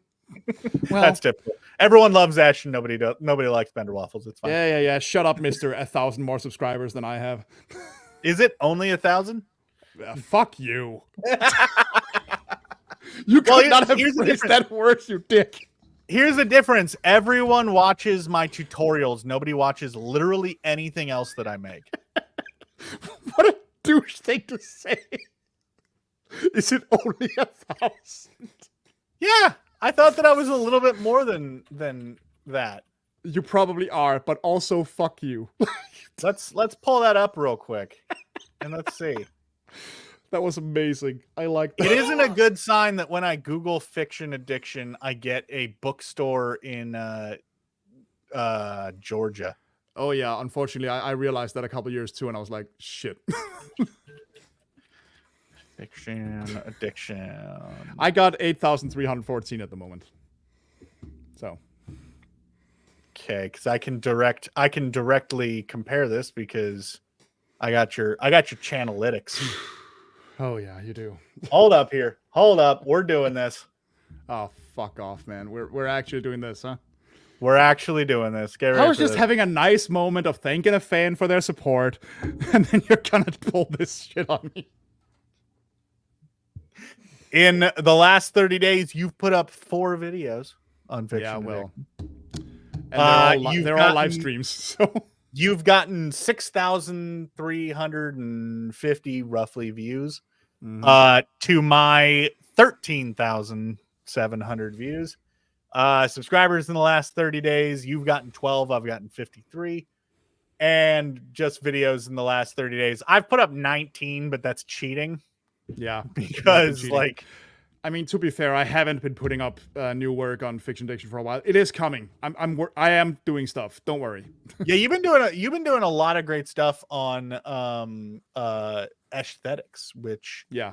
Well, that's typical. Everyone loves Ash and nobody likes Bender Waffles. It's fine. Yeah. Shut up, Mr. 1,000 more subscribers than I have. Is it only 1,000? Fuck you. You could not have phrased that worse, you dick. Here's the difference. Everyone watches my tutorials. Nobody watches literally anything else that I make. What a douche thing to say. Is it only 1,000? Yeah, I thought that I was a little bit more than that. You probably are, but also fuck you. Let's pull that up real quick, and let's see. That was amazing. I like that. It isn't a good sign that when I Google fiction addiction, I get a bookstore in Georgia. Oh yeah, unfortunately, I realized that a couple years too, and I was like, shit. Fiction addiction. I got 8,314 at the moment. So. Okay, because I can directly compare this because I got your channelytics. Oh yeah, you do. Hold up here. Hold up. We're doing this. Oh fuck off, man. We're actually doing this, huh? We're actually doing this. Get ready I was for just this. having a nice moment of thanking a fan for their support, and then you're gonna pull this shit on me. In the last 30 days, you've put up 4 videos on fiction. Yeah, well. Addiction. And they're all live streams, so you've gotten 6,350 roughly views. To my 13,700 views. Subscribers in the last 30 days, you've gotten 12, I've gotten 53. And just videos in the last 30 days. I've put up 19, but that's cheating. Yeah. Because like I mean, to be fair, I haven't been putting up new work on Fiction Addiction for a while. It is coming. I am doing stuff. Don't worry. Yeah, you've been doing a lot of great stuff on aesthetics, which yeah.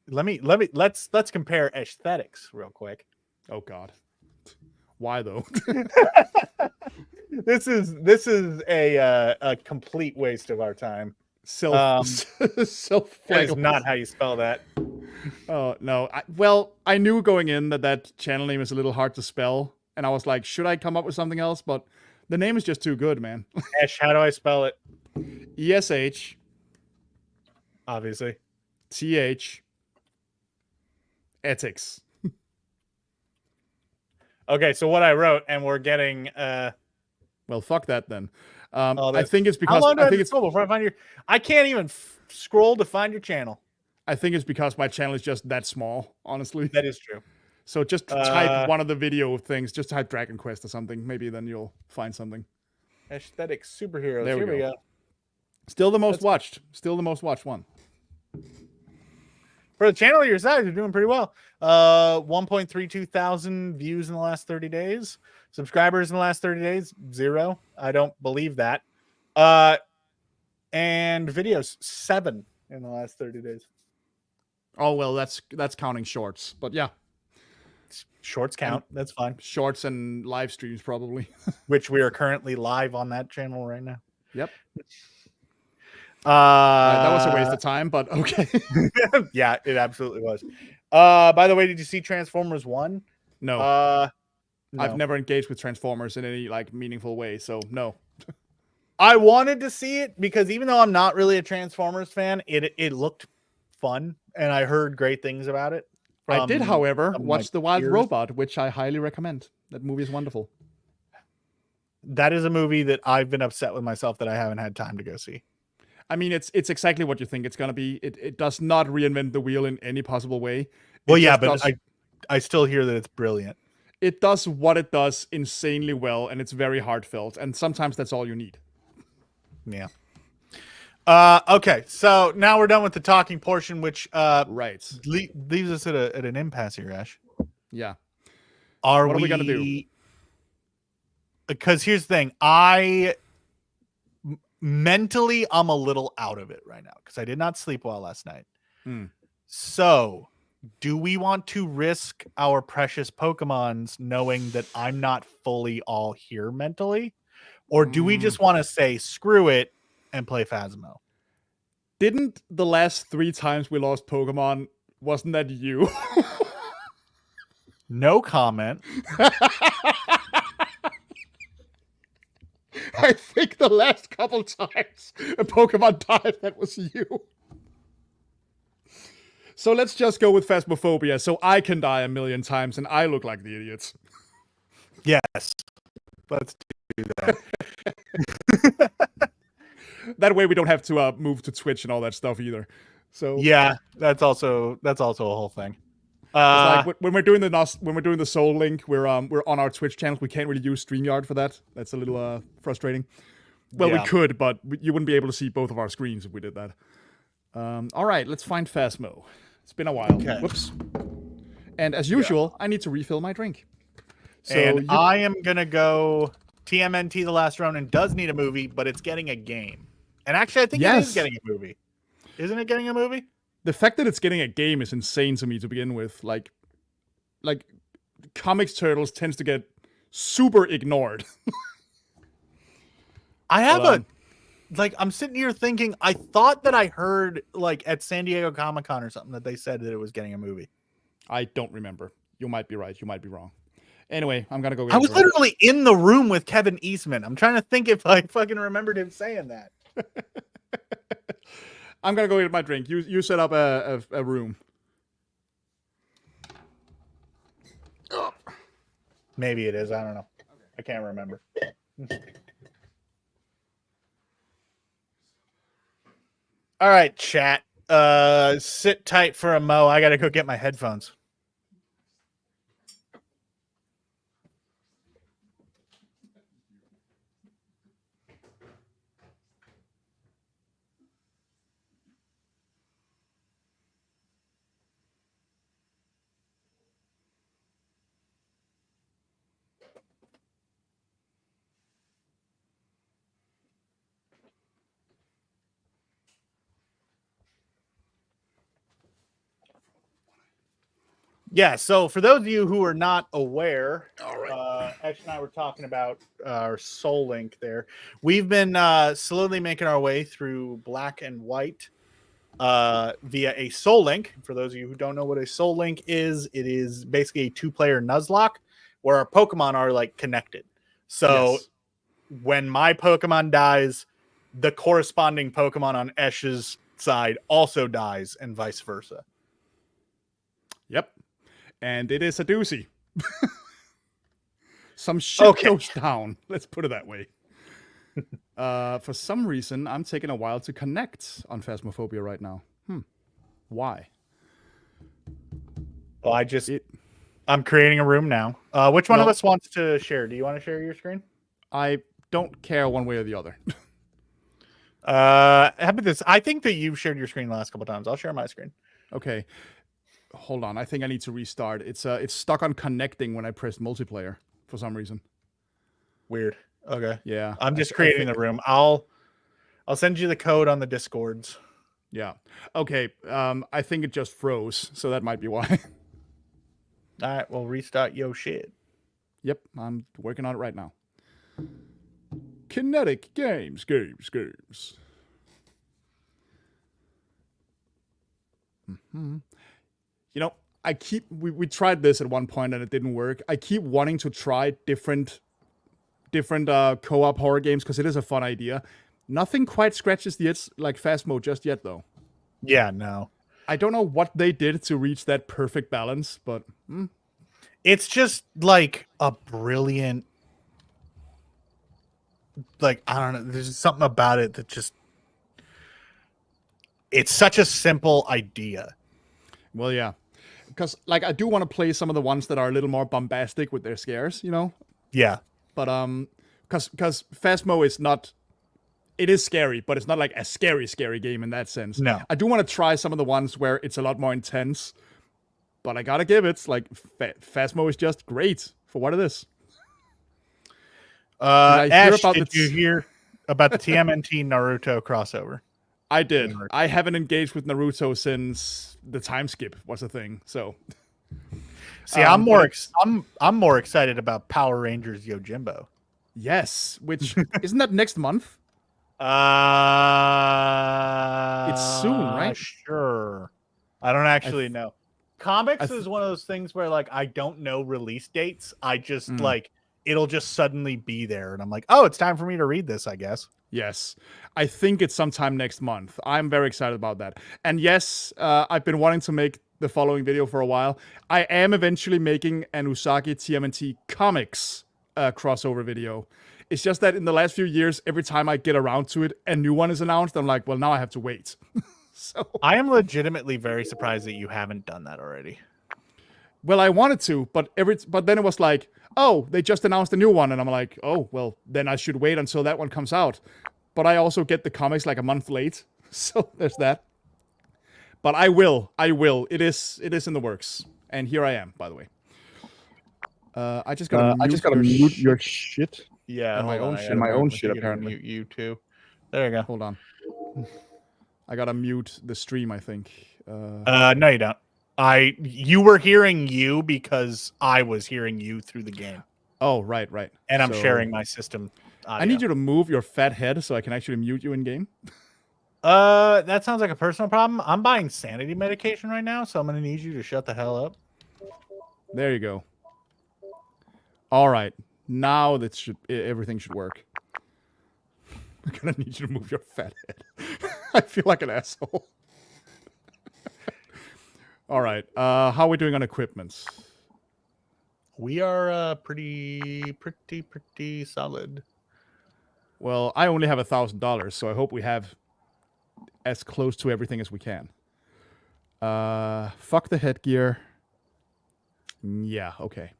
Let's compare aesthetics real quick. Oh God. Why though? This is a complete waste of our time. That is not how you spell that. Oh no. I knew going in that channel name is a little hard to spell, and I was like, should I come up with something else? But the name is just too good, man. Esh, how do I spell it? ESH. Obviously. TH. Ethics. Okay, so what I wrote, and we're getting well, fuck that then. I think it's because before I find your. I can't even scroll to find your channel. I think it's because my channel is just that small, honestly. That is true. So just type one of the video things. Just type Dragon Quest or something. Maybe then you'll find something. Aesthetic superheroes. There Here we go. Still the most watched. Still the most watched one. For the channel your size, you're doing pretty well. 1.32 thousand views in the last 30 days. Subscribers in the last 30 days, 0. I don't believe that. And videos, 7 in the last 30 days. Oh well, that's counting shorts, but yeah. Shorts count. That's fine. Shorts and live streams probably. Which we are currently live on that channel right now. Yep. That was a waste of time, but okay. Yeah, it absolutely was. By the way, did you see Transformers 1? No. No. I've never engaged with Transformers in any like meaningful way, so no. I wanted to see it because even though I'm not really a Transformers fan, it looked fun and I heard great things about it. I did, however, watch The Wild Robot, which I highly recommend. That movie is wonderful. That is a movie that I've been upset with myself that I haven't had time to go see. I mean, it's exactly what you think it's going to be. It does not reinvent the wheel in any possible way. Well, yeah, but I still hear that it's brilliant. It does what it does insanely well, and it's very heartfelt, and sometimes that's all you need. Yeah. Okay, so now we're done with the talking portion, which leaves us at an impasse here, Ash. Yeah. What are we gonna do? Because here's the thing, mentally I'm a little out of it right now because I did not sleep well last night. So, do we want to risk our precious Pokemons knowing that I'm not fully all here mentally, or do we just want to say screw it and play Phasmo? Didn't the last 3 times we lost Pokemon, wasn't that you? No comment. I think the last couple times a Pokemon died, that was you. So let's just go with Phasmophobia so I can die a million times and I look like the idiots. Yes. Let's do that. That way we don't have to move to Twitch and all that stuff either. So yeah, that's also a whole thing. it's like when we're doing the Soul Link, we're on our Twitch channels. We can't really use StreamYard for that. That's a little frustrating. Well, we yeah. could, but you wouldn't be able to see both of our screens if we did that. All right, let's find Phasmo. It's been a while. Okay. Whoops. And as usual, I need to refill my drink. So and I am gonna go TMNT: The Last Ronin does need a movie, but it's getting a game. And actually, I think it is getting a movie. Isn't it getting a movie? The fact that it's getting a game is insane to me to begin with. Like Comics Turtles tends to get super ignored. I have I'm sitting here thinking, I thought that I heard like at San Diego Comic-Con or something that they said that it was getting a movie. I don't remember. You might be right. You might be wrong. Anyway, I'm gonna go. I was literally in the room with Kevin Eastman. I'm trying to think if I fucking remembered him saying that. I'm gonna go get my drink. You set up a room. Maybe it is. I don't know. I can't remember. All right, chat. Sit tight for a mo. I gotta go get my headphones. Yeah, so for those of you who are not aware, Ash and I were talking about our Soul Link there. We've been slowly making our way through Black and White via a Soul Link. For those of you who don't know what a Soul Link is, it is basically a 2-player Nuzlocke where our Pokemon are like connected. So when my Pokemon dies, the corresponding Pokemon on Ash's side also dies and vice versa. Yep. And it is a doozy. Some shit goes down. Let's put it that way. For some reason, I'm taking a while to connect on Phasmophobia right now. Why? Well, I'm creating a room now. Which one of us wants to share? Do you want to share your screen? I don't care one way or the other. How about this? I think that you've shared your screen the last couple of times. I'll share my screen. Okay. Hold on. I think I need to restart. It's stuck on connecting when I pressed multiplayer for some reason. Weird. Okay. Yeah. I'm just creating the room. I'll send you the code on the Discords. Yeah. Okay. I think it just froze, so that might be why. All right. Well, restart yo shit. Yep. I'm working on it right now. Kinetic games. You know, we tried this at one point and it didn't work. I keep wanting to try different co-op horror games because it is a fun idea. Nothing quite scratches the itch like Phasmo just yet, though. Yeah, no. I don't know what they did to reach that perfect balance, but it's just like a brilliant, like, I don't know. There's something about it that just, it's such a simple idea. Well, yeah. Because, like, I do want to play some of the ones that are a little more bombastic with their scares, you know? Yeah. But, because Phasmo is not, it is scary, but it's not like a scary game in that sense. No. I do want to try some of the ones where it's a lot more intense, but I gotta give it, like, Phasmo is just great for what it is. Ash, did you hear about the TMNT Naruto crossover? I did. I haven't engaged with Naruto since the time skip was a thing. So, see, I'm more excited about Power Rangers Yojimbo. Yes, which isn't that next month? It's soon, right? Sure. I don't actually know. Comics is one of those things where, like, I don't know release dates. I just like it'll just suddenly be there, and I'm like, oh, it's time for me to read this, I guess. Yes. I think it's sometime next month. I'm very excited about that. And yes, I've been wanting to make the following video for a while. I am eventually making an Usagi TMNT Comics crossover video. It's just that in the last few years, every time I get around to it, a new one is announced. I'm like, well, now I have to wait. So I am legitimately very surprised that you haven't done that already. well, I wanted to, but then it was like, oh, they just announced a new one, and I'm like, oh, well, then I should wait until that one comes out. But I also get the comics like a month late, so there's that. But I will. It is in the works, and here I am, by the way. I just gotta mute your shit. Yeah, And my hold own on, I shit, gotta my mute- own I shit, gotta apparently. Mute you too. There you go. Hold on. I gotta mute the stream, I think. No, you don't. You were hearing you because I was hearing you through the game, Oh, right. and I'm So, sharing my system audio. I need you to move your fat head so I can actually mute you in game. That sounds like a personal problem. I'm buying sanity medication right now, so I'm gonna need you to shut the hell up. There you go. All right. Now everything should work. I'm gonna need you to move your fat head. I feel like an asshole. All right. How are we doing on equipment? We are pretty solid. Well, I only have $1,000, so I hope we have as close to everything as we can. Fuck the headgear. Yeah, okay.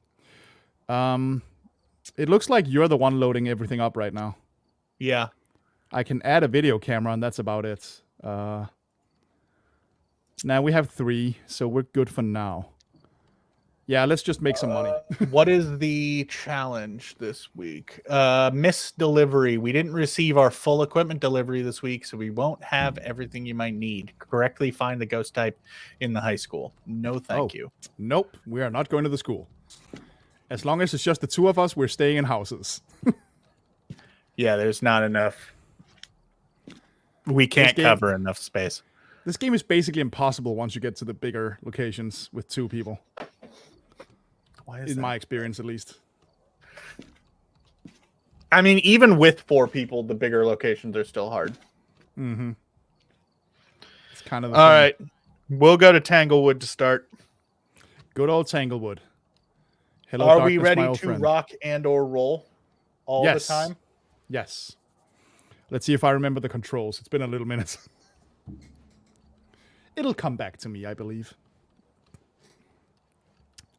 It looks like you're the one loading everything up right now. Yeah. I can add a video camera, and that's about it. Now we have 3, so we're good for now. Yeah, let's just make some money. What is the challenge this week? Missed delivery. We didn't receive our full equipment delivery this week, so we won't have everything you might need. Correctly find the ghost type in the high school. No, thank you. Nope, we are not going to the school. As long as it's just the 2 of us, we're staying in houses. Yeah, there's not enough. We can't cover enough space. This game is basically impossible once you get to the bigger locations with 2 people. Why is in that? my experience, at least. I mean, even with 4 people, the bigger locations are still hard. Mm-hmm. It's kind of all right. We'll go to Tanglewood to start. Good old Tanglewood. Hello, are darkness, we ready my old to friend. rock and or roll all the time? Yes. Let's see if I remember the controls. It's been a little minute. It'll come back to me, I believe.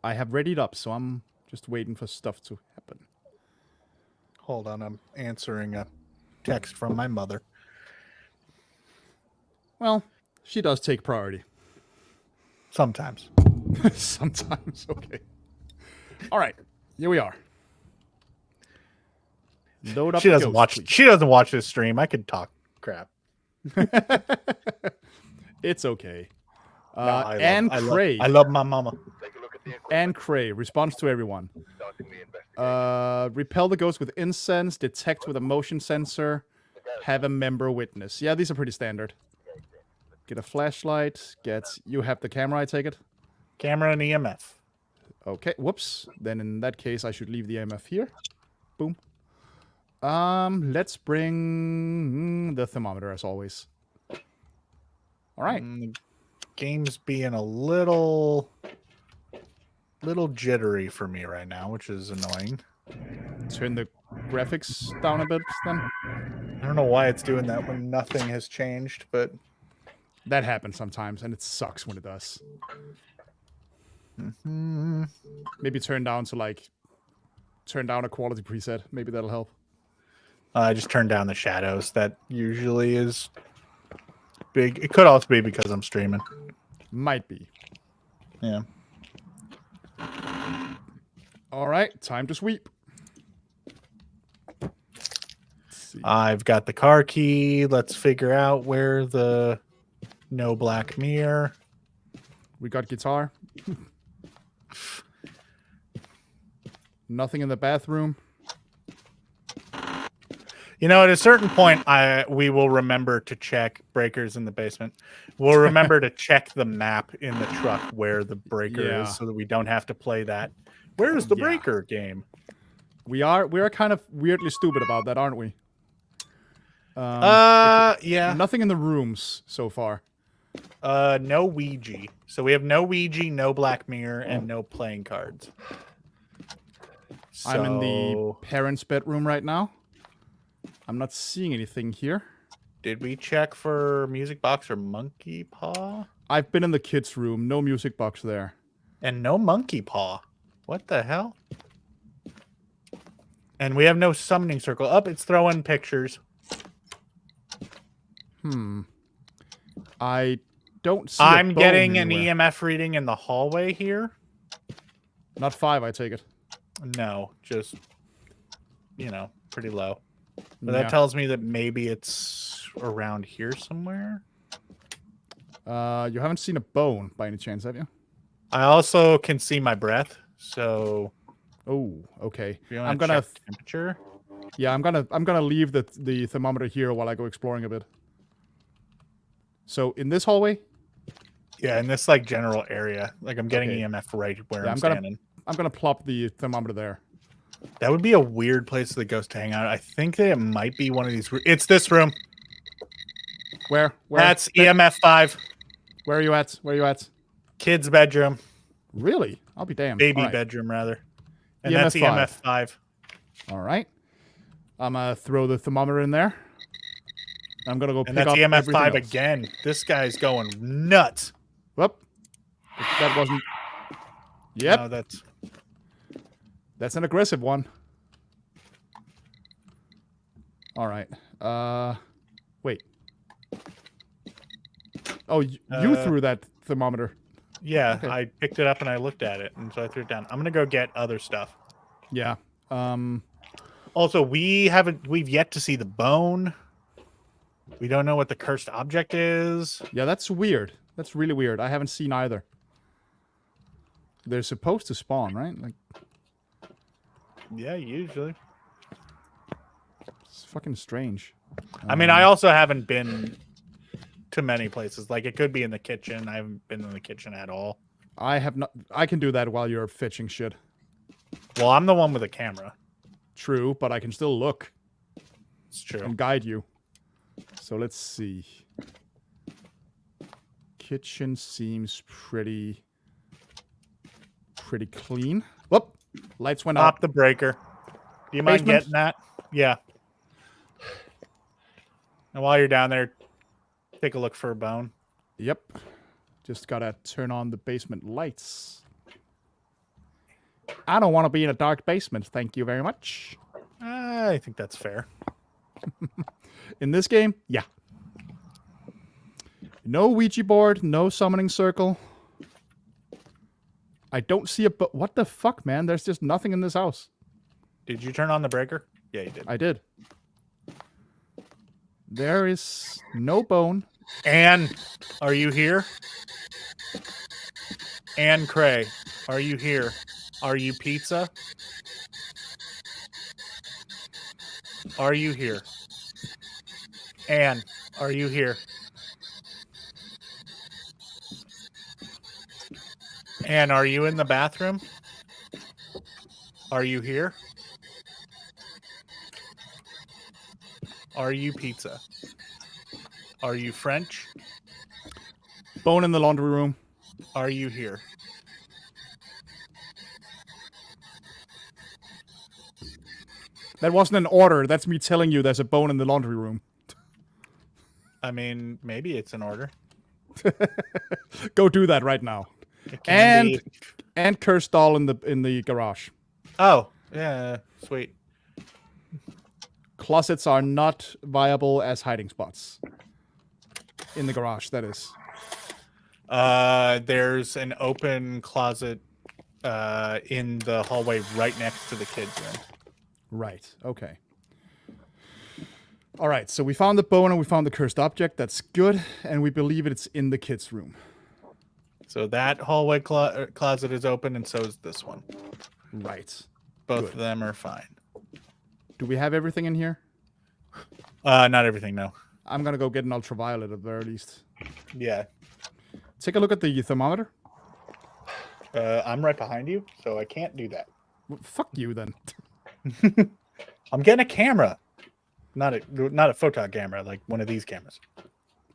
I have readied up, so I'm just waiting for stuff to happen. Hold on, I'm answering a text from my mother. Well, she does take priority. Sometimes. Sometimes, okay. All right, here we are. Load up She the doesn't ghost, watch. please. She doesn't watch this stream. I could talk crap. It's okay. I Cray. I love my mama. And Cray. Response to everyone. Repel the ghost with incense. Detect with a motion sensor. Have a member witness. Yeah, these are pretty standard. Get a flashlight. You have the camera, I take it? Camera and EMF. Okay, whoops. Then in that case, I should leave the EMF here. Boom. Let's bring the thermometer as always. All right. Game's being a little jittery for me right now, which is annoying. Turn the graphics down a bit then. I don't know why it's doing that when nothing has changed, but that happens sometimes, and it sucks when it does. Maybe turn down a quality preset. Maybe that'll help. I just turned down the shadows. That usually is big. It could also be because I'm streaming. Might be. Yeah. All right, time to sweep. I've got the car key. Let's figure out where the no black mirror. We got guitar. Nothing in the bathroom. You know, at a certain point, we will remember to check breakers in the basement. We'll remember to check the map in the truck where the breaker is, so that we don't have to play that. Where's the breaker game? We are kind of weirdly stupid about that, aren't we? Yeah. Nothing in the rooms so far. No Ouija. So we have no Ouija, no Black Mirror, and no playing cards. So... I'm in the parents' bedroom right now. I'm not seeing anything here. Did we check for music box or monkey paw? I've been in the kids' room. No music box there. And no monkey paw. What the hell? And we have no summoning circle. Up, it's throwing pictures. I don't see. I'm a bone getting an anywhere. EMF reading in the hallway here. Not 5, I take it. No, just, pretty low. But Yeah. that tells me that maybe it's around here somewhere. You haven't seen a bone by any chance, have you? I also can see my breath, so Oh, okay. if you I'm want gonna. to check temperature. Yeah, I'm gonna leave the thermometer here while I go exploring a bit. So in this hallway, Yeah, in this general area, I'm getting Okay. EMF right where Yeah, I'm standing. I'm gonna plop the thermometer there. That would be a weird place for the ghost to hang out. I think that it might be one of these. It's this room. Where? That's EMF 5. Where are you at? Where are you at? Kid's bedroom. Really? I'll be damned. Baby All right. bedroom, rather. And EMF that's EMF 5. All right. I'm gonna throw the thermometer in there. I'm gonna go And pick that's up EMF everything 5 else. again. This guy's going nuts. Whoop. That wasn't. Yep. No, That's an aggressive one. All right. Wait. Oh, you threw that thermometer. yeah, Okay. I picked it up and I looked at it, and so I threw it down. I'm gonna go get other stuff. Yeah. Also, we've yet to see the bone. We don't know what the cursed object is. Yeah, that's weird. That's really weird. I haven't seen either. They're supposed to spawn, right? Like, Yeah, usually. it's fucking strange. I mean, I also haven't been to many places. It could be in the kitchen. I haven't been in the kitchen at all. I have not. I can do that while you're fetching shit. Well, I'm the one with a camera. True, but I can still look It's true. and guide you. So let's see. Kitchen seems pretty clean. Whoop! Lights went Pop out. the breaker. Do you mind Basement? getting that? Yeah. And while you're down there, take a look for a bone. Yep. Just gotta turn on the basement lights. I don't want to be in a dark basement. Thank you very much. I think that's fair. In this game, yeah. No Ouija board, no summoning circle. I don't see a. What the fuck, man? There's just nothing in this house. Did you turn on the breaker? Yeah, you did. I did. There is no bone. Anne, are you here? Anne Cray, are you here? Are you pizza? Are you here? Anne, are you here? Anne, are you in the bathroom? Are you here? Are you pizza? Are you French? Bone in the laundry room. Are you here? That wasn't an order. That's me telling you there's a bone in the laundry room. I mean, maybe it's an order. Go do that right now. It can be. And cursed doll in the garage. Oh, yeah, sweet. Closets are not viable as hiding spots. In the garage, that is. There's an open closet in the hallway right next to the kids' room. Right. Okay. All right. So we found the bone and we found the cursed object. That's good, and we believe it's in the kids' room. So that hallway closet is open, and so is this one. Right. Both Good. of them are fine. Do we have everything in here? Not everything, no. I'm gonna go get an ultraviolet at the very least. Yeah. Take a look at the thermometer. I'm right behind you, so I can't do that. Well, fuck you then. I'm getting a camera. Not a photon camera, like one of these cameras.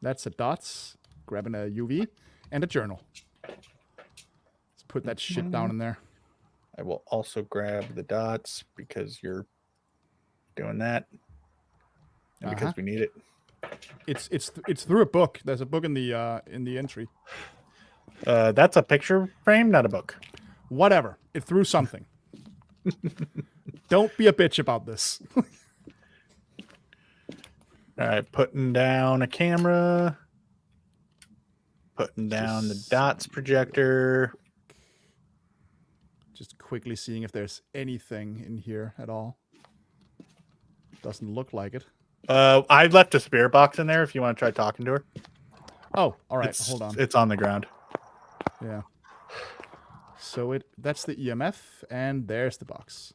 That's a dots. Grabbing a UV and a journal. Let's put that shit down in there. I will also grab the dots because you're doing that. And because we need it. It's through a book. There's a book in the entry. That's a picture frame, not a book. Whatever. It threw something. Don't be a bitch about this. All right, putting down a camera. Putting down the dots projector. Just quickly seeing if there's anything in here at all. Doesn't look like it. I left a spirit box in there if you want to try talking to her. Oh, all right. Hold on. It's on the ground. Yeah. So that's the EMF, and there's the box.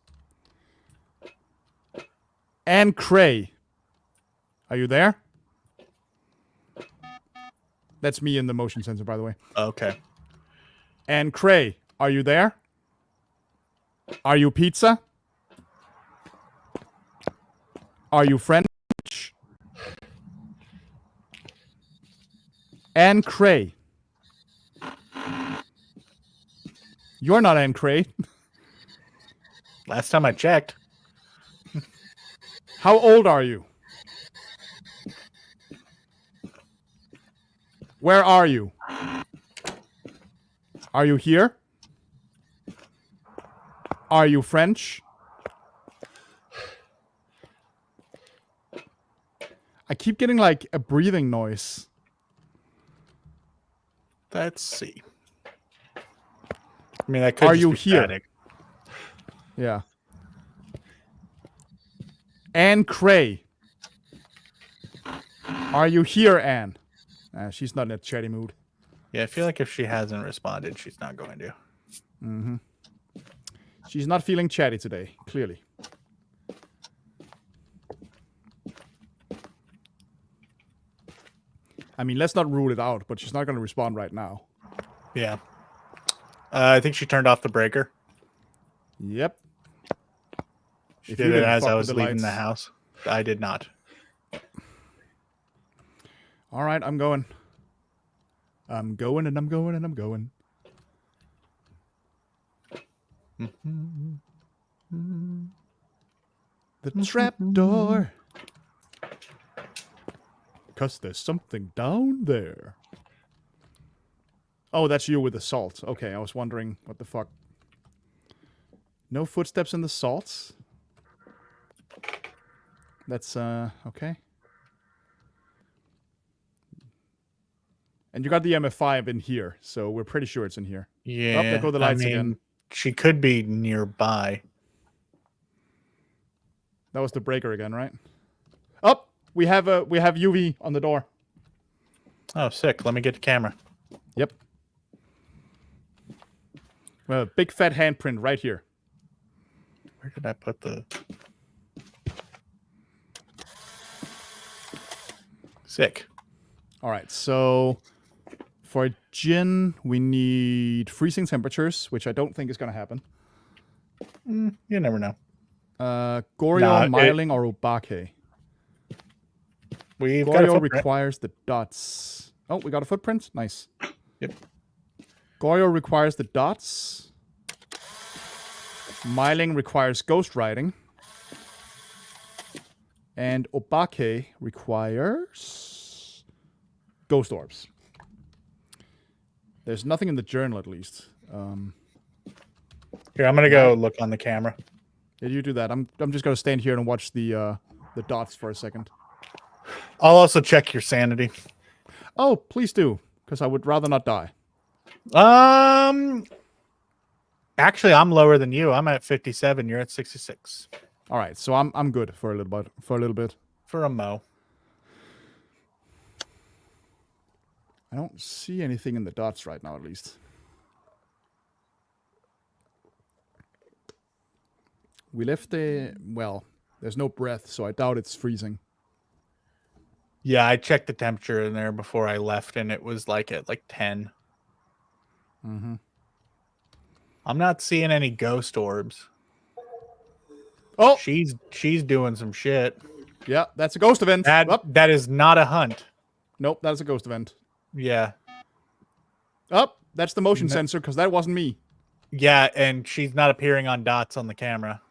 And Cray. Are you there? That's me in the motion sensor, by the way. Okay. And Cray, are you there? Are you pizza? Are you French? Anne Cray. You're not Anne Cray. Last time I checked. How old are you? Where are you? Are you here? Are you French? I keep getting like a breathing noise. Let's see. I mean, that could Are just you be here? static. Yeah. Anne Cray. Are you here, Anne? She's not in a chatty mood. Yeah, I feel like if she hasn't responded, she's not going to. Mm-hmm. She's not feeling chatty today, clearly. I mean, let's not rule it out, but she's not going to respond right now. Yeah. I think she turned off the breaker. Yep. She did it as I was leaving the house. I did not. All right, I'm going. I'm going and I'm going and I'm going. The trap door. 'Cause there's something down there. Oh, that's you with the salt. Okay, I was wondering what the fuck. No footsteps in the salts. That's, okay. And you got the MF5 in here, so we're pretty sure it's in here. Yeah. Oh, there go the lights again. She could be nearby. That was the breaker again, right? Oh, we have UV on the door. Oh, sick. Let me get the camera. Yep. Well, big fat handprint right here. Where did I put the... Sick. All right, so for gin, we need freezing temperatures, which I don't think is going to happen. You never know. Goriel, Myling, or Obake? We've got a Goriel footprint. requires the dots. Oh, we got a footprint? Nice. Yep. Goriel requires the dots. Myling requires ghost writing. And Obake requires ghost orbs. There's nothing in the journal, at least. Here, I'm gonna go look on the camera. Yeah, you do that. I'm just gonna stand here and watch the dots for a second. I'll also check your sanity. Oh, please do, because I would rather not die. Actually, I'm lower than you. I'm at 57. You're at 66. All right, so I'm good for a little bit. For a mo. I don't see anything in the dots right now, at least. We left well, there's no breath, so I doubt it's freezing. Yeah, I checked the temperature in there before I left, and it was like at 10. Mm-hmm. I'm not seeing any ghost orbs. Oh, she's doing some shit. Yeah, that's a ghost event. That is not a hunt. Nope, that's a ghost event. Yeah. Oh, that's the motion sensor, because that wasn't me. Yeah, and she's not appearing on dots on the camera.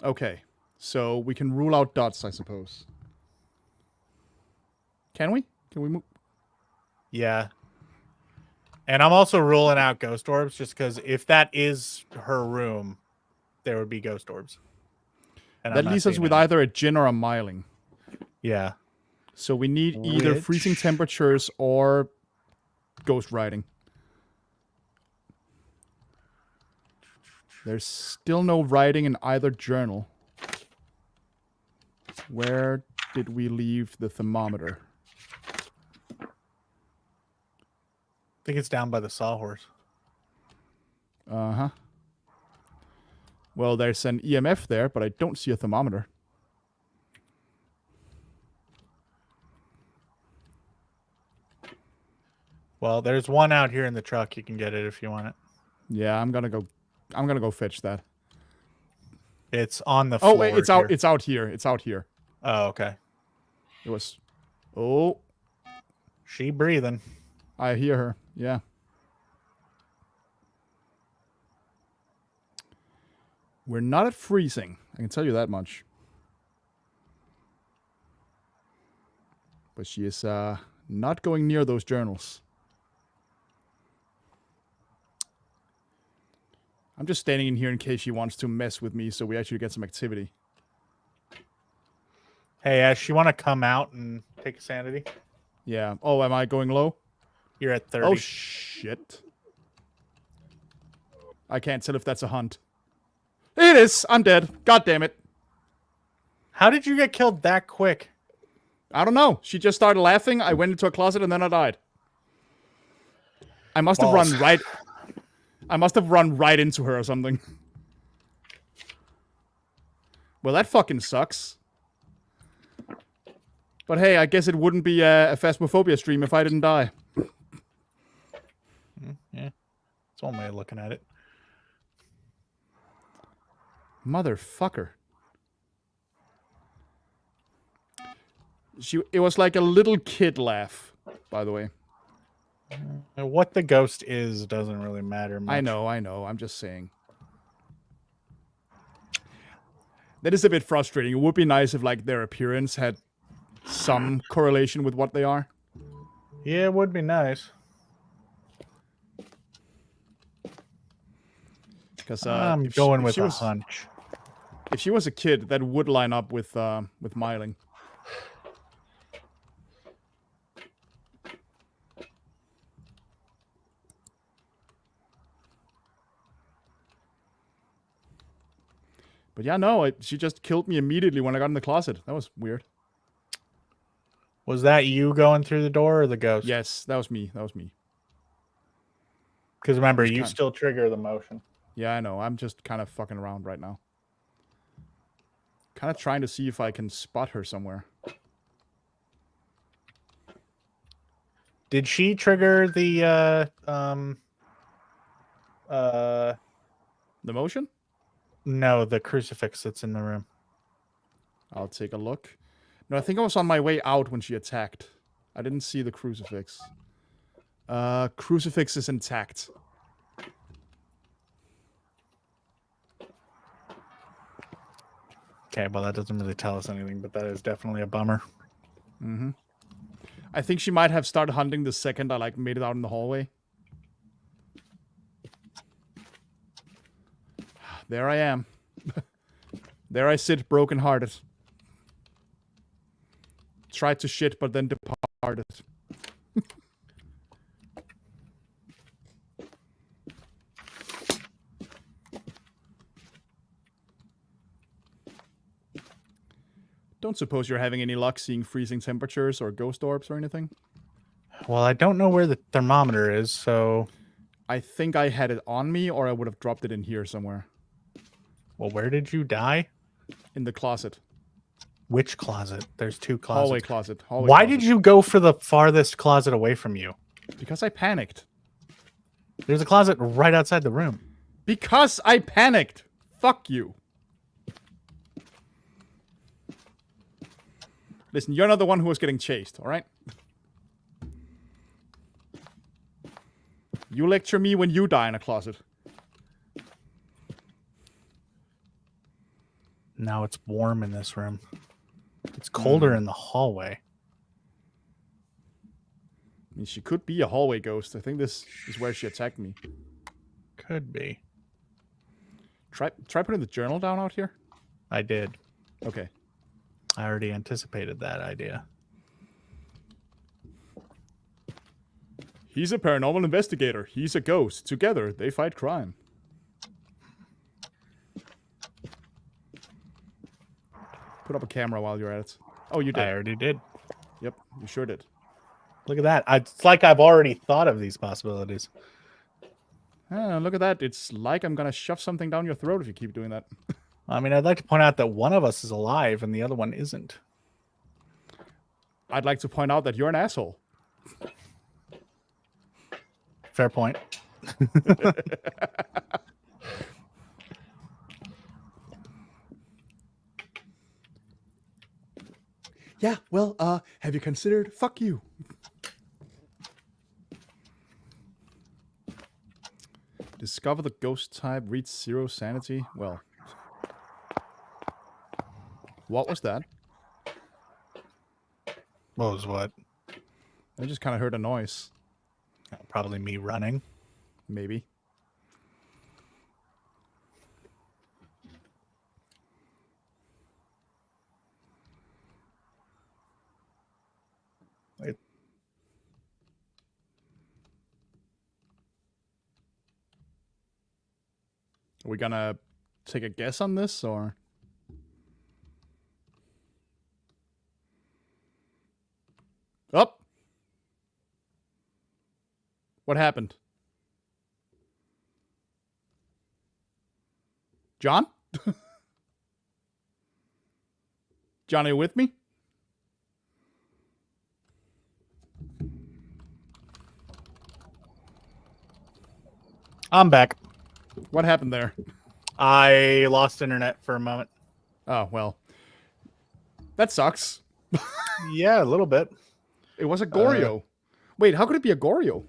Okay, so we can rule out dots, I suppose. Can we? Can we move? Yeah. And I'm also ruling out ghost orbs just because if that is her room, there would be ghost orbs. And That leaves us with either a Jinn or a Myling. Yeah. So we need either freezing temperatures or ghost writing. There's still no writing in either journal. Where did we leave the thermometer? I think it's down by the sawhorse. Uh-huh. Well, there's an EMF there, but I don't see a thermometer. Well, there's one out here in the truck. You can get it if you want it. Yeah, I'm gonna go fetch that. It's on the floor. Oh, wait, it's out. It's out here. It's out here. Oh, okay. It was. Oh, she breathing. I hear her. Yeah. We're not at freezing. I can tell you that much. But she is not going near those journals. I'm just standing in here in case she wants to mess with me so we actually get some activity. Hey, Ash, you want to come out and take a sanity? Yeah. Oh, am I going low? You're at 30. Oh, shit. I can't tell if that's a hunt. It is. I'm dead. God damn it. How did you get killed that quick? I don't know. She just started laughing. I went into a closet and then I died. I must have run right... I must have run right into her or something. Well, that fucking sucks. But hey, I guess it wouldn't be a Phasmophobia stream if I didn't die. Yeah. It's one way of looking at it. Motherfucker. It was like a little kid laugh, by the way. What the ghost is doesn't really matter much. I know. I'm just saying. That is a bit frustrating. It would be nice if, like, their appearance had some correlation with what they are. Yeah, it would be nice. Because I'm going with a hunch. If she was a kid, that would line up with Myling. But yeah, no, she just killed me immediately when I got in the closet. That was weird. Was that you going through the door or the ghost? Yes, that was me. That was me. Because remember, you still trigger the motion. Yeah, I know. I'm just kind of fucking around right now. Kind of trying to see if I can spot her somewhere. Did she trigger the motion? No, the crucifix that's in the room. I'll take a look. No, I think I was on my way out when she attacked. I didn't see the crucifix. Crucifix is intact. Okay, well, that doesn't really tell us anything, but that is definitely a bummer. Mm-hmm. I think she might have started hunting the second I, like, made it out in the hallway. There I am. There I sit, broken-hearted. Tried to shit, but then departed. Don't suppose you're having any luck seeing freezing temperatures or ghost orbs or anything? Well, I don't know where the thermometer is, so... I think I had it on me, or I would have dropped it in here somewhere. Well, where did you die? In the closet. Which closet? There's two closets. Hallway closet. Why did you go for the farthest closet away from you? Because I panicked. There's a closet right outside the room. Because I panicked. Fuck you. Listen, you're not the one who was getting chased, alright? You lecture me when you die in a closet. Now it's warm in this room. It's colder in the hallway. mean, she could be a hallway ghost. I think this is where she attacked me. Could be. Try putting the journal down out here. I did. Okay. I already anticipated that idea. He's a paranormal investigator. He's a ghost. Together, they fight crime. Put up a camera while you're at it. Oh, you did. I already did. Yep, you sure did. Look at that. It's like I've already thought of these possibilities. Look at that. It's like I'm gonna shove something down your throat if you keep doing that. I mean, I'd like to point out that one of us is alive and the other one isn't. I'd like to point out that you're an asshole. Fair point. Yeah, well, have you considered fuck you? Discover the ghost type, reach 0 sanity. Well, what was that? What was what? I just kind of heard a noise. Probably me running. Maybe. Wait. Are we gonna take a guess on this, or? Up. Oh. What happened? John? John, are you with me? I'm back. What happened there? I lost internet for a moment. Oh, well. That sucks. Yeah, a little bit. It was a Goryo. Wait, how could it be a Goryo?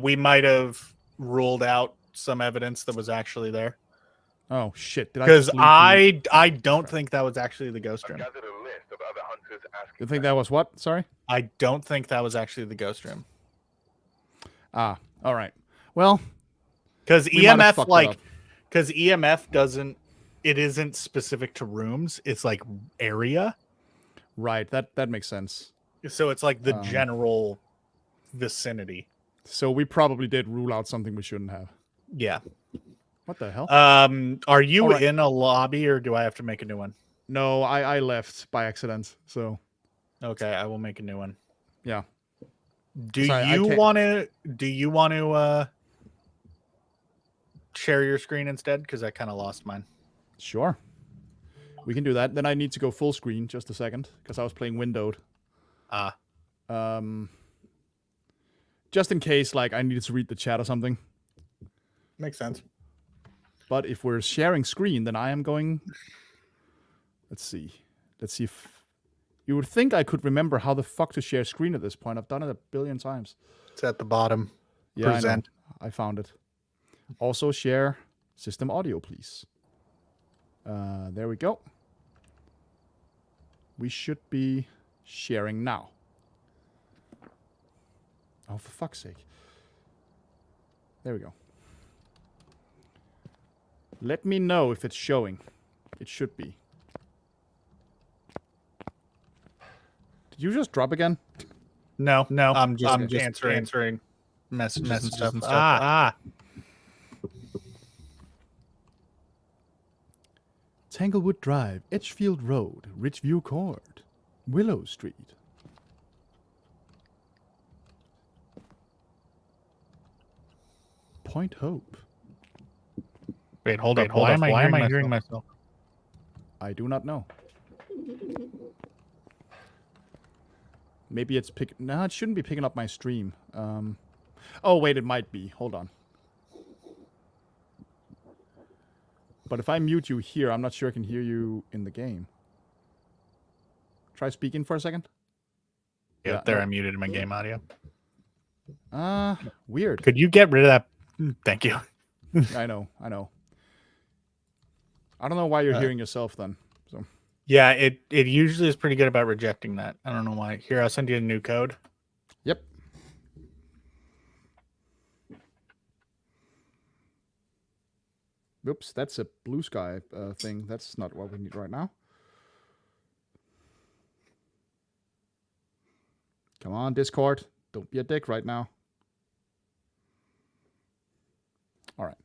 We might have ruled out some evidence that was actually there. Oh, shit. Because I don't think that was actually the ghost room. You think that was what? Sorry? I don't think that was actually the ghost room. Ah, all right. Well, because we might have EMF, fucked it like, up. because EMF doesn't, it isn't specific to rooms. It's like area. Right. That makes sense. So it's like the general vicinity. So we probably did rule out something we shouldn't have. Yeah. What the hell? Are you All right. in a lobby or do I have to make a new one? No, I left by accident. So Okay, I will make a new one. yeah. Do Sorry, you want to share your screen instead? Because I kind of lost mine. Sure. We can do that. Then I need to go full screen just a second because I was playing windowed. Just in case, like, I needed to read the chat or something. Makes sense. But if we're sharing screen, then I am going. Let's see if you would think I could remember how the fuck to share screen at this point. I've done it a billion times. It's at the bottom. Yeah, Present. I found it. Also share system audio, please. There we go. We should be sharing now. Oh, for fuck's sake. There we go. Let me know if it's showing. It should be. Did you just drop again? No. I'm just answering messages and stuff. Tanglewood Drive, Edgefield Road, Ridgeview Court, Willow Street. Point Hope. Wait, hold up. Why am I hearing myself? I do not know. Maybe it's No, it shouldn't be picking up my stream. Oh, wait, it might be. Hold on. But if I mute you here, I'm not sure I can hear you in the game. Try speaking for a second. Yeah, there, I muted my game audio. Weird. Could you get rid of that? Thank you. I know. I don't know why you're hearing yourself then. So yeah, it usually is pretty good about rejecting that. I don't know why. Here, I'll send you a new code. Yep. Oops, that's a blue sky thing. That's not what we need right now. Come on, Discord. Don't be a dick right now. All right.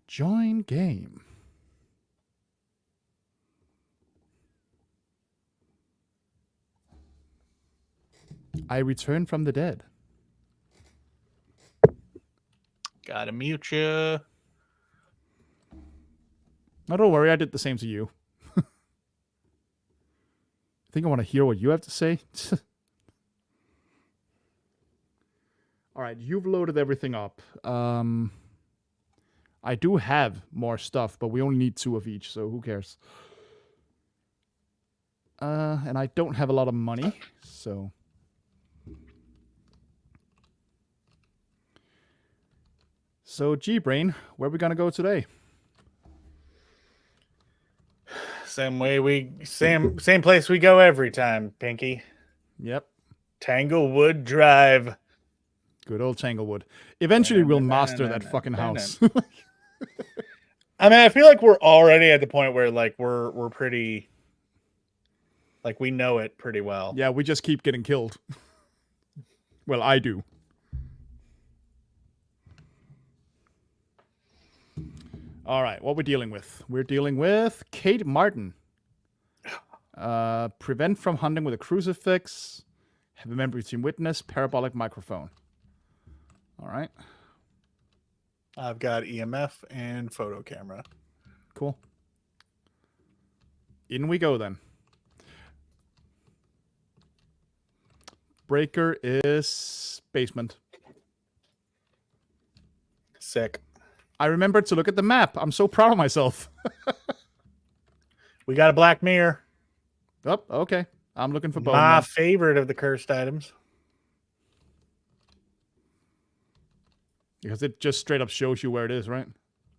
Join game. I return from the dead. Gotta mute you. No, don't worry. I did the same to you. I think I want to hear what you have to say. All right, you've loaded everything up. I do have more stuff, but we only need 2 of each, so who cares? And I don't have a lot of money, so... So, G-Brain, where are we gonna go today? Same place we go every time, Pinky. Yep. Tanglewood Drive. Good old Tanglewood. Eventually, we'll master that fucking house. I mean, I feel like we're already at the point where, like, we're pretty... Like, we know it pretty well. Yeah, we just keep getting killed. Well, I do. All right, what we're dealing with? We're dealing with Kate Martin. Prevent from hunting with a crucifix. Have a memory team witness. Parabolic microphone. All right. I've got EMF and photo camera. Cool. In we go then. Breaker is basement. Sick. I remembered to look at the map. I'm so proud of myself. We got a black mirror. Oh, okay. I'm looking for bone. My favorite of the cursed items. Because it just straight up shows you where it is, right?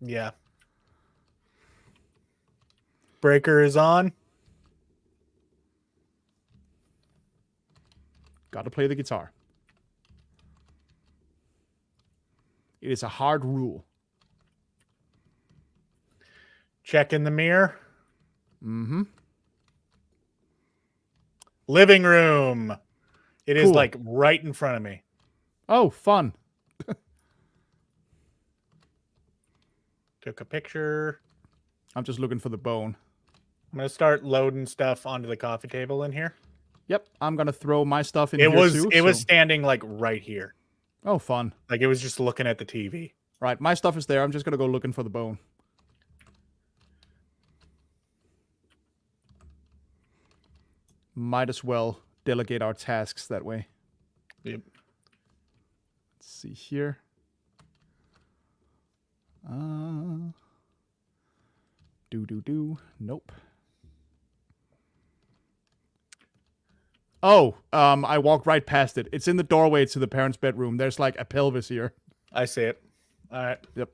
Yeah. Breaker is on. Got to play the guitar. It is a hard rule. Check in the mirror. Mm-hmm. Living room. It is Cool. like right in front of me. Oh, fun. Took a picture. I'm just looking for the bone. I'm going to start loading stuff onto the coffee table in here. Yep, I'm going to throw my stuff in It here was too. it was standing like right here. Oh, fun. Like it was just looking at the TV. Right, my stuff is there. I'm just going to go looking for the bone. Might as well delegate our tasks that way. Yep. Let's see here. Nope. Oh, I walked right past it. It's in the doorway to the parents' bedroom. There's like a pelvis here. I see it. All right. Yep.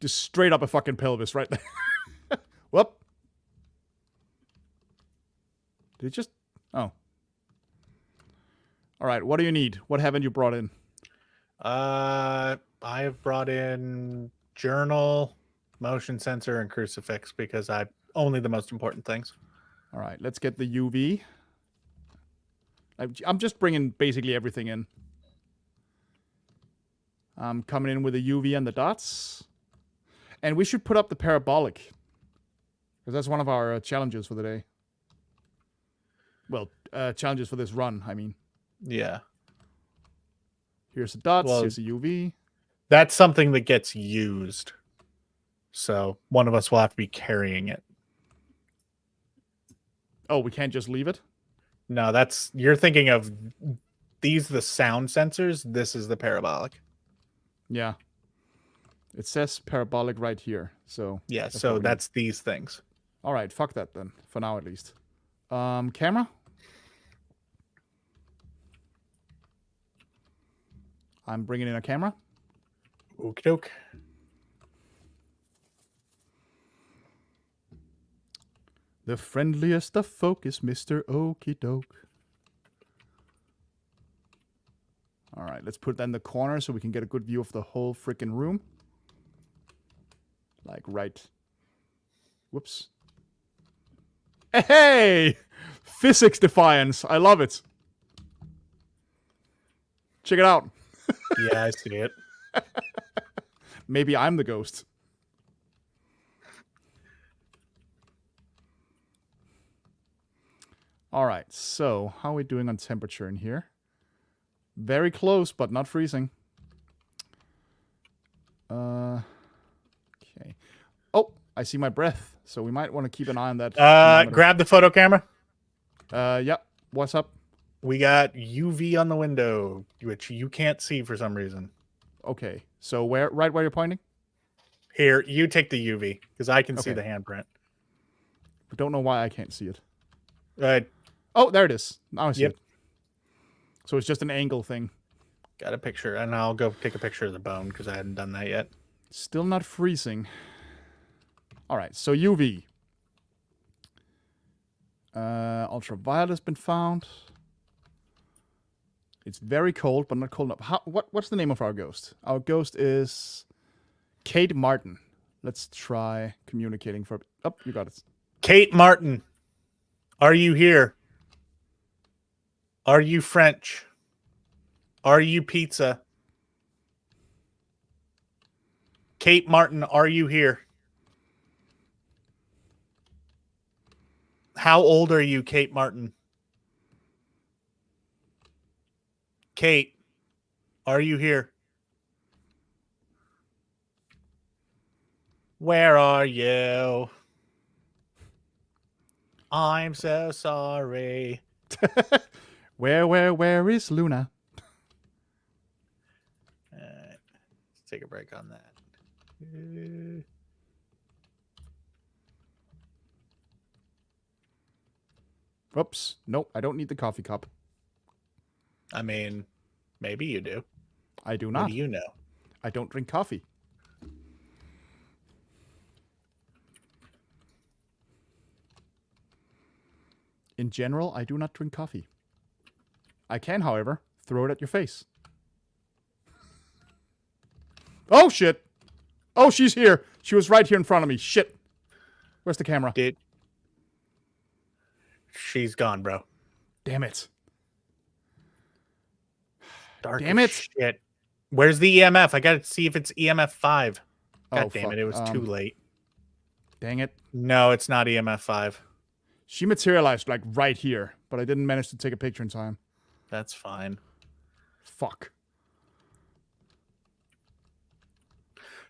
Just straight up a fucking pelvis right there. Whoop. Did it just... Oh. All right, what do you need? What haven't you brought in? I have brought in journal, motion sensor, and crucifix because I only the most important things. All right, let's get the UV. I'm just bringing basically everything in. I'm coming in with the UV and the dots. And we should put up the parabolic. Because that's one of our challenges for the day. Well, challenges for this run, I mean. Yeah. Here's the dots, Well, here's the UV. That's something that gets used. So one of us will have to be carrying it. Oh, we can't just leave it? No, that's... You're thinking of... These are the sound sensors. This is the parabolic. Yeah. It says parabolic right here, so... Yeah, so that's these things. All right, fuck that then, for now at least. Camera? I'm bringing in a camera. Okie doke. The friendliest of folk is Mr. Okie doke. All right, let's put that in the corner so we can get a good view of the whole freaking room. Like right. Whoops. Hey! Physics defiance. I love it. Check it out. Yeah, I see it. Maybe I'm the ghost. All right, so how are we doing on temperature in here? Very close, but not freezing. Okay. Oh, I see my breath, so we might want to keep an eye on that. thermometer. Grab the photo camera. Yep. What's up? We got UV on the window, which you can't see for some reason. Okay, so where you're pointing? Here, you take the UV because I can see Okay. the handprint. I don't know why I can't see it. Uh, Oh, there it is. Now I see Yep. it. So it's just an angle thing. got a picture, and I'll go take a picture of the bone because I hadn't done that yet. Still not freezing. All right, so UV. Ultraviolet has been found. It's very cold, but not cold enough. What's the name of our ghost? Our ghost is Kate Martin. Let's try communicating for... Oh, you got it. Kate Martin, are you here? Are you French? Are you pizza? Kate Martin, are you here? How old are you, Kate Martin? Kate, are you here? Where are you? I'm so sorry. Where is Luna? Let's take a break on that. Oops. Nope, I don't need the coffee cup. I mean, maybe you do. I do What not. do you know? I don't drink coffee. In general, I do not drink coffee. I can, however, throw it at your face. Oh, shit. Oh, she's here. She was right here in front of me. Shit. Where's the camera? She's gone, bro. Damn it. Dark Damn as it. shit. Where's the EMF? I gotta see if it's EMF 5. God Oh, damn fuck. it, it was too late. Dang it. No, it's not EMF 5. She materialized, like, right here, but I didn't manage to take a picture in time. That's fine. Fuck.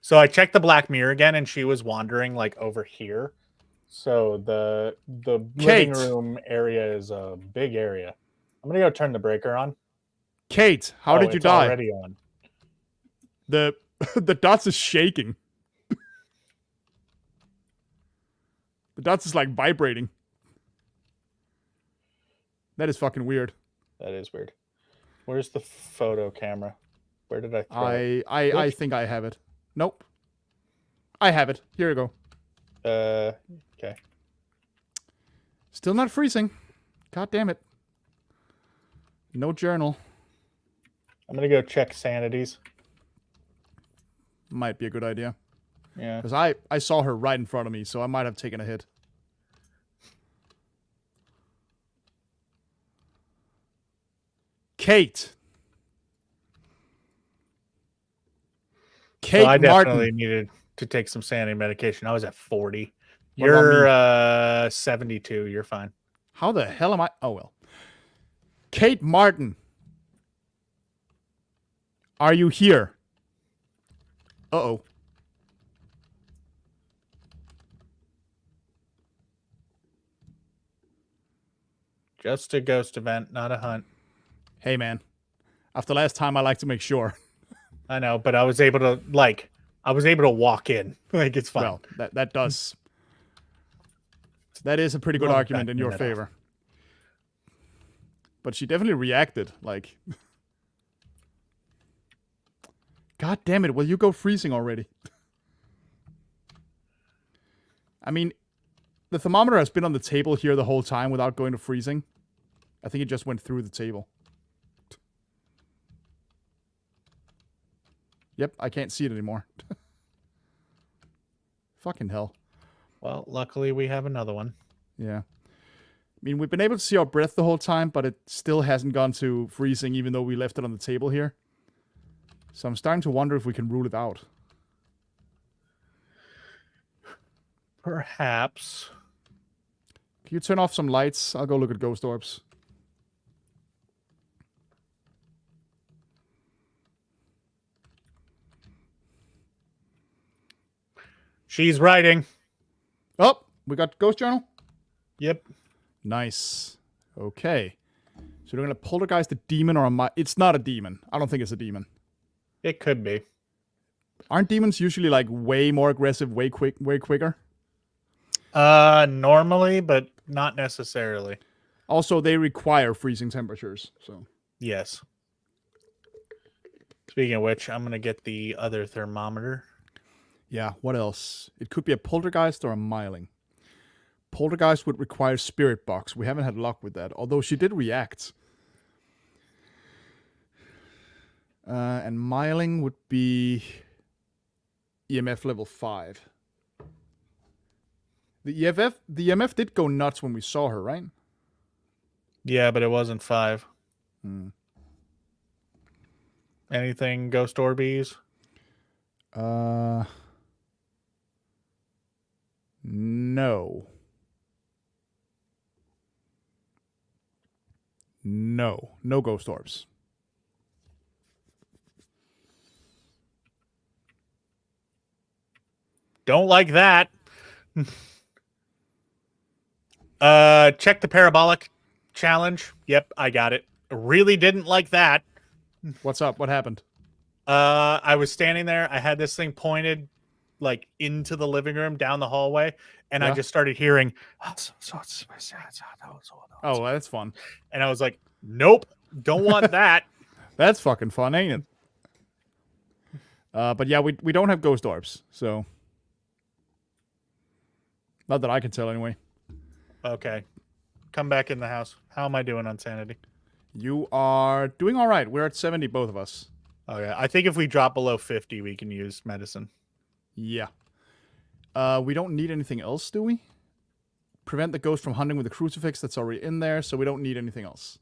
So I checked the Black Mirror again, and she was wandering, like, over here. So the living Kate. room area is a big area. I'm gonna go turn the breaker on. Kate, how did you it's die? Already on. The the dots is shaking. The dots is like vibrating. That is fucking weird. That is weird. Where's the photo camera? Where did I throw it? I think I have it. Nope. I have it. Here you go. Okay. Still not freezing. God damn it. No journal. I'm gonna go check sanities. Might be a good idea. Yeah. Because I saw her right in front of me, so I might have taken a hit. Kate. Kate So I definitely Martin. needed to take some sanity medication. I was at 40. What about You're 72. You're fine. How the hell am I? Oh, well. Kate Martin. Are you here? Uh-oh. Just a ghost event, not a hunt. Hey, man. After last time, I like to make sure. I know, but I was able to walk in. Like, it's fine. Well, that does. That is a pretty good Love argument in backing your that favor. But she definitely reacted, like... God damn it, will you go freezing already? I mean, the thermometer has been on the table here the whole time without going to freezing. I think it just went through the table. Yep, I can't see it anymore. Fucking hell. Well, luckily we have another one. Yeah. I mean, we've been able to see our breath the whole time, but it still hasn't gone to freezing, even though we left it on the table here. So I'm starting to wonder if we can rule it out. Perhaps. Can you turn off some lights? I'll go look at ghost orbs. She's writing. Oh, we got ghost journal? Yep. Nice. Okay. So we're going to poltergeist a demon or a... It's not a demon. I don't think it's a demon. It could be. Aren't demons usually like way more aggressive, way quicker? Normally, but not necessarily. Also, they require freezing temperatures, so... Yes. Speaking of which, I'm going to get the other thermometer. Yeah, what else? It could be a poltergeist or a myling. Poltergeist would require spirit box. We haven't had luck with that, although she did react. And myling would be EMF level 5. The EMF did go nuts when we saw her, right? Yeah, but it wasn't 5. Hmm. Anything ghost orbies? No. No ghost orbs. Don't like that. Check the parabolic challenge. Yep, I got it. Really didn't like that. What's up? What happened? I was standing there. I had this thing pointed like into the living room down the hallway, and I Yeah. just started hearing. Oh, that's fun. And I was like, nope, don't want that. That's fucking fun, ain't it? But yeah, we don't have ghost orbs, so not that I can tell anyway. Okay, come back in the house. How am I doing on sanity? You are doing all right. We're at 70, both of us. Okay, I think if we drop below 50, we can use medicine. Yeah. We don't need anything else, do we? Prevent the ghost from hunting with the crucifix. That's already in there, so we don't need anything else.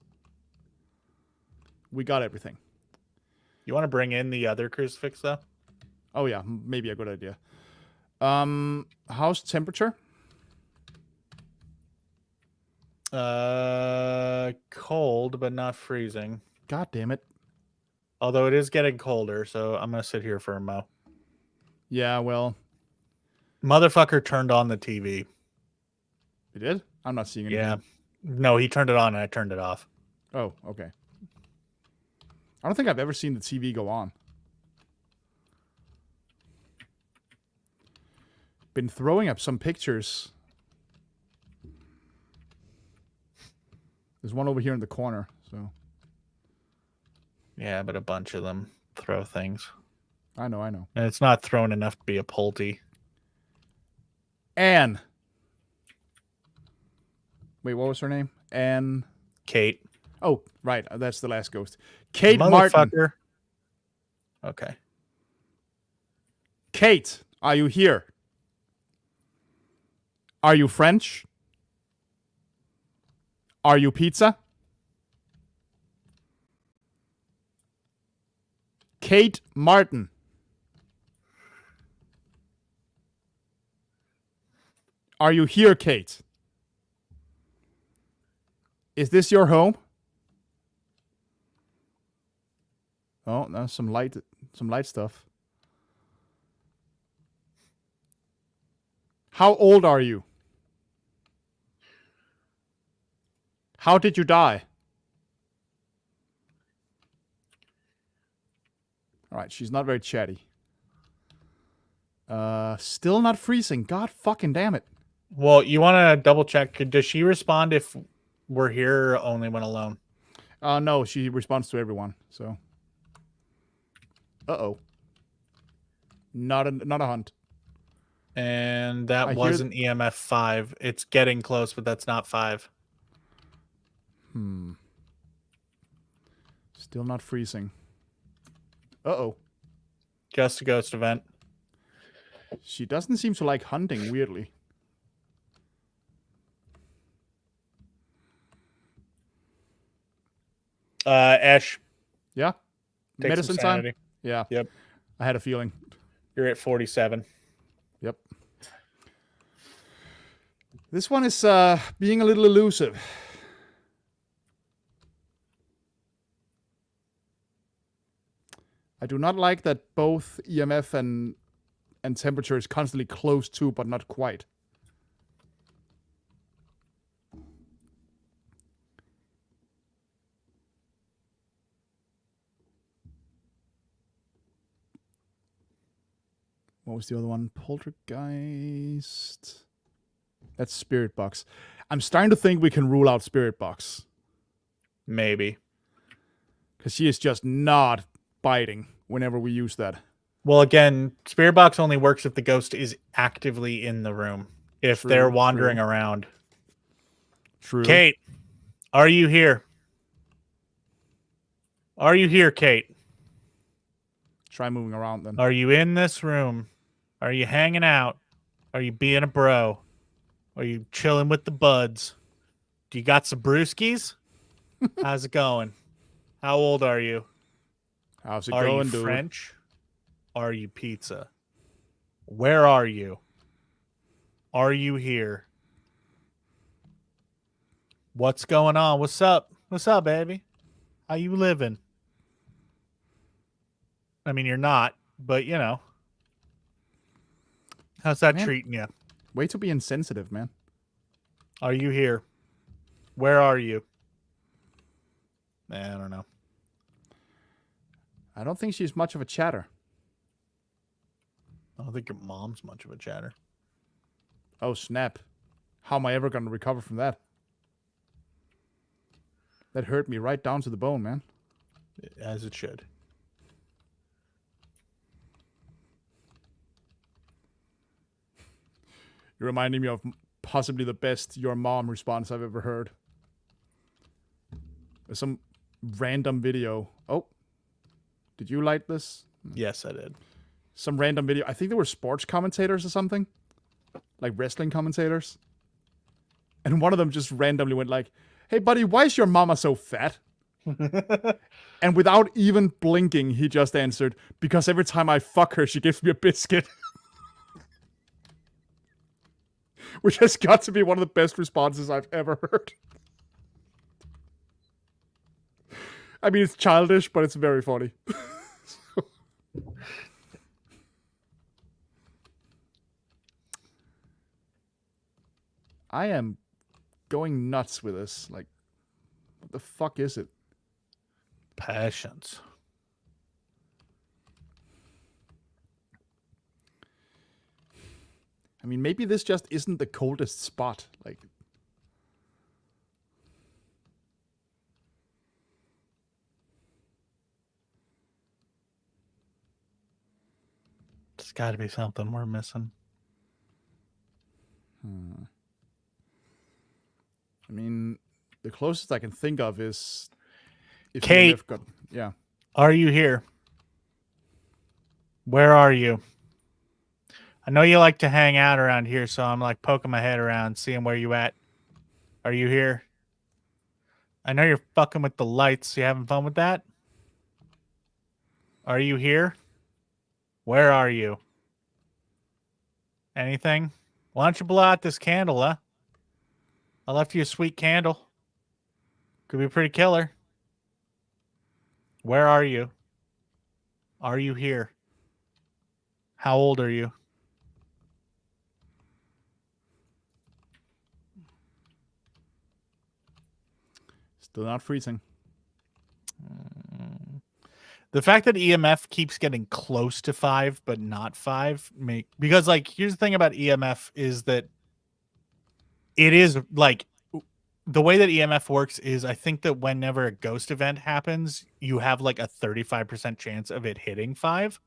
We got everything. You want to bring in the other crucifix, though? Oh yeah, maybe a good idea. How's temperature? Cold, but not freezing. God damn it. Although it is getting colder, so I'm gonna sit here for a mo. Yeah, well, Motherfucker turned on the TV. it did? I'm not seeing anything. Yeah. No, he turned it on and I turned it off. Oh, okay. I don't think I've ever seen the TV go on. Been throwing up some pictures. There's one over here in the corner, so. Yeah, but a bunch of them throw things. I know. And it's not thrown enough to be a polty. Anne. Wait, what was her name? Anne. Kate. Oh, right. That's the last ghost. Kate Martin. Okay. Kate, are you here? Are you French? Are you pizza? Kate Martin. Are you here, Kate? Is this your home? Oh, no, some light stuff. How old are you? How did you die? All right, she's not very chatty. Still not freezing. God fucking damn it. Well, you want to double check. Does she respond if we're here or only when alone? No, she responds to everyone. So. Uh-oh. Not a hunt. And that was an EMF 5. It's getting close, but that's not 5. Still not freezing. Uh-oh. Just a ghost event. She doesn't seem to like hunting, weirdly. Ash, Yeah? take Medicine some time? sanity. Yeah. Yep. I had a feeling. You're at 47. Yep. This one is being a little elusive. I do not like that both EMF and temperature is constantly close to, but not quite. What was the other one? Poltergeist. That's Spirit Box. I'm starting to think we can rule out Spirit Box. Maybe. Because she is just not biting whenever we use that. Well, again, Spirit Box only works if the ghost is actively in the room. If they're wandering around. True. Kate, are you here? Are you here, Kate? Try moving around then. Are you in this room? Are you hanging out? Are you being a bro? Are you chilling with the buds? Do you got some brewskis? How's it going? How old are you? How's it Are going, you dude? French? Are you pizza? Where are you? Are you here? What's going on? What's up? What's up, baby? How you living? I mean, you're not, but you know. How's that treating you? Way to be insensitive, man. Are you here? Where are you? I don't know. I don't think she's much of a chatter. I don't think your mom's much of a chatter. Oh, snap. How am I ever going to recover from that? That hurt me right down to the bone, man. As it should. You're reminding me of possibly the best your mom response I've ever heard. There's some random video. Oh, did you like this? Yes, I did. Some random video. I think they were sports commentators or something. Like wrestling commentators. And one of them just randomly went like, "Hey, buddy, why is your mama so fat?" And without even blinking, he just answered, "Because every time I fuck her, she gives me a biscuit." Which has got to be one of the best responses I've ever heard. I mean, it's childish, but it's very funny. I am going nuts with this. Like, what the fuck is it? Passions. I mean, maybe this just isn't the coldest spot. Like, There's got to be something we're missing. I mean, the closest I can think of is if Kate. EMF got, yeah. Are you here? Where are you? I know you like to hang out around here, so I'm like poking my head around, seeing where you at. Are you here? I know you're fucking with the lights. You having fun with that? Are you here? Where are you? Anything? Why don't you blow out this candle, huh? I left you a sweet candle. Could be pretty killer. Where are you? Are you here? How old are you? Still not freezing. The fact that EMF keeps getting close to 5 but not 5 because like here's the thing about EMF is that it is like the way that EMF works is I think that whenever a ghost event happens, you have like a 35% chance of it hitting 5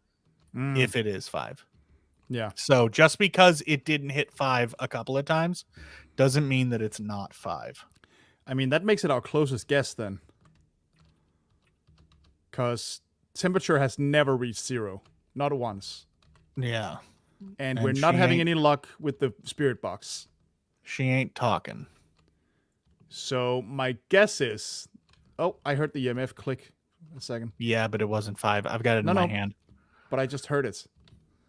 if it is 5. Yeah. So just because it didn't hit 5 a couple of times doesn't mean that it's not 5. I mean, that makes it our closest guess then. Because temperature has never reached 0. Not once. Yeah. And And we're not she having ain't- any luck with the spirit box. She ain't talking. So my guess is... Oh, I heard the EMF click. A second. Yeah, but it wasn't 5. I've got it No, in my no. hand. But I just heard it.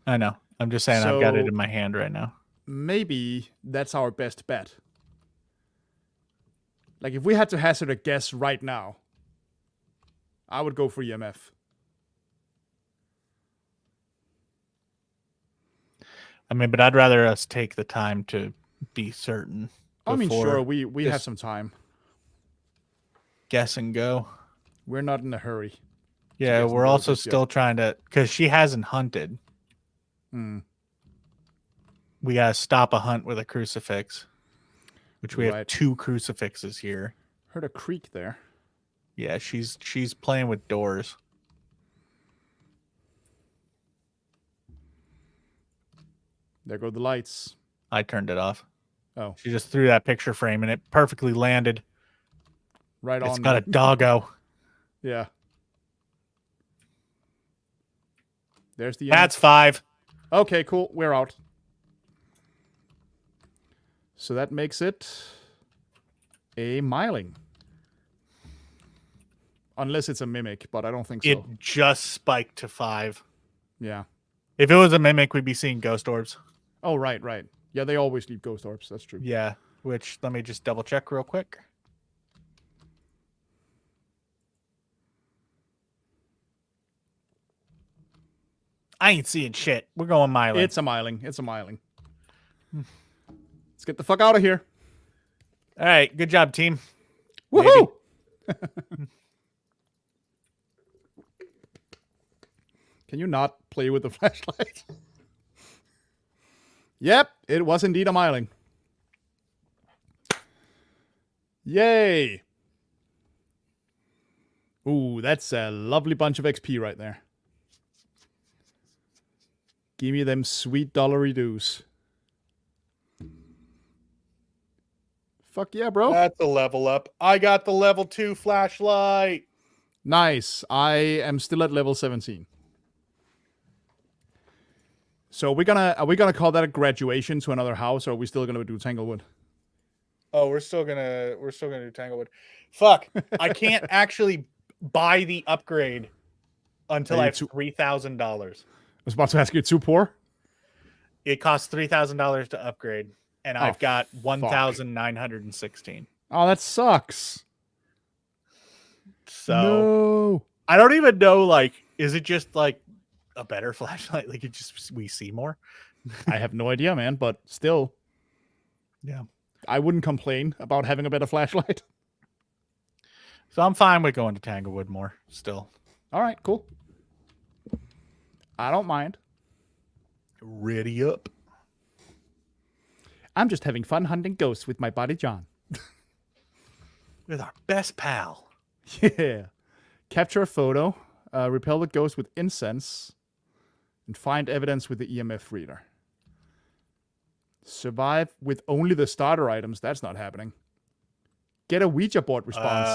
I know. I'm just saying I've got it So- in my hand right now. Maybe that's our best bet. Like, if we had to hazard a guess right now, I would go for EMF. I mean, but I'd rather us take the time to be certain. I mean, before sure, we have just some time. guess and go. We're not in a hurry. Yeah, guess and we're go also just yet. still trying to, because she hasn't hunted. Hmm. We gotta stop a hunt with a crucifix, which we have Right. 2 crucifixes here. Heard a creak there. Yeah, she's playing with doors. There go the lights. I turned it off. Oh, She just threw that picture frame and it perfectly landed. right It's on. got a doggo. Yeah. There's the... That's 5. Okay, cool. We're out. So that makes it a miling. Unless it's a mimic, but I don't think so. It just spiked to 5. Yeah. If it was a mimic, we'd be seeing ghost orbs. Oh, right, right. Yeah, they always leave ghost orbs. That's true. Yeah, which let me just double check real quick. I ain't seeing shit. We're going miling. It's a miling. It's a miling. Let's get the fuck out of here. All right, good job, team. Woohoo! Can you not play with the flashlight? Yep, it was indeed a miling. Yay! Ooh, that's a lovely bunch of XP right there. Give me them sweet dollary dues. Fuck yeah, bro. That's a level up. I got the level 2 flashlight. Nice. I am still at level 17. So are we gonna call that a graduation to another house, or are we still gonna do Tanglewood? Oh, we're still gonna do Tanglewood. Fuck. I can't actually buy the upgrade until Are I you have too- $3,000. I was about to ask you, too poor? It costs $3,000 to upgrade, and Oh, I've got fuck. 1,916. Oh, that sucks. So No. I don't even know. Like, is it just like a better flashlight? Like, it just we see more. I have no idea, man, but still, Yeah. I wouldn't complain about having a better flashlight. So I'm fine with going to Tanglewood more. Still, All right, cool. I don't mind. ready up. I'm just having fun hunting ghosts with my buddy John. With our best pal. Yeah. Capture a photo, repel the ghost with incense, and find evidence with the EMF reader. Survive with only the starter items. That's not happening. Get a Ouija board response.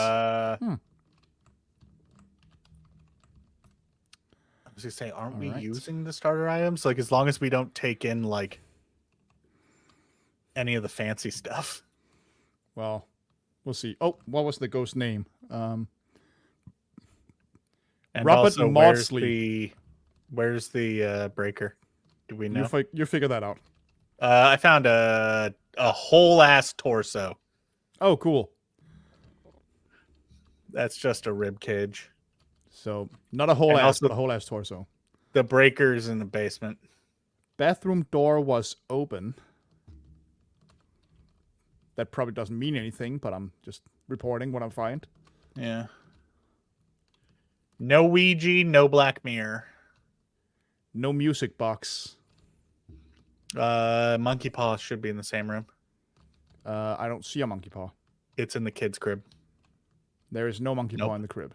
I was gonna say, aren't we Alright. using the starter items? Like, as long as we don't take in like any of the fancy stuff. Well, we'll see. Oh, what was the ghost name? And Robert also, Maudsley. where's the breaker? Do we know? You figure that out. I found a whole ass torso. Oh, cool. That's just a rib cage. So, not a whole And ass, also- but a whole ass torso. The breaker's in the basement. Bathroom door was open. That probably doesn't mean anything, but I'm just reporting what I find. Yeah. No Ouija, no Black Mirror. No music box. Monkey Paw should be in the same room. I don't see a monkey paw. It's in the kid's crib. There is no monkey paw Nope. in the crib.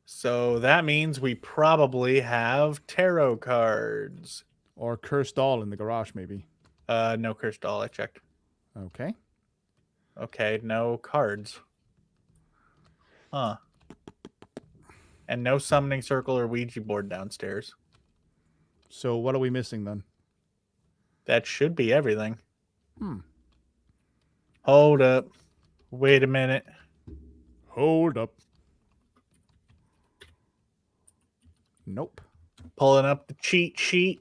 So that means we probably have tarot cards. Or cursed doll in the garage, maybe. No cursed doll. I checked. Okay. Okay, no cards. Huh. And no summoning circle or Ouija board downstairs. So what are we missing then? That should be everything. Hmm. Hold up. Wait a minute. Hold up. Nope. Pulling up the cheat sheet.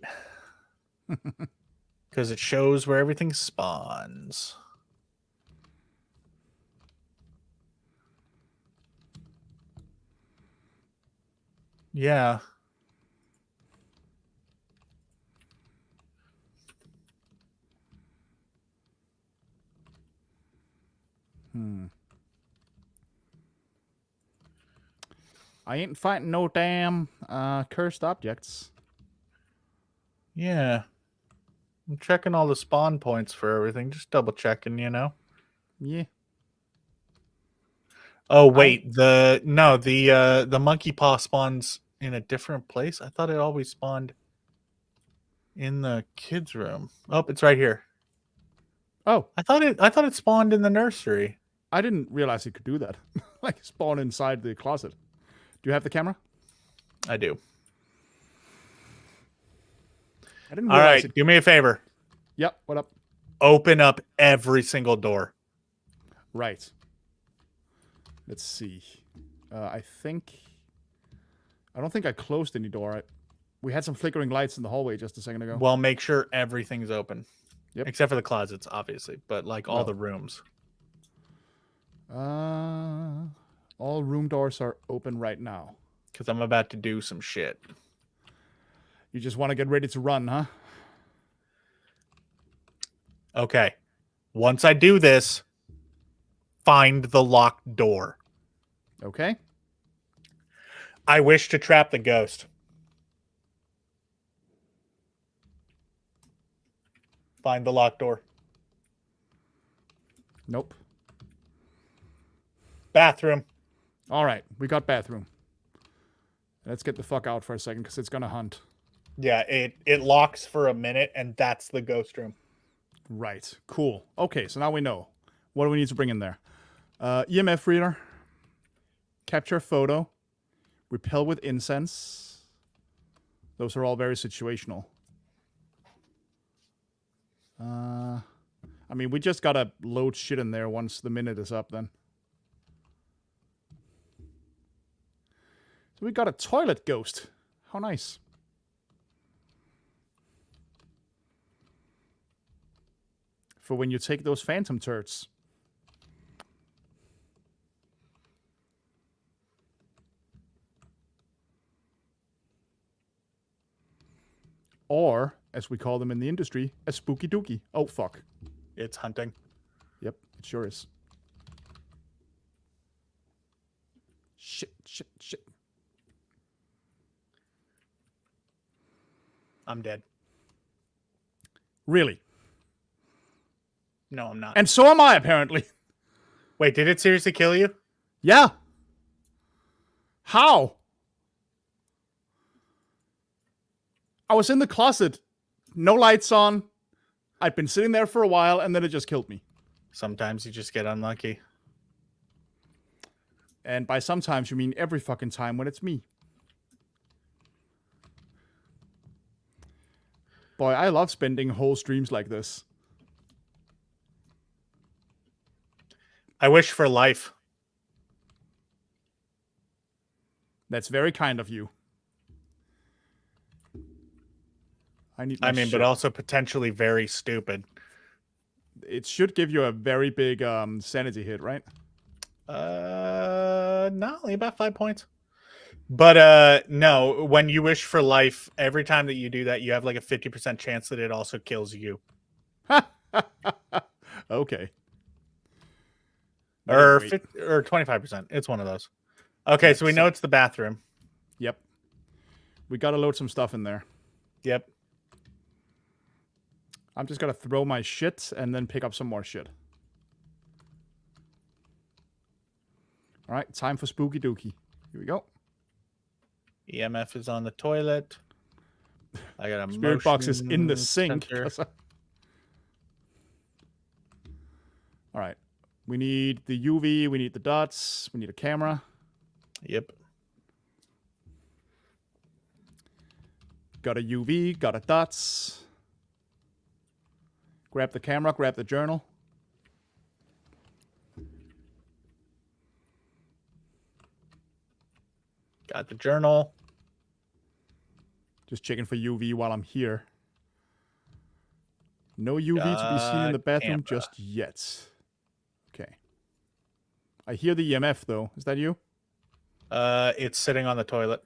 Because it shows where everything spawns. Yeah. I ain't fighting no damn cursed objects. Yeah. I'm checking all the spawn points for everything. Just double checking, you know. Yeah. Oh wait, the monkey paw spawns in a different place. I thought it always spawned in the kids' room. Oh, it's right here. Oh, I thought it spawned in the nursery. I didn't realize it could do that. Like spawn inside the closet. Do you have the camera? I do. I didn't All realize right, it. do me a favor. Yep, what up? Open up every single door. Right. Let's see. I don't think I closed any door. We had some flickering lights in the hallway just a second ago. Well, make sure everything's open. Yep. Except for the closets, obviously, but like all No. the rooms. All room doors are open right now. Because I'm about to do some shit. You just want to get ready to run, huh? Okay. Once I do this, find the locked door. Okay. I wish to trap the ghost. Find the locked door. Nope. Bathroom. All right, we got bathroom. Let's get the fuck out for a second because it's gonna hunt. Yeah, it locks for a minute, and that's the ghost room. Right. Cool. Okay, so now we know. What do we need to bring in there? EMF reader. Capture photo. Repel with incense. Those are all very situational. I mean, we just gotta load shit in there once the minute is up then. So we got a toilet ghost. How nice. For when you take those phantom turds. Or, as we call them in the industry, a spooky dookie. Oh, fuck. It's hunting. Yep, it sure is. Shit, shit, shit. I'm dead. Really? No, I'm not. And so am I, apparently. Wait, did it seriously kill you? Yeah. How? I was in the closet, no lights on. I'd been sitting there for a while, and then it just killed me. Sometimes you just get unlucky. And by sometimes, you mean every fucking time when it's me. Boy, I love spending whole streams like this. I wish for life. That's very kind of you. I mean, but also potentially very stupid. It should give you a very big sanity hit, right? No, only about 5 points. But no, when you wish for life, every time that you do that, you have like a 50% chance that it also kills you. Okay. Or 25%. It's one of those. Okay, so we know it's the bathroom. Yep. We gotta load some stuff in there. Yep. I'm just gonna throw my shit and then pick up some more shit. Alright, time for spooky dookie. Here we go. EMF is on the toilet. I got a Spirit box is in the sink. Alright. We need the UV, we need the dots, we need a camera. Yep. Got a UV, got a dots. Grab the camera, grab the journal. Got the journal. Just checking for UV while I'm here. No UV to be seen in the bathroom camera. just yet. Okay. I hear the EMF though. Is that you? It's sitting on the toilet.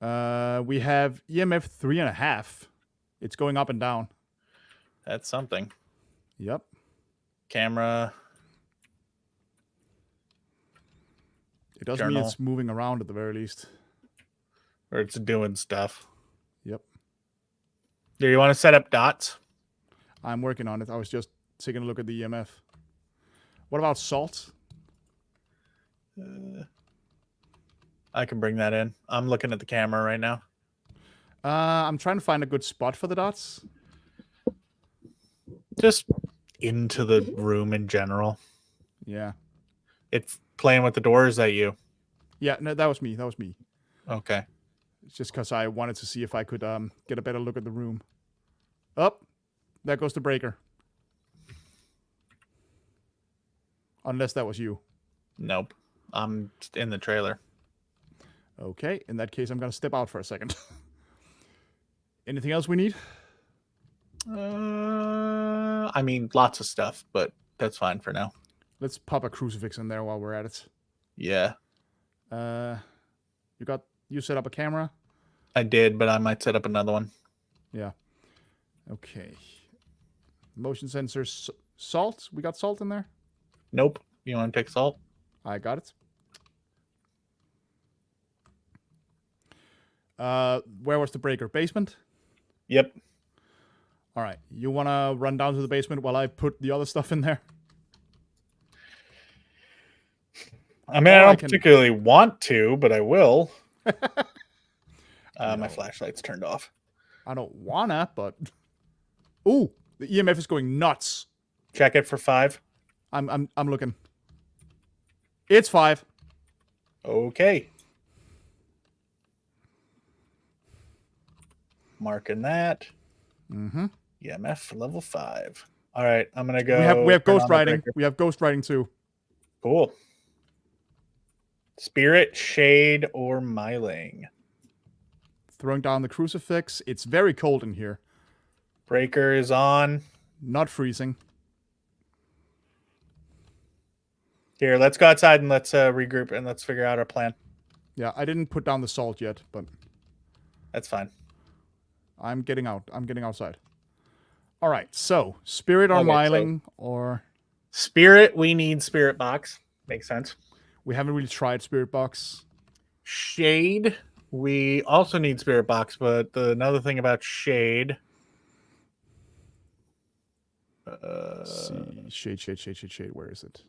We have EMF 3.5. It's going up and down. That's something. Yep. Camera. It doesn't mean Journal. it's moving around at the very least. Or it's doing stuff. Yep. Do you want to set up dots? I'm working on it. I was just taking a look at the EMF. What about salt? I can bring that in. I'm looking at the camera right now. I'm trying to find a good spot for the dots. Just into the room in general. Yeah. It's playing with the door. Is that you? Yeah, no, that was me. That was me. Okay. It's just because I wanted to see if I could get a better look at the room. Up. There goes the breaker. Unless that was you. Nope. I'm in the trailer. Okay, in that case, I'm going to step out for a second. Anything else we need? I mean, lots of stuff, but that's fine for now. Let's pop a crucifix in there while we're at it. Yeah, You set up a camera? I did, but I might set up another one. Yeah. Okay. Motion sensors. Salt? We got salt in there? Nope. You want to take salt? I got it. Where was the breaker? Basement? Yep. All right. You want to run down to the basement while I put the other stuff in there? I mean, I don't particularly want to, but I will. My flashlight's turned off. I don't wanna, but... Ooh! The EMF is going nuts. Check it for 5. I'm looking. It's 5. Okay. Marking that. Mm-hmm. EMF for level 5. All right, I'm gonna go. We have ghost riding. We have ghost riding too. Cool. Spirit, shade, or myling. Throwing down the crucifix. It's very cold in here. Breaker is on. Not freezing. Here, let's go outside and let's regroup and let's figure out our plan. Yeah, I didn't put down the salt yet, but That's fine. I'm getting out. I'm getting outside. All right, so spirit or Okay, myling or... Spirit, we need spirit box. Makes sense. We haven't really tried spirit box. Shade, we also need spirit box, but another thing about shade... Let's see. Shade. Where is it?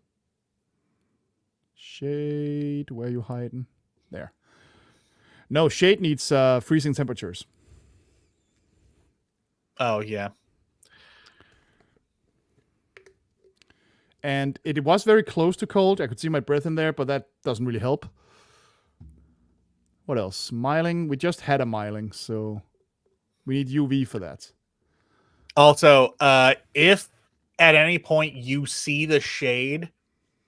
Shade. Where are you hiding? There. No, shade needs freezing temperatures. Oh, yeah. And it was very close to cold. I could see my breath in there, but that doesn't really help. What else? Myling. We just had a myling, so we need UV for that. Also, if at any point you see the shade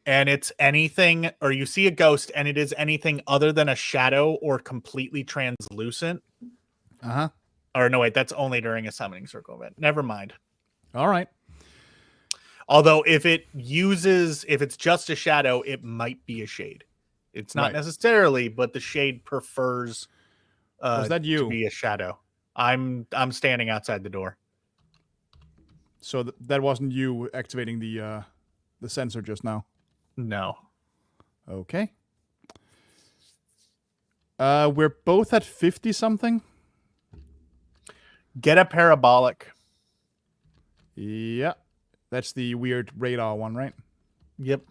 and it's anything, or you see a ghost and it is anything other than a shadow or completely translucent. Uh-huh. Or no, wait, that's only during a summoning circle event. Never mind. All right. Although if it's just a shadow, it might be a shade. It's not necessarily, but the shade prefers Was that you? to be a shadow. I'm standing outside the door. So that wasn't you activating the sensor just now? No. Okay. We're both at 50-something? Get a parabolic. Yeah. That's the weird radar one, right? Yep.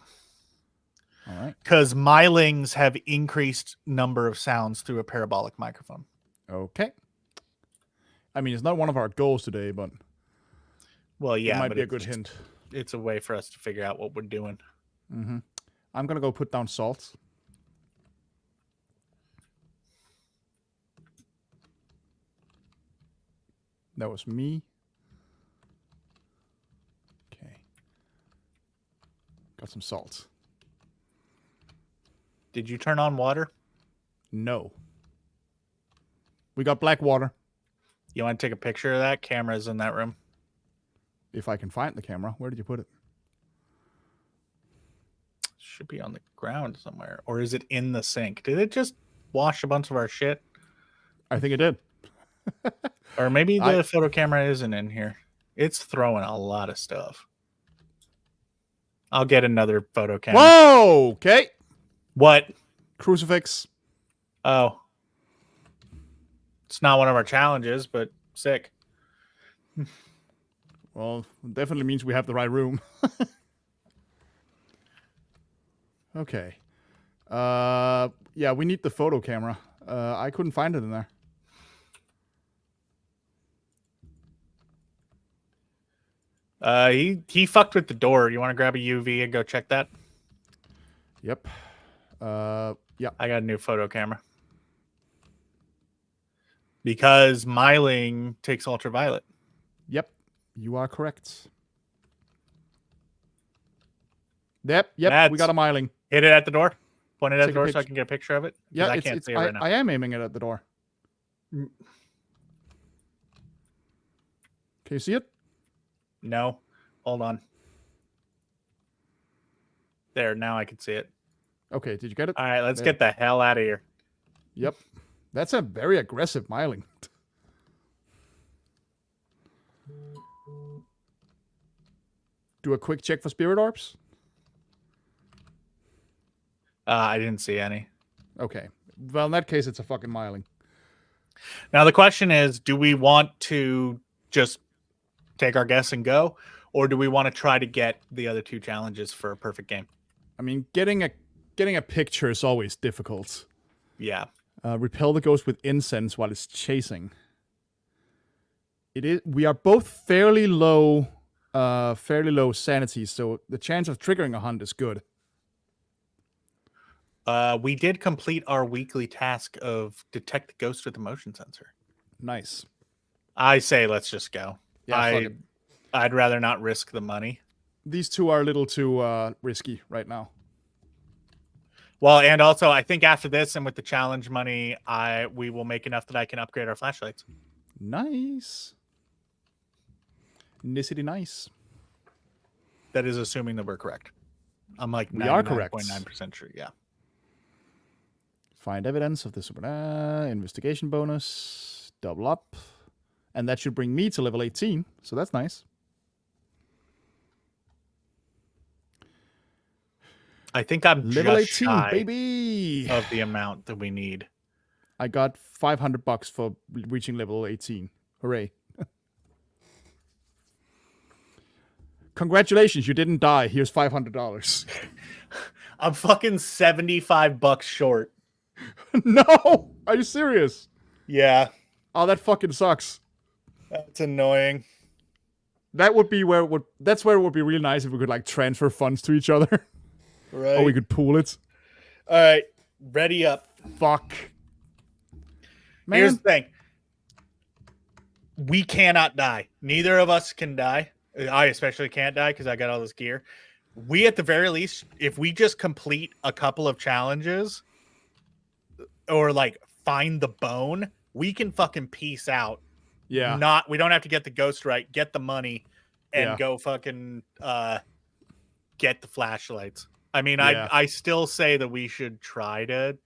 All right. Because mylings have increased number of sounds through a parabolic microphone. Okay. I mean, it's not one of our goals today, but Well, yeah, it might but be a good hint. It's a way for us to figure out what we're doing. Mm-hmm. I'm going to go put down salt. That was me. got some salt. Did you turn on water? No. We got black water. You want to take a picture of that? Camera's in that room. If I can find the camera. Where did you put it? Should be on the ground somewhere. Or is it in the sink? Did it just wash a bunch of our shit? I think it did. Or maybe the photo camera isn't in here. It's throwing a lot of stuff. I'll get another photo camera. Whoa! Okay. What? Crucifix. Oh. It's not one of our challenges, but sick. Well, definitely means we have the right room. Okay. Yeah, we need the photo camera. I couldn't find it in there. He fucked with the door. You want to grab a UV and go check that? Yep. Yeah. I got a new photo camera. Because myling takes ultraviolet. Yep. You are correct. Yep. We got a myling. Hit it at the door. Point it at Take the a door so I picture. can get a picture of it. Yeah, I can't see it right now. I am aiming it at the door. Can you see it? No. Hold on. There, now I can see it. Okay, did you get it? All right, let's There. get the hell out of here. Yep. That's a very aggressive myling. Do a quick check for spirit orbs. I didn't see any. Okay. Well, in that case, it's a fucking myling. Now, the question is, do we want to just take our guess and go? Or do we want to try to get the other two challenges for a perfect game? I mean, getting a picture is always difficult. Yeah. Repel the ghost with incense while it's chasing. We are both fairly low sanity, so the chance of triggering a hunt is good. We did complete our weekly task of detect the ghost with a motion sensor. Nice. I say let's just go. Yeah, fuck it. I'd rather not risk the money. These two are a little too risky right now. Well, and also I think after this and with the challenge money, we will make enough that I can upgrade our flashlights. Nice. Nicity nice. That is assuming that we're correct. I'm like We are correct. 99.9% sure. Yeah. Find evidence of the super investigation bonus. Double up. And that should bring me to level 18. So that's nice. I think I'm Level just 18, shy baby. of the amount that we need. I got $500 for reaching level 18. Hooray. Congratulations, you didn't die. Here's $500. I'm fucking $75 short. No! Are you serious? Yeah. Oh, that fucking sucks. That's annoying. That would be that's where it would be really nice if we could like transfer funds to each other. Right. Or we could pool it. All right. Ready up. Fuck. Man. Here's the thing. We cannot die. Neither of us can die. I especially can't die because I got all this gear. We, at the very least, if we just complete a couple of challenges or like find the bone, we can fucking peace out. Yeah. We don't have to get the ghost right, get the money, and Yeah. go fucking get the flashlights. I mean, Yeah. I still say that we should try to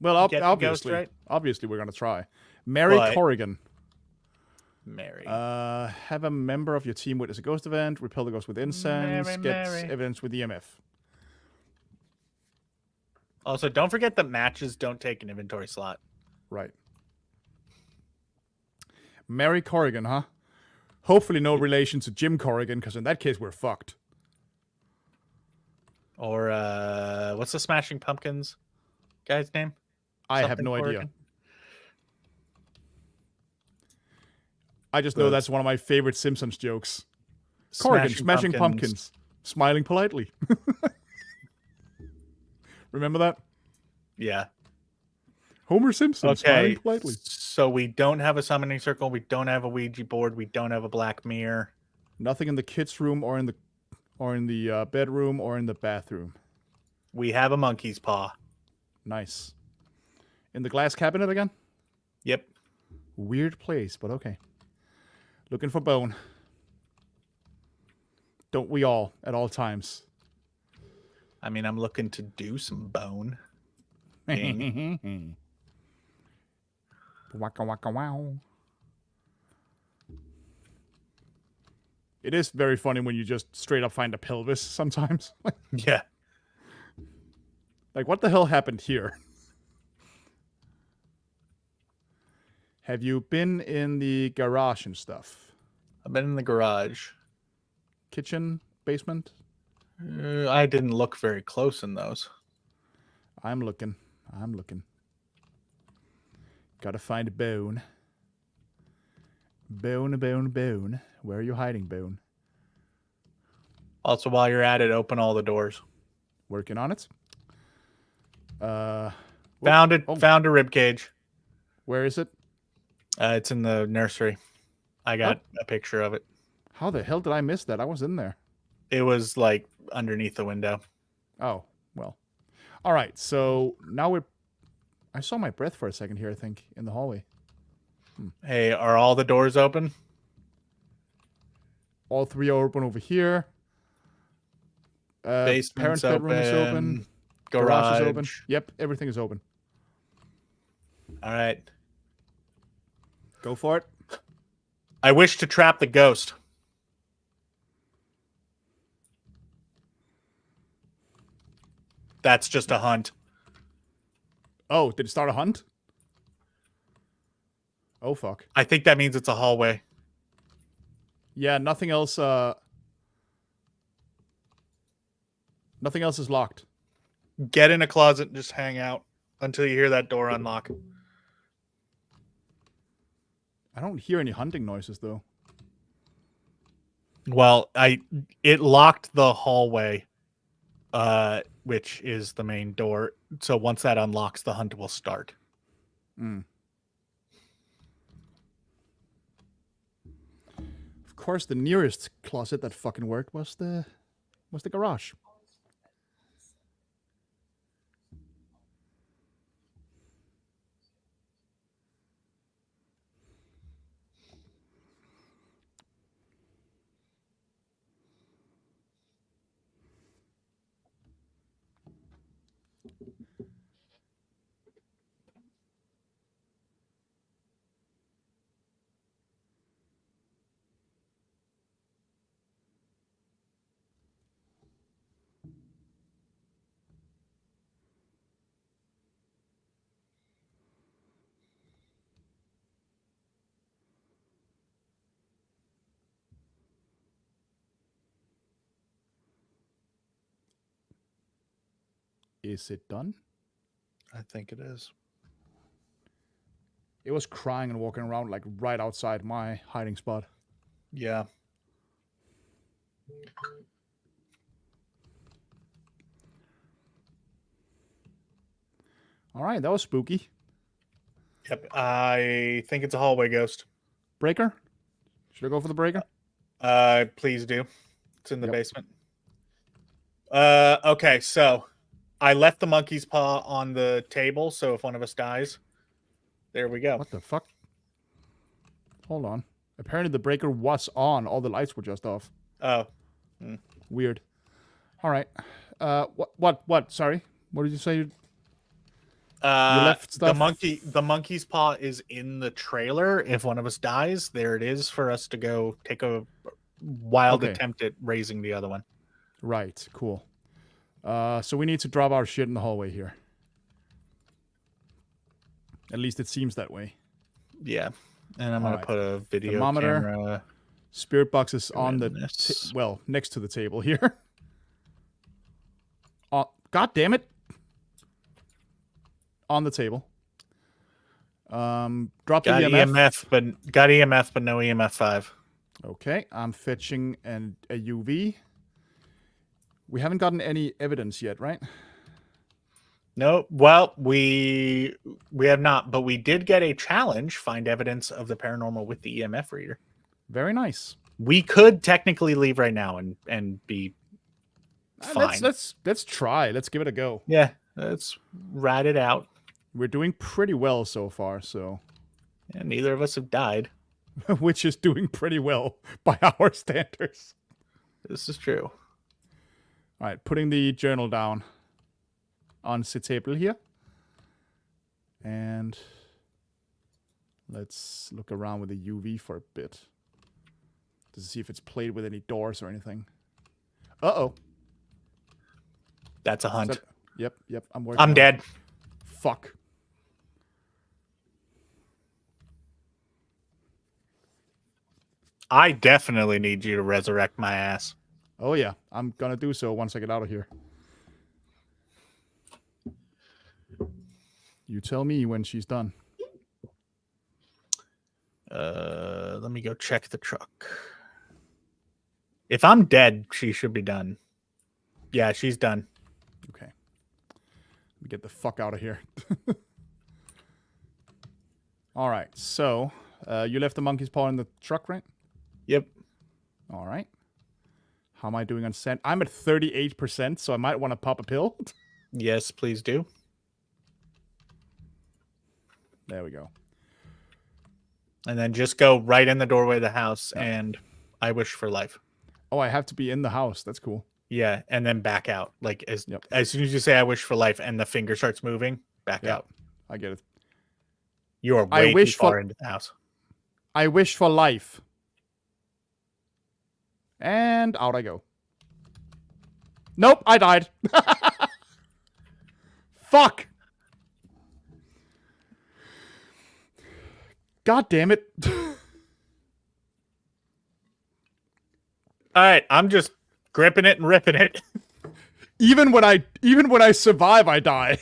Well, get the ghost right. Obviously, we're gonna try. Mary But- Corrigan. Mary. Have a member of your team witness a ghost event. Repel the ghost with incense. Mary, Get Mary. evidence with EMF. Also, don't forget that matches don't take an inventory slot. Right. Mary Corrigan, huh? Hopefully no relation to Jim Corrigan, because in that case we're fucked. Or what's the Smashing Pumpkins guy's name? I have Something no idea. Corrigan? I just know The- that's one of my favorite Simpsons jokes. Corrigan, smashing pumpkins, smiling politely. Remember that? Yeah. Homer Simpson smiling Okay. politely. So we don't have a summoning circle. We don't have a Ouija board. We don't have a black mirror. Nothing in the kids' room or in the or in the bedroom, or in the bathroom? We have a monkey's paw. Nice. In the glass cabinet again? Yep. Weird place, but okay. Looking for bone. Don't we all at all times? I mean, I'm looking to do some bone. Ding. Waka waka wow. It is very funny when you just straight up find a pelvis sometimes. Yeah. Like, what the hell happened here? Have you been in the garage and stuff? I've been in the garage. Kitchen? Basement? I didn't look very close in those. I'm looking. I'm looking. Gotta find a bone. Bone, bone, bone. Where are you hiding, bone? Also, while you're at it, open all the doors. Working on it. Found it. Oh. Found a rib cage. Where is it? It's in the nursery. I got a picture of it. How the hell did I miss that? I was in there. It was like underneath the window. Oh, well. All right, so now we're... I saw my breath for a second here, I think, in the hallway. Hey, are all the doors open? All three are open over here. Basement's Parents' bedroom is open. Garage is open. Yep, everything is open. All right. Go for it. I wish to trap the ghost. That's just a hunt. Oh, did it start a hunt? Oh, fuck. I think that means it's a hallway. Yeah, nothing else, nothing else is locked. Get in a closet and just hang out until you hear that door unlock. I don't hear any hunting noises, though. Well, it locked the hallway, which is the main door. So once that unlocks, the hunt will start. Mm. Of course, the nearest closet that fucking worked was the garage. Is it done? I think it is. It was crying and walking around like right outside my hiding spot. Yeah. All right, that was spooky. Yep. I think it's a hallway ghost. Breaker? Should I go for the breaker? Please do. It's in the Yep. basement. Okay, so I left the monkey's paw on the table, so if one of us dies, there we go. What the fuck? Hold on. Apparently the breaker was on. All the lights were just off. Oh. Weird. All right. What? Sorry. What did you say? left stuff? The monkey's paw is in the trailer. If one of us dies, there it is for us to go take a wild attempt at raising the other one. Right. Cool. So we need to drop our shit in the hallway here. At least it seems that way. Yeah. And I'm going to put a video thermometer. camera. Spirit box is on the... well, next to the table here. God damn it. On the table. Drop the EMF. Got EMF, but no EMF 5. Okay, I'm fetching a UV. We haven't gotten any evidence yet, right? No, well, we have not, but we did get a challenge, find evidence of the paranormal with the EMF reader. Very nice. We could technically leave right now and be fine. Let's try. Let's give it a go. Yeah, let's ride it out. We're doing pretty well so far, so And neither of us have died. which is doing pretty well by our standards. This is true. All right, putting the journal down on the table here. And let's look around with the UV for a bit. To see if it's played with any doors or anything. Uh-oh. That's a hunt. Yep, I'm working I'm on it. dead. Fuck. I definitely need you to resurrect my ass. Oh yeah, I'm gonna do so once I get out of here. You tell me when she's done. Let me go check the truck. If I'm dead, she should be done. Yeah, she's done. Okay. Let me get the fuck out of here. All right, so you left the monkey's paw in the truck, right? Yep. All right. How am I doing on scent? I'm at 38%, so I might want to pop a pill. Yes, please do. There we go. And then just go right in the doorway of the house Yeah. and I wish for life. Oh, I have to be in the house. That's cool. Yeah, and then back out. Like as Yep. as soon as you say I wish for life and the finger starts moving, back Yeah. out. I get it. You are I way wish too far for- into the house. I wish for life. And out I go. Nope, I died. Fuck. God damn it. All right, I'm just gripping it and ripping it. Even when I survive, I die.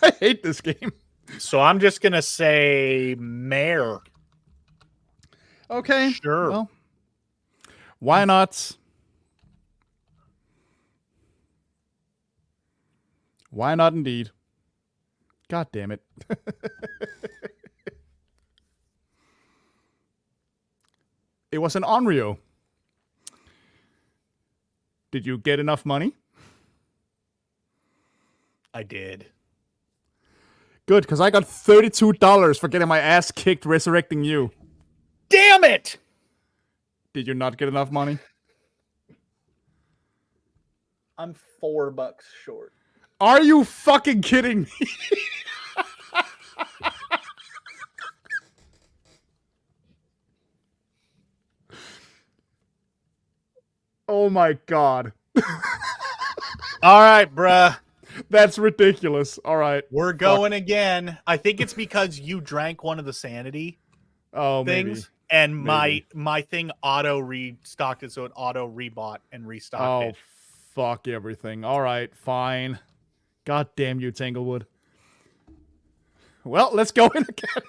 I hate this game. So I'm just gonna say mayor. Okay. Sure. Well, why not? Why not indeed? God damn it. It was an Onryo. Did you get enough money? I did. Good, because I got $32 for getting my ass kicked resurrecting you. Damn it! Did you not get enough money? I'm $4 short. Are you fucking kidding me? Oh my god. All right, bruh. That's ridiculous. All right. We're going again. I think it's because you drank one of the sanity Oh, things, maybe. and Maybe. my thing auto restocked it, so it auto rebought and restocked Oh, it. fuck everything. All right, fine. God damn you, Tanglewood. Well, let's go in again.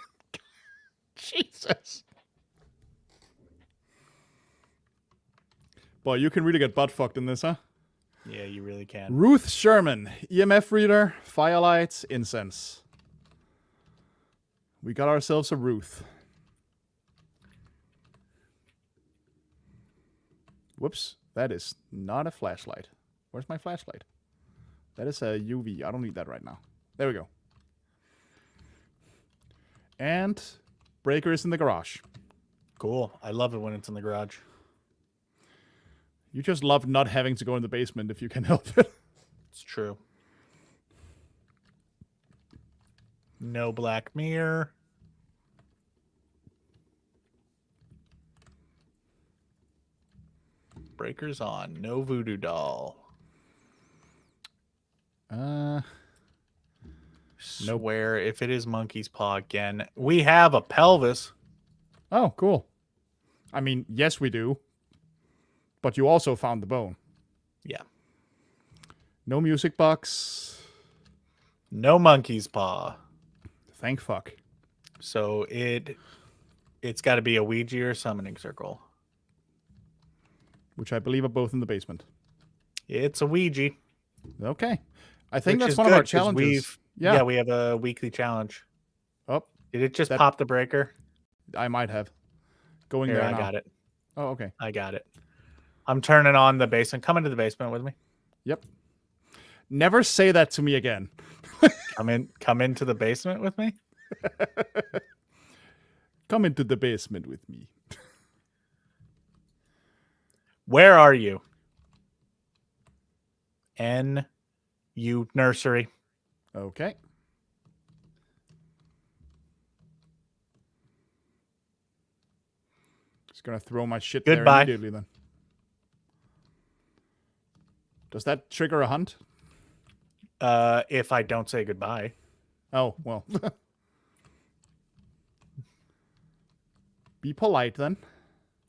Jesus. Boy, you can really get butt fucked in this, huh? Yeah, you really can. Ruth Sherman, EMF reader, firelights, incense. We got ourselves a Ruth. Whoops, that is not a flashlight. Where's my flashlight? That is a UV. I don't need that right now. There we go. And breaker is in the garage. Cool. I love it when it's in the garage. You just love not having to go in the basement if you can help it. It's true. No black mirror. Breakers on. No voodoo doll. Nope. Swear if it is monkey's paw again. We have a pelvis. Oh, cool. I mean, yes, we do. But you also found the bone. Yeah. No music box. No monkey's paw. Thank fuck. So it's got to be a Ouija or summoning circle. Which I believe are both in the basement. It's a Ouija. Okay. I think Which that's is one of our good, 'cause challenges. Yeah, we have a weekly challenge. Oh, Did it just That- pop the breaker? I might have. Going Here, there I now. got it. Oh, okay. I got it. I'm turning on the basement. Come into the basement with me. Yep. Never say that to me again. Come into the basement with me. Come into the basement with me. Where are you? Nursery. Okay. Just gonna throw my shit there Goodbye. immediately then. Does that trigger a hunt? If I don't say goodbye. Oh, well. Be polite then.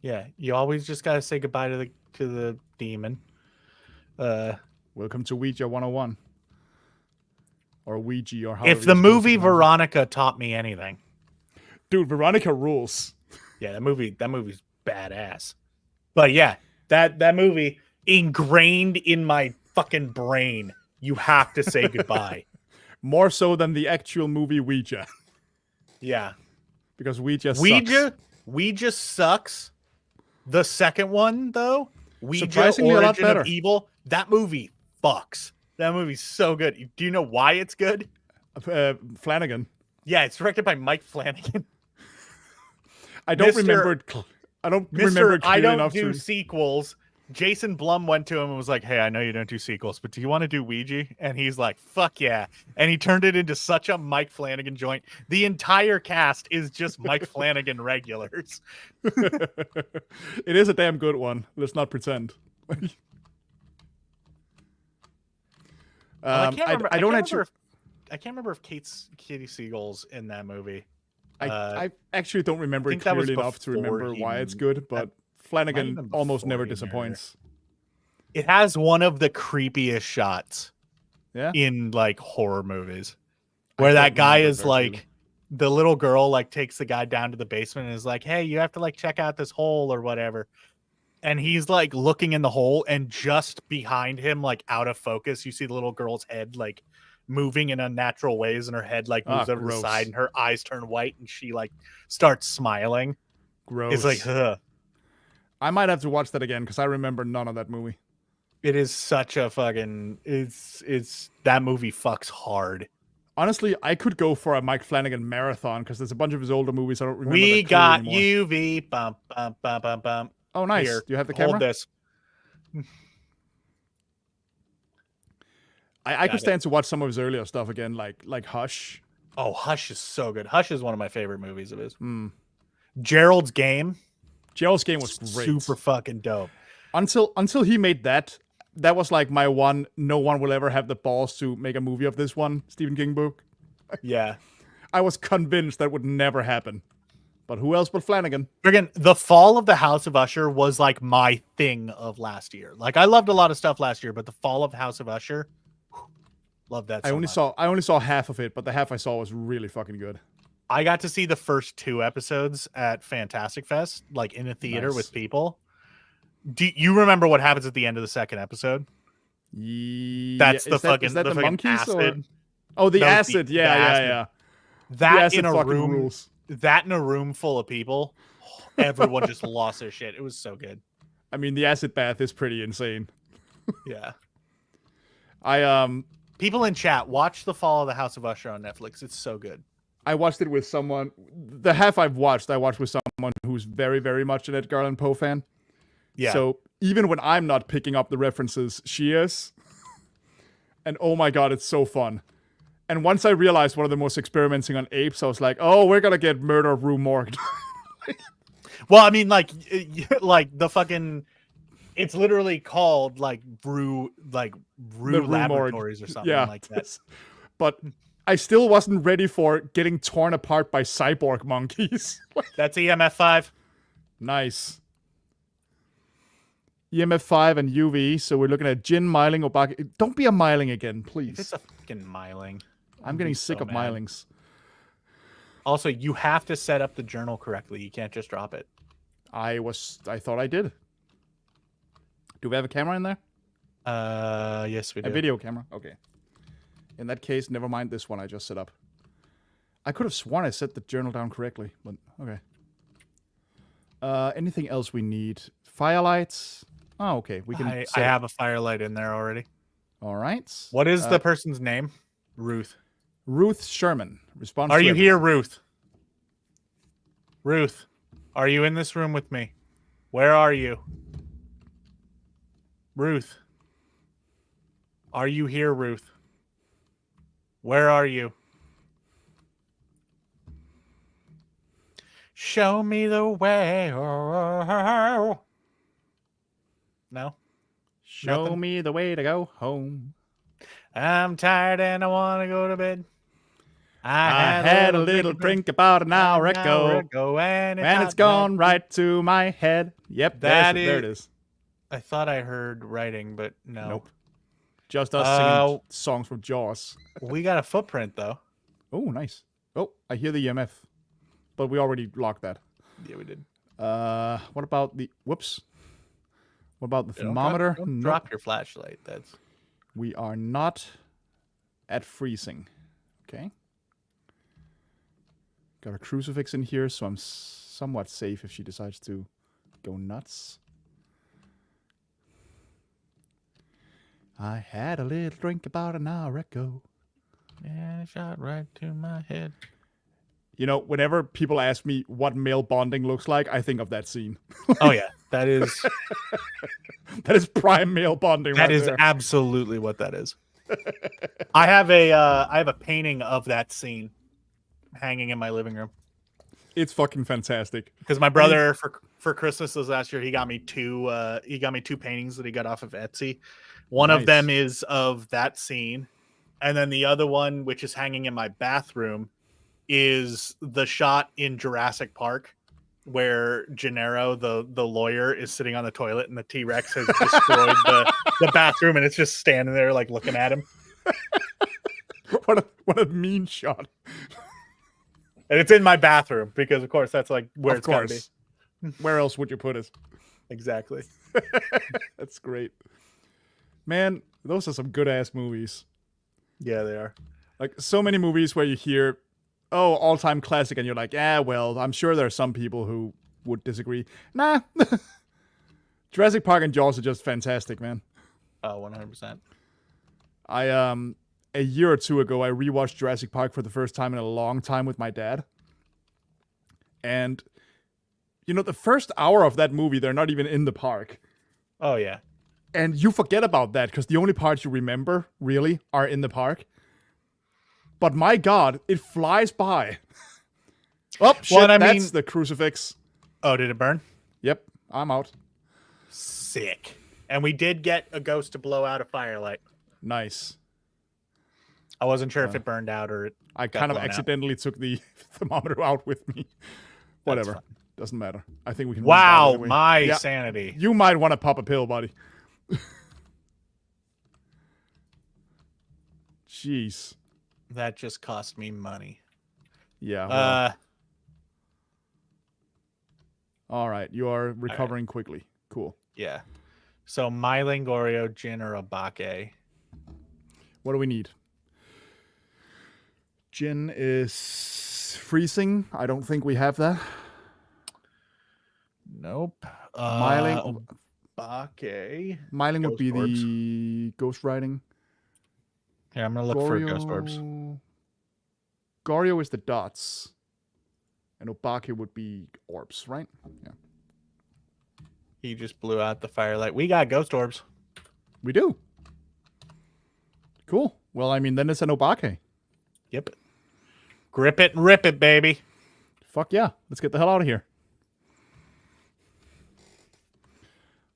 Yeah, you always just gotta say goodbye to the demon. Welcome to Ouija 101. Or Ouija or however If the you're supposed to movie pronounce it. Veronica taught me anything, Dude, Veronica rules. yeah, that movie's badass. But yeah, that movie ingrained in my fucking brain. You have to say goodbye. More so than the actual movie Ouija. Yeah. Because Ouija sucks. The second one, though, Ouija Surprisingly, a lot Origin better. of Evil, that movie fucks. That movie's so good. Do you know why it's good? Flanagan. Yeah, it's directed by Mike Flanagan. I don't Mr. remember it. I don't remember it I clearly don't enough do to. sequels. Jason Blum went to him and was like, "Hey, I know you don't do sequels, but do you want to do Ouija?" And he's like, "Fuck yeah!" And he turned it into such a Mike Flanagan joint. The entire cast is just Mike Flanagan regulars. It is a damn good one. Let's not pretend. I can't remember. I don't actually. I can't remember if Katie Siegel's in that movie. I actually don't remember it think that was clearly enough to remember before why it's good, but Flanagan been almost before never he married her. disappoints. It has one of the creepiest shots Yeah. in like horror movies, I where don't that guy remember it is very like, clearly. the little girl like takes the guy down to the basement and is like, "Hey, you have to like check out this hole or whatever." And he's like looking in the hole, and just behind him, like out of focus, you see the little girl's head like moving in unnatural ways, and her head like moves over to the Gross. side, and her eyes turn white, and she like starts smiling. Gross. It's like, ugh. I might have to watch that again because I remember none of that movie. It is such a fucking it's that movie fucks hard. Honestly, I could go for a Mike Flanagan marathon because there's a bunch of his older movies I don't remember. We that clearly got anymore. UV bump bump bump bump bump. Oh, nice. Here, Do you have the hold camera? this. I could Got it. stand to watch some of his earlier stuff again, like Hush. Oh, Hush is so good. Hush is one of my favorite movies of his. Hmm. Gerald's Game, Gerald's Game was great. super fucking dope. Until he made that was like my one. No one will ever have the balls to make a movie of this one Stephen King book. Yeah. I was convinced that would never happen. But who else but Flanagan? Friggin' The Fall of the House of Usher was like my thing of last year. Like I loved a lot of stuff last year, but The Fall of the House of Usher, love that. I only saw half of it, but the half I saw was really fucking good. I got to see the first 2 episodes at Fantastic Fest, like in a theater Nice. with people. Do you remember what happens at the end of the second episode? That's the fucking is that the fucking monkeys or? acid. Oh, the That was acid. the Yeah. acid. The That acid in a fucking room, rules. that in a room full of people, everyone just lost their shit. It was so good. I mean, the acid bath is pretty insane. Yeah. I People in chat, watch The Fall of the House of Usher on Netflix. It's so good. I watched it with someone. The half I watched with someone who's very, very much an Edgar Allan Poe fan. Yeah. So even when I'm not picking up the references, she is. And oh my god, it's so fun. And once I realized one of the most experimenting on apes, I was like, oh, we're gonna get Murder Rue Morgue. Well, I mean, like the fucking, it's literally called like Rue Rue Laboratories or something like that. But I still wasn't ready for getting torn apart by cyborg monkeys. That's EMF 5. Nice. EMF 5 and UV, so we're looking at Jin, Myling, Obaki. Don't be a Myling again, If please. it's a fucking Myling. I'm getting sick of Mylings. Also, you have to set up the journal correctly. You can't just drop it. I thought I did. Do we have a camera in there? Yes, we do. A video camera? Okay. In that case, never mind this one I just set up. I could have sworn I set the journal down correctly, but okay. Anything else we need? Firelights? Oh, okay. We can. I set it. have a firelight in there already. All right. What is the person's name? Ruth. Ruth Sherman. Response. Are to you everything. here, Ruth? Ruth, are you in this room with me? Where are you? Ruth. Are you here, Ruth? Where are you? Show me the way. No? Show Nothing? me the way to go home. I'm tired and I want to go to bed. I had a little drink about an hour ago, and it's gone right to my head. Yep, there it is. I thought I heard writing, but no. Nope. Just us singing songs from Jaws. We got a footprint, though. Oh, nice. Oh, I hear the EMF. But we already locked that. Yeah, we did. What about the... Whoops. What about the thermometer? Don't drop your flashlight. That's... We are not at freezing. Okay. Got a crucifix in here, so I'm somewhat safe if she decides to go nuts. I had a little drink about an hour ago. And it shot right to my head. You know, whenever people ask me what male bonding looks like, I think of that scene. Oh, yeah. That is... That is prime male bonding. That right is there. absolutely what that is. I have a painting of that scene hanging in my living room. It's fucking fantastic. Because my brother for Christmas this last year, he got me two paintings that he got off of Etsy. One of them is of that scene, and then the other one, which is hanging in my bathroom, is the shot in Jurassic Park where Gennaro, the lawyer, is sitting on the toilet and the T-Rex has destroyed the bathroom and it's just standing there like looking at him. What a mean shot. And it's in my bathroom because, of course, that's like where it's got to be. Where else would you put it? Exactly. That's great. Man, those are some good-ass movies. Yeah, they are. Like, so many movies where you hear, oh, all-time classic, and you're like, well, I'm sure there are some people who would disagree. Nah. Jurassic Park and Jaws are just fantastic, man. Oh, 100%. A year or two ago, I rewatched Jurassic Park for the first time in a long time with my dad. And, you know, the first hour of that movie, they're not even in the park. Oh, yeah. And you forget about that because the only parts you remember, really, are in the park. But my God, it flies by. Oh, shit, Well, that's the crucifix. Oh, did it burn? Yep, I'm out. Sick. And we did get a ghost to blow out a firelight. Nice. I wasn't sure if it burned out or it I kind of accidentally took the thermometer out with me. Whatever. Doesn't matter. I think we can... Wow, anyway. my sanity. You might want to pop a pill, buddy. Jeez. That just cost me money. Yeah. Well. All right. You are recovering quickly. Cool. Yeah. So, Myling, Goryo, Jin, or Abake. What do we need? Jin is freezing. I don't think we have that. Nope. Myling. Abake. Myling would be the ghost riding. Yeah, I'm going to look for ghost orbs. Goryo is the dots. And Obake would be orbs, right? Yeah. He just blew out the firelight. We got ghost orbs. We do. Cool. Well, I mean, then it's an Obake. Yep. Grip it and rip it, baby. Fuck yeah. Let's get the hell out of here.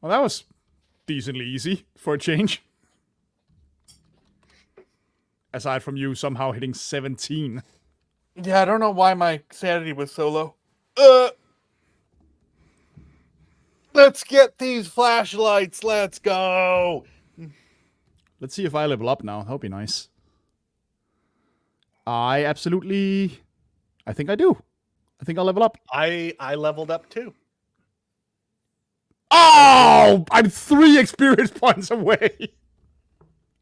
Well, that was decently easy for a change. Aside from you somehow hitting 17. Yeah, I don't know why my sanity was so low. Let's get these flashlights. Let's go. Let's see if I level up now. That'll be nice. I think I do. I think I'll level up. I leveled up too. Oh! I'm 3 experience points away.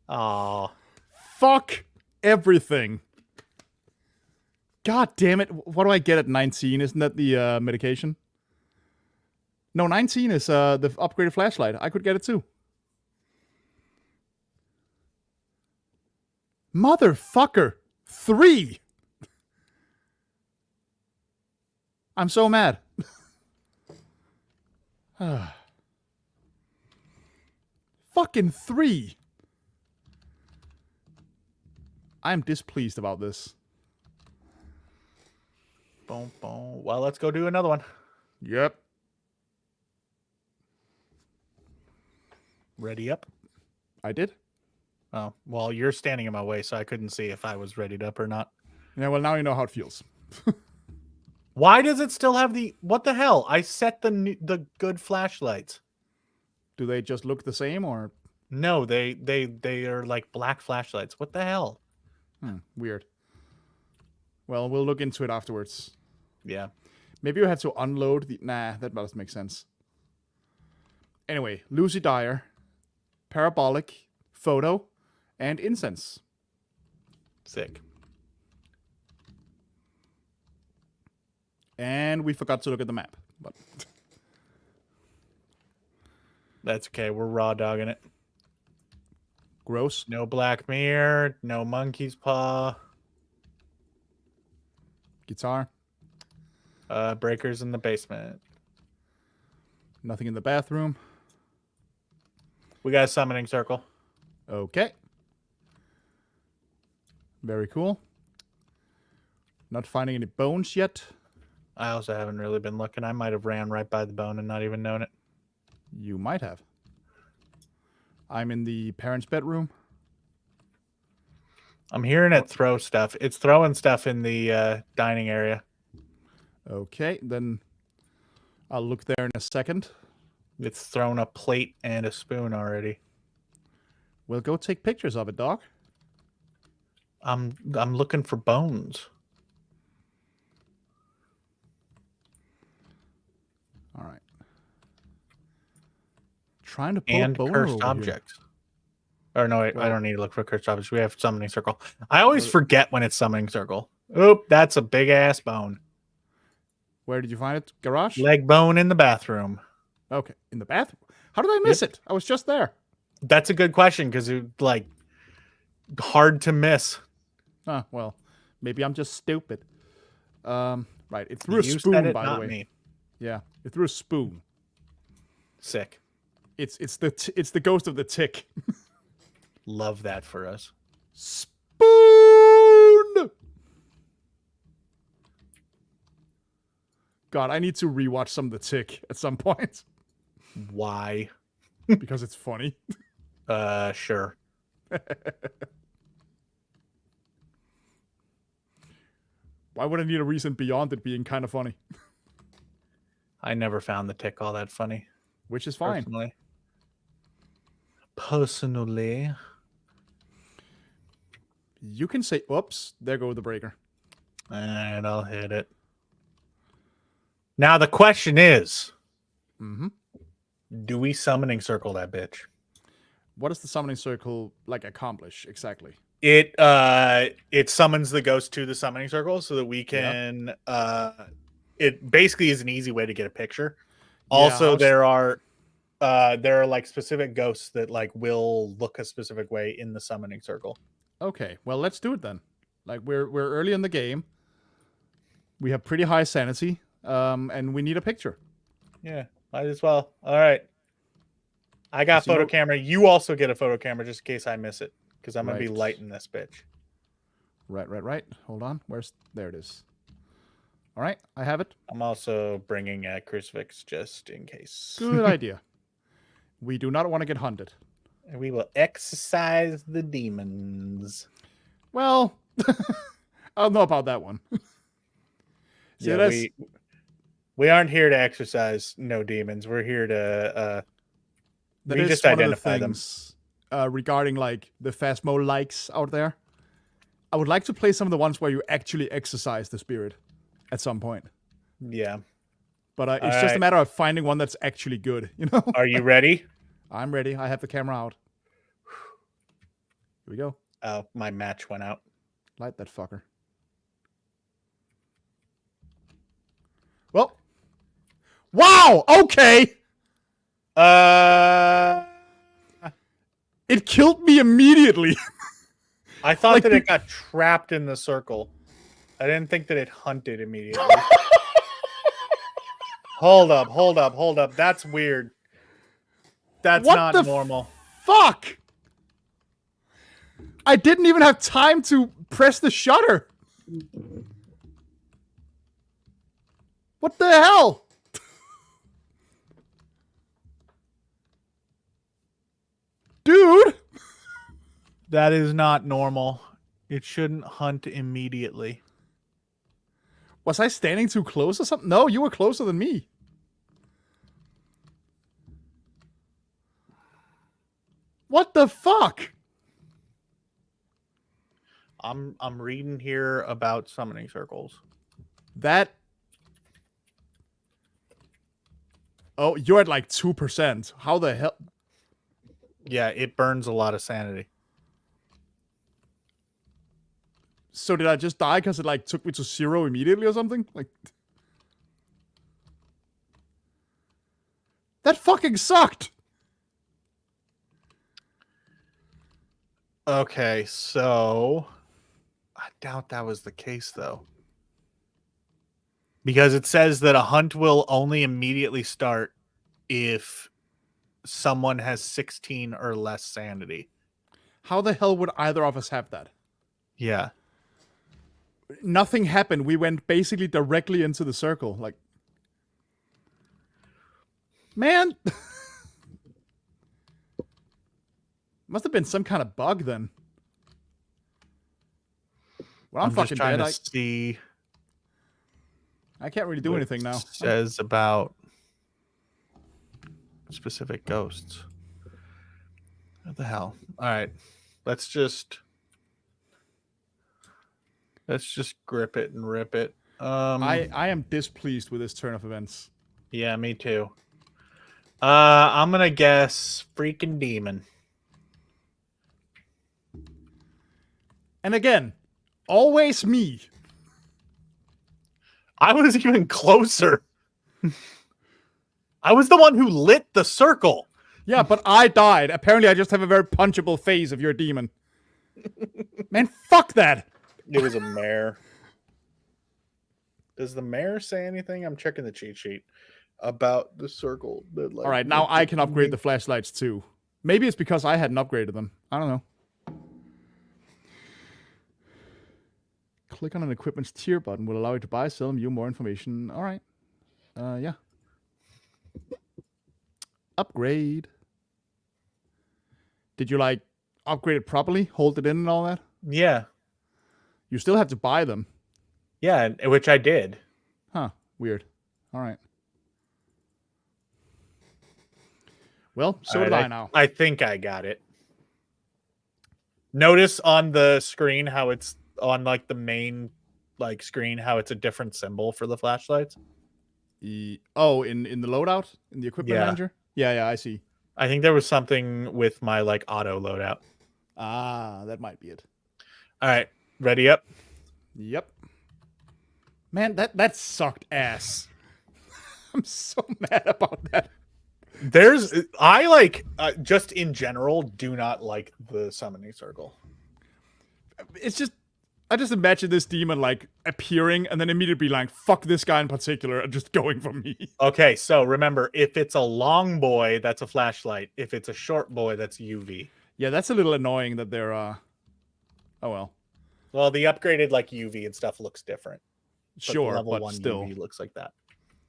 Oh. Fuck everything. God damn it. What do I get at 19? Isn't that the medication? No, 19 is the upgraded flashlight. I could get it too. Motherfucker! 3! I'm so mad. Fucking 3! I'm displeased about this. Boom, boom. Well, let's go do another one. Yep. Ready up? I did. Oh, well, you're standing in my way, so I couldn't see if I was readied up or not. Yeah, well, now you know how it feels. Why does it still have the... What the hell? I set the good flashlights. Do they just look the same, or? No, they are like black flashlights. What the hell? Weird. Well, we'll look into it afterwards. Yeah. Maybe you had to unload the... Nah, that doesn't make sense. Anyway, Lucy Dyer, parabolic, photo, and incense. Sick. And we forgot to look at the map. But That's okay. We're raw dogging it. gross. No black mirror. No monkey's paw. Guitar. Breakers in the basement. Nothing in the bathroom. We got a summoning circle. Okay. Very cool. Not finding any bones yet. I also haven't really been looking. I might have ran right by the bone and not even known it. You might have. I'm in the parents' bedroom. I'm hearing it throw stuff. It's throwing stuff in the dining area. Okay, then I'll look there in a second. It's thrown a plate and a spoon already. We'll go take pictures of it, Doc. I'm looking for bones. All right. Trying to pull And a boner cursed over objects. Or no, wait, I Well- don't need to look for cursed objects. We have summoning circle. I always forget when it's summoning circle. Oop, that's a big ass bone. Here. Where did you find it? Garage? Leg bone in the bathroom. Okay, in the bathroom. How did I miss it? I was just there. That's a good question because it's like hard to miss. Ah, well, maybe I'm just stupid. Right, it threw a You spoon, said it, by the not way. me. Yeah, it threw a spoon. Sick. It's the ghost of the tick. Love that for us. Spoon. God, I need to rewatch some of the Tick at some point Why? because it's funny. Sure. Why would I need a reason beyond it being kind of funny? I never found the tick all that funny. Which is fine. Personally. You can say, "Oops, there go the breaker." And I'll hit it. Now the question is, do we summoning circle that bitch? What does the summoning circle like accomplish exactly? It summons the ghost to the summoning circle so that we can it basically is an easy way to get a picture. Also, there are like specific ghosts that like will look a specific way in the summoning circle. Okay, well, let's do it then. Like we're early in the game. We have pretty high sanity, and we need a picture. Yeah, might as well. All right. I got So you photo know- camera. You also get a photo camera just in case I miss it. Because I'm going to be Right. lighting this bitch. Right. Hold on. There it is. All right, I have it. I'm also bringing a crucifix just in case. Good idea. We do not want to get hunted. And we will exorcise the demons. Well, I don't know about that one. See, Yeah, that's- we aren't here to exercise no demons. We're here to that we is just one of the identify them. things regarding like the Phasmo likes out there. I would like to play some of the ones where you actually exercise the spirit at some point. Yeah. But it's All just a right. matter of finding one that's actually good, you know? Are you ready? I'm ready. I have the camera out. Here we go. Oh, my match went out. Light that fucker. Well, Wow. Okay. It killed me immediately. I thought Like that the- it got trapped in the circle. I didn't think that it hunted immediately. Hold up. That's weird. That's What not the normal. Fuck. I didn't even have time to press the shutter. What the hell? Dude. That is not normal. It shouldn't hunt immediately. Was I standing too close or something? No, you were closer than me. What the fuck? I'm reading here about summoning circles. That. Oh, you're at like 2%. How the hell? Yeah, it burns a lot of sanity. So did I just die because it like took me to 0 immediately or something? Like. That fucking sucked. Okay, so I doubt that was the case though. Because it says that a hunt will only immediately start if someone has 16 or less sanity. How the hell would either of us have that? Yeah. Nothing happened. We went basically directly into the circle. Like, man. Must have been some kind of bug then. Well, I'm just fucking trying dead. to see I can't really do what anything now. it says about specific ghosts. What the hell? All right. Let's just grip it and rip it. I am displeased with this turn of events. Yeah, me too. I'm gonna guess freaking demon. And again, always me. I was even closer. I was the one who lit the circle. Yeah, but I died. Apparently, I just have a very punchable face if you're a demon. Man, fuck that. It was a mare. Does the mare say anything? I'm checking the cheat sheet about the circle. That, like, All right, now I can upgrade the flashlights too. Maybe it's because I hadn't upgraded them. I don't know. Click on an equipment's tier button will allow you to buy, sell, and view more information. All right. Yeah. Upgrade. Did you like upgrade it properly? Hold it in and all that? Yeah. You still have to buy them. Yeah, which I did. Huh. Weird. All right. Well, so All did right, I now. I think I got it. Notice on the screen how it's on like the main like screen how it's a different symbol for the flashlights. Oh, in the loadout? In the equipment Yeah. manager? Yeah, I see. I think there was something with my like auto loadout. Ah, that might be it. All right, ready up. Yep. Man, that sucked ass. I'm so mad about that. I like just in general do not like the summoning circle. It's just I just imagine this demon like appearing and then immediately like fuck this guy in particular and just going for me. Okay, so remember, if it's a long boy, that's a flashlight. If it's a short boy, that's UV. Yeah, that's a little annoying that they're oh well. Well, the upgraded like UV and stuff looks different. Sure, level but 1 still. UV looks like that.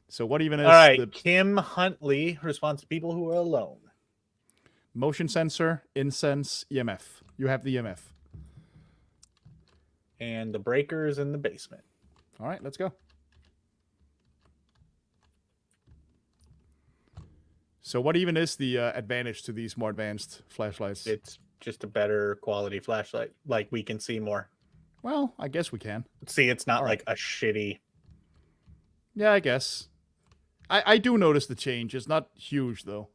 So what even is All right, the Kim Huntley responds to people who are alone. motion sensor, incense, EMF? You have the EMF. And the breaker's in the basement. All right, let's go. So what even is the advantage to these more advanced flashlights? It's just a better quality flashlight. Like, we can see more. Well, I guess we can. See, it's not All right. like a shitty... Yeah, I guess. I do notice the change. It's not huge, though.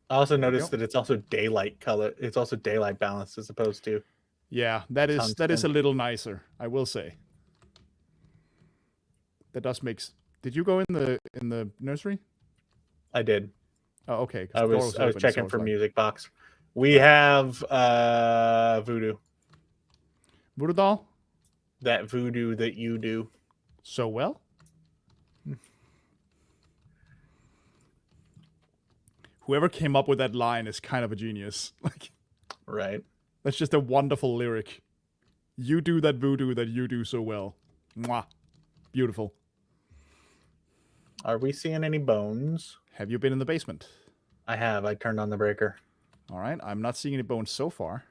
I also noticed that it's also daylight color. It's also daylight balance as opposed to... Yeah, that is a Tungsten. little nicer, I will say. that does make. Did you go in the nursery? I did. Oh, okay. 'cause I the door was open, so checking I was for like, music box. We have voodoo. Voodoo doll. That voodoo that you do. So well. Whoever came up with that line is kind of a genius. Like, Right. that's just a wonderful lyric. You do that voodoo that you do so well. Mwah. Beautiful. Are we seeing any bones? Have you been in the basement? I have. I turned on the breaker. All right. I'm not seeing any bones so far.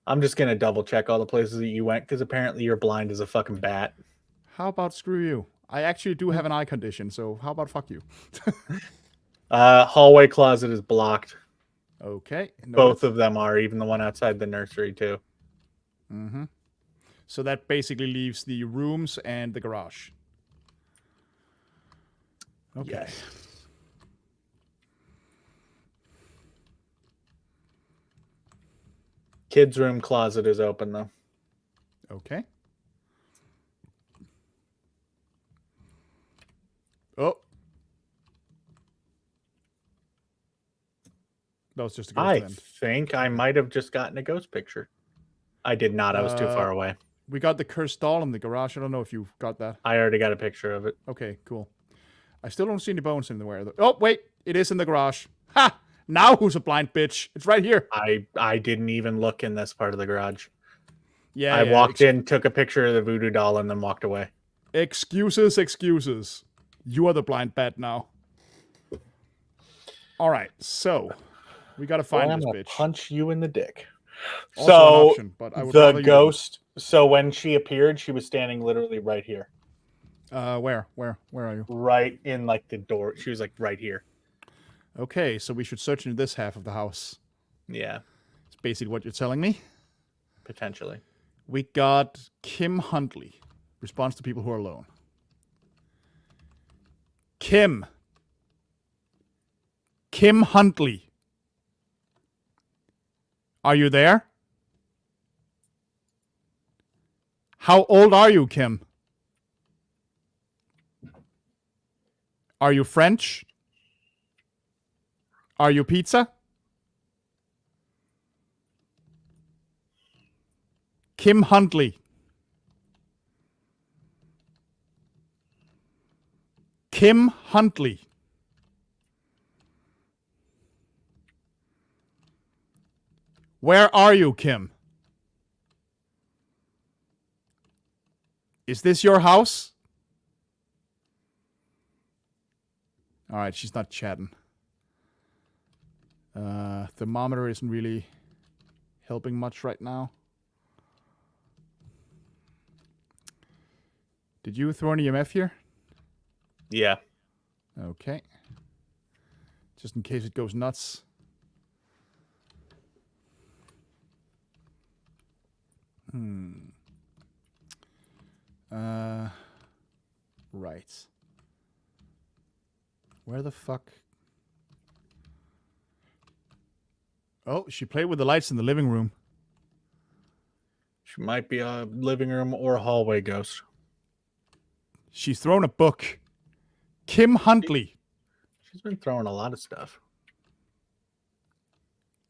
I'm just gonna double check all the places that you went because apparently you're blind as a fucking bat. How about screw you? I actually do have an eye condition, so how about fuck you? Hallway closet is blocked. Okay. Noted. Both of them are, even the one outside the nursery too. Mm-hmm. So that basically leaves the rooms and the garage. Okay. Yes. Kids' room closet is open though. Okay. Oh. That was just a ghost I then. think I might have just gotten a ghost picture. I did not. I was too far away. We got the cursed doll in the garage. I don't know if you got that. I already got a picture of it. Okay, cool. I still don't see any bones anywhere. Oh, wait. It is in the garage. Ha! Now who's a blind bitch? It's right here. I didn't even look in this part of the garage. Yeah, I walked in, took a picture of the voodoo doll, and then walked away. Excuses, excuses. You are the blind bat now. All right, so we gotta find I'm this gonna bitch. Punch you in the dick. Also an option, but I would rather the you ghost. So when she appeared, she was standing literally right here, didn't. Where are you? right in like the door. She was like right here. Okay, so we should search into this half of the house. Yeah, It's basically what you're telling me. potentially. We got Kim Huntley. Response to people who are alone. Kim Huntley. Are you there? How old are you, Kim? Are you French? Are you pizza? Kim Huntley. Kim Huntley. Where are you, Kim? Is this your house? All right, she's not chatting. Thermometer isn't really helping much right now. Did you throw an EMF here? Yeah. Okay. Just in case it goes nuts. Right. Where the fuck? Oh, she played with the lights in the living room. She might be a living room or a hallway ghost. She's thrown a book. Kim Huntley. She's been throwing a lot of stuff.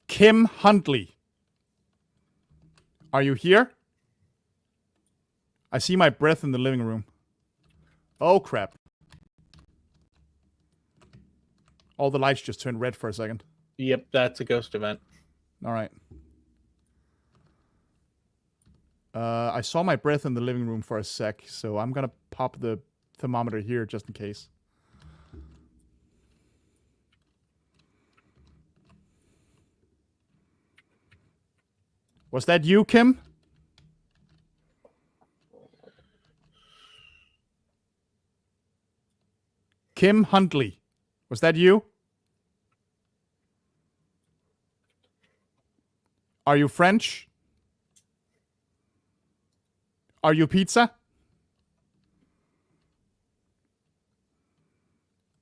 Kim Huntley. Are you here? I see my breath in the living room. Oh, crap. All the lights just turned red for a second. Yep, that's a ghost event. All right. I saw my breath in the living room for a sec, so I'm gonna pop the thermometer here just in case. Was that you, Kim? Kim Huntley. Was that you? Are you French? Are you pizza?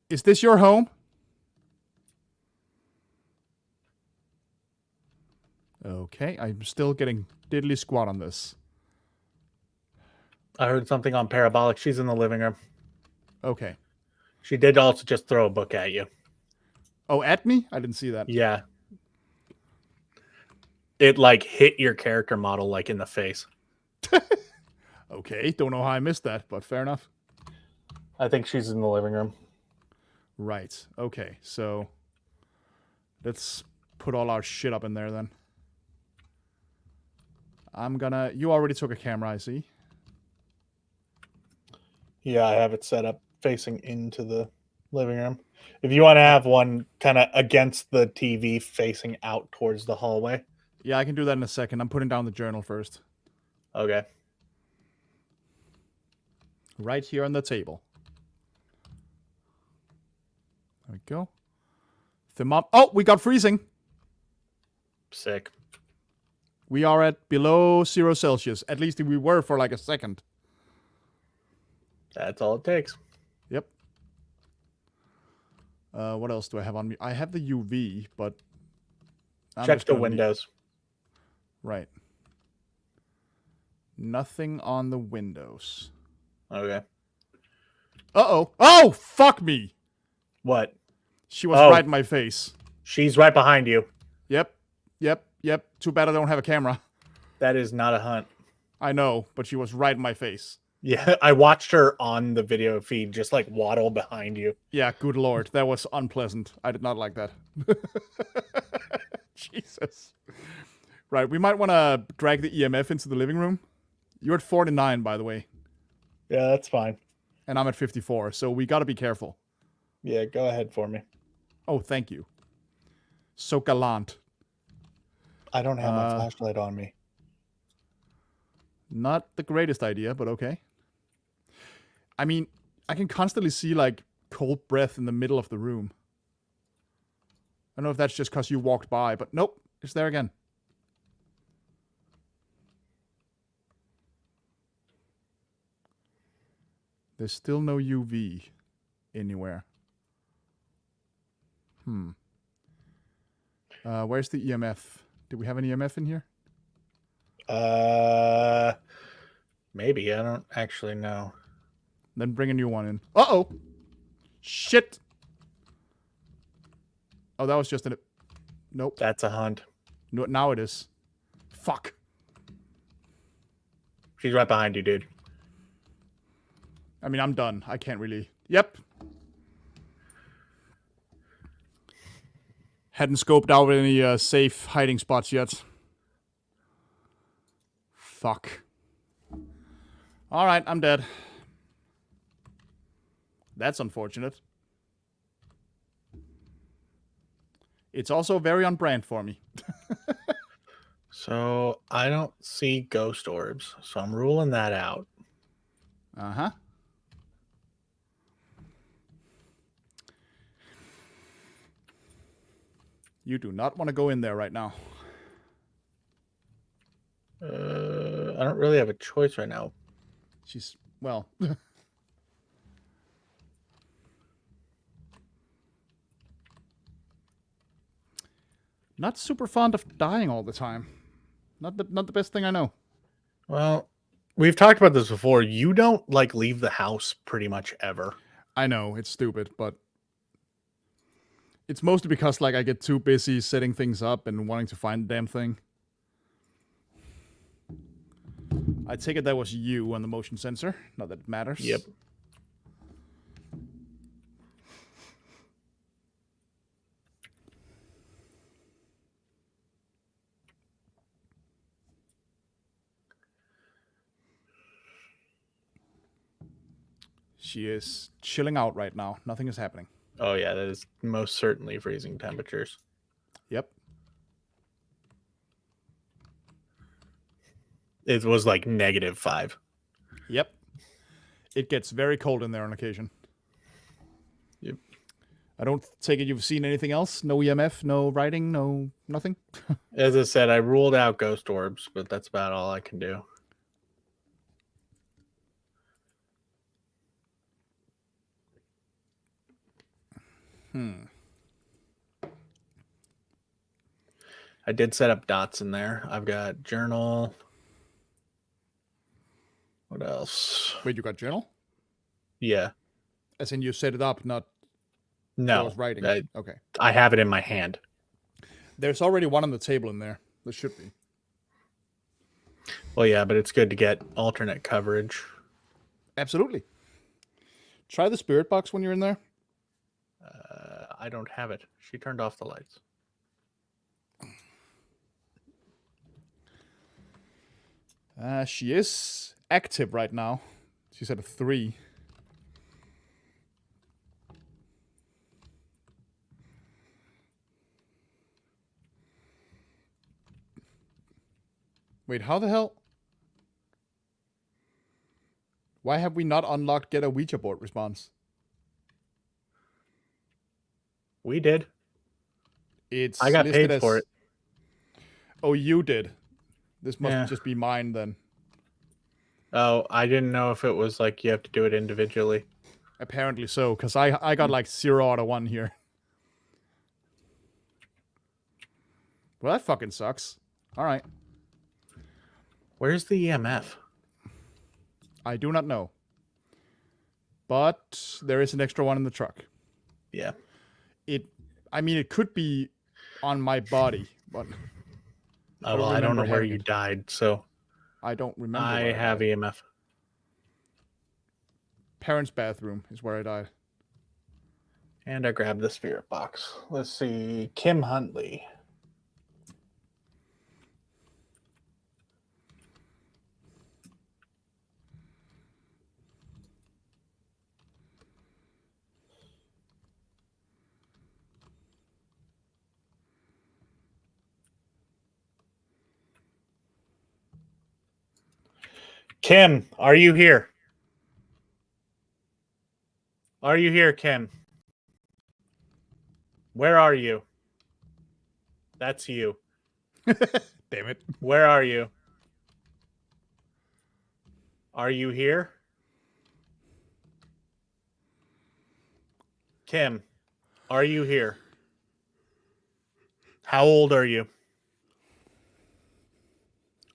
Is this your home? Okay, I'm still getting diddly squat on this. I heard something on parabolic. She's in the living room. Okay. She did also just throw a book at you. Oh, at me? I didn't see that. Yeah. It like hit your character model like in the face. Okay, don't know how I missed that, but fair enough. I think she's in the living room. Right. Okay, so let's put all our shit up in there then. You already took a camera, I see. Yeah, I have it set up facing into the living room. If you want to have one kind of against the TV facing out towards the hallway. Yeah, I can do that in a second. I'm putting down the journal first. Okay. Right here on the table. There we go. Oh, we got freezing. Sick. We are at below 0 Celsius. At least we were for like a second. That's all it takes. Yep. What else do I have on me? I have the UV, but... Check the windows. Right. Nothing on the windows. Okay. Uh-oh. Oh, fuck me! What? She was right in my face. She's right behind you. Yep. Too bad I don't have a camera. That is not a hunt. I know, but she was right in my face. Yeah, I watched her on the video feed just like waddle behind you. Yeah, good lord. That was unpleasant. I did not like that. Jesus. Right, we might want to drag the EMF into the living room. You're at 49, by the way. Yeah, that's fine. And I'm at 54, so we got to be careful. Yeah, go ahead for me. Oh, thank you. So gallant. I don't have my flashlight on me. Not the greatest idea, but okay. I mean, I can constantly see, like, cold breath in the middle of the room. I don't know if that's just because you walked by, but nope, it's there again. There's still no UV anywhere. Where's the EMF? Do we have an EMF in here? Maybe. I don't actually know. Then bring a new one in. Uh-oh! Shit! Oh, that was just an... Nope. That's a hunt. No, now it is. Fuck. She's right behind you, dude. I mean, I'm done. I can't really... Yep. Hadn't scoped out any safe hiding spots yet. Fuck. Alright, I'm dead. That's unfortunate. It's also very on brand for me. So, I don't see ghost orbs, so I'm ruling that out. Uh-huh. You do not want to go in there right now. I don't really have a choice right now. She's, well... not super fond of dying all the time. Not the best thing I know. Well, we've talked about this before. You don't, like, leave the house pretty much ever. I know, it's stupid, but... it's mostly because, like, I get too busy setting things up and wanting to find the damn thing. I take it that was you on the motion sensor. Not that it matters. Yep. She is chilling out right now. Nothing is happening. Oh, yeah, that is most certainly freezing temperatures. Yep. It was like -5. Yep. It gets very cold in there on occasion. Yep. I don't take it you've seen anything else? No EMF, no writing, no nothing? As I said, I ruled out ghost orbs, but that's about all I can do. I did set up dots in there. I've got journal. What else? Wait, you got journal? Yeah. As in you set it up, not No. yours writing. Okay. I have it in my hand. There's already one on the table in there. There should be. Well, yeah, but it's good to get alternate coverage. Absolutely. Try the spirit box when you're in there. I don't have it. She turned off the lights. She is active right now. She's at a 3. Wait, how the hell? Why have we not unlocked get a Ouija board response? We did. It's I got listed paid for it. Oh, you did. This must just be mine then. Oh, I didn't know if it was like you have to do it individually. Apparently so, because I got like 0 out of 1 here. Well, that fucking sucks. All right. Where's the EMF? I do not know. But there is an extra one in the truck. Yeah. I mean, it could be on my body, but Well, I don't know where you died, so I don't remember. I have EMF. Parents' bathroom is where I died. And I grabbed the spirit box. Let's see. Kim Huntley. Kim, are you here? Are you here, Kim? Where are you? That's you. Damn it. Where are you? Are you here? Kim, are you here? How old are you?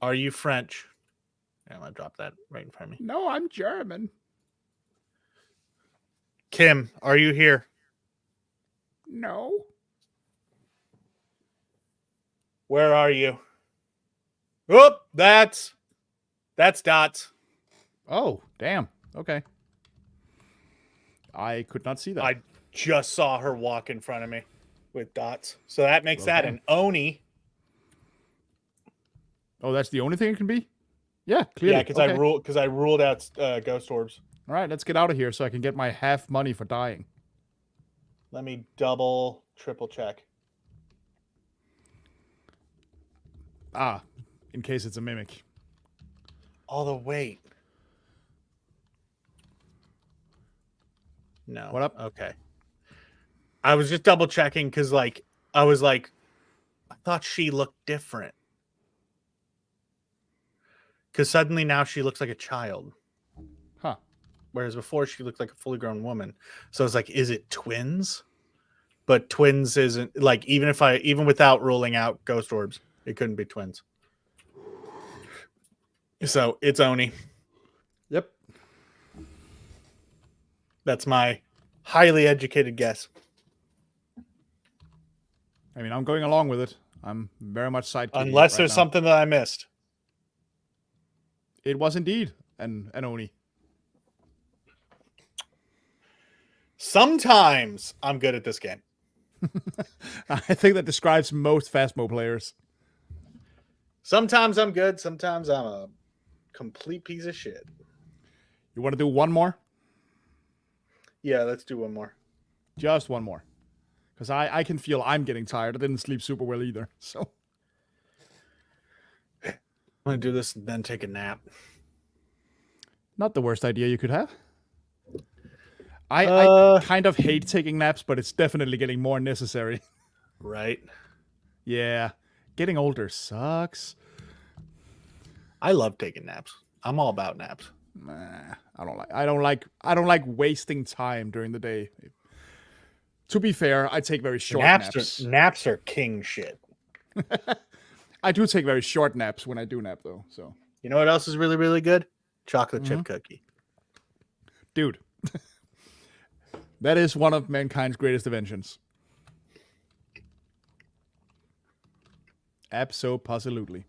Are you French? I'm going to drop that right in front of me. No, I'm German. Kim, are you here? No. Where are you? Oop, that's Dots. Oh, damn. Okay. I could not see that. I just saw her walk in front of me with Dots. So that makes that an Oni. Oh, that's the only thing it can be? Yeah, clearly. Yeah, because I ruled out ghost orbs. All right, let's get out of here so I can get my half money for dying. Let me triple check. In case it's a mimic. Although, wait. No. What up? Okay. I was just double checking because, I thought she looked different. Because suddenly now she looks like a child. Huh. Whereas before she looked like a fully grown woman. So it's like, is it twins? But twins isn't even without ruling out ghost orbs, it couldn't be twins. So it's Oni. Yep. That's my highly educated guess. I mean, I'm going along with it. I'm very much sidekicking. Unless there's something that I missed. It was indeed an Oni. Sometimes I'm good at this game. I think that describes most Phasmo players. Sometimes I'm good. Sometimes I'm a complete piece of shit. You want to do one more? Yeah, let's do one more. Just one more. Because I can feel I'm getting tired. I didn't sleep super well either. So I'm going to do this and then take a nap. not the worst idea you could have. I kind of hate taking naps, but it's definitely getting more necessary. Right? Yeah. Getting older sucks. I love taking naps. I'm all about naps. Nah, I don't like wasting time during the day. To be fair, I take very short naps. Naps are king shit. I do take very short naps when I do nap, though. So you know what else is really, really good? chocolate chip cookie. Dude. That is one of mankind's greatest inventions. Absolutely.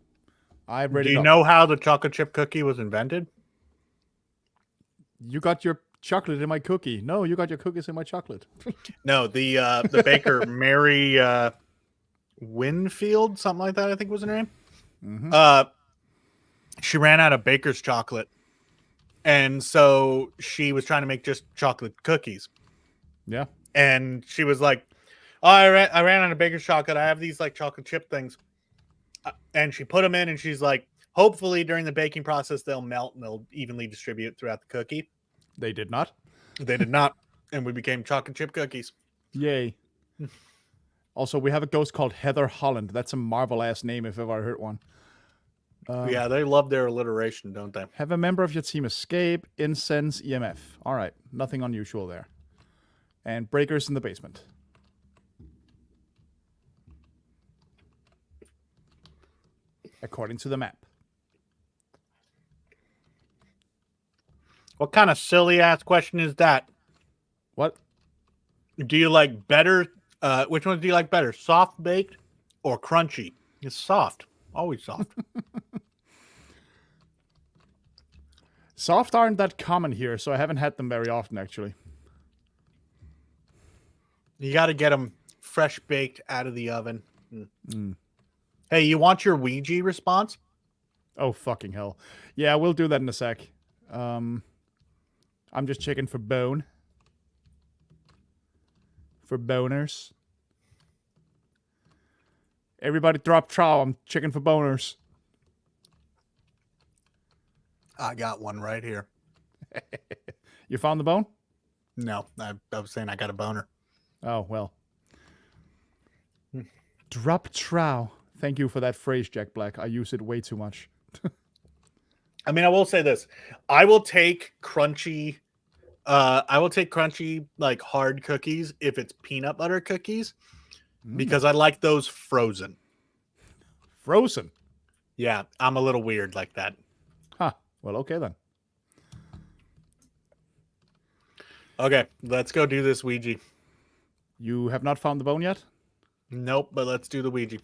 I've read Do it you up. know how the chocolate chip cookie was invented? You got your chocolate in my cookie. No, you got your cookies in my chocolate. No, the baker Mary Winfield, something like that, I think was her name. Mm-hmm. She ran out of baker's chocolate, and so she was trying to make just chocolate cookies. Yeah. And she was like, "Oh, I ran out of baker's chocolate. I have these like chocolate chip things." And she put them in, and she's like, "Hopefully, during the baking process, they'll melt and they'll evenly distribute throughout the cookie." They did not. They did not, and we became chocolate chip cookies. Yay. Also, we have a ghost called Heather Holland. That's a Marvel-ass name if ever I heard one. Yeah, they love their alliteration, don't they? Have a member of your team escape, incense, EMF. All right, nothing unusual there. And breakers in the basement. According to the map. What kind of silly ass question is that? What? Do you like better? Which ones do you like better, soft baked or crunchy? It's soft, always soft. Soft aren't that common here, so I haven't had them very often, actually. You got to get them fresh baked out of the oven. Hey, you want your Ouija response? Oh, fucking hell. Yeah, we'll do that in a sec. I'm just checking for bone. For boners. Everybody drop trow. I'm checking for boners. I got one right here. You found the bone? No, I was saying I got a boner. Oh, well. Drop trow. Thank you for that phrase, Jack Black. I use it way too much. I mean, I will say this. I will take crunchy, like hard cookies if it's peanut butter cookies, because I like those frozen. Frozen? Yeah, I'm a little weird like that. Huh. Well, okay then. Okay, let's go do this Ouija. You have not found the bone yet? Nope, but let's do the Ouija.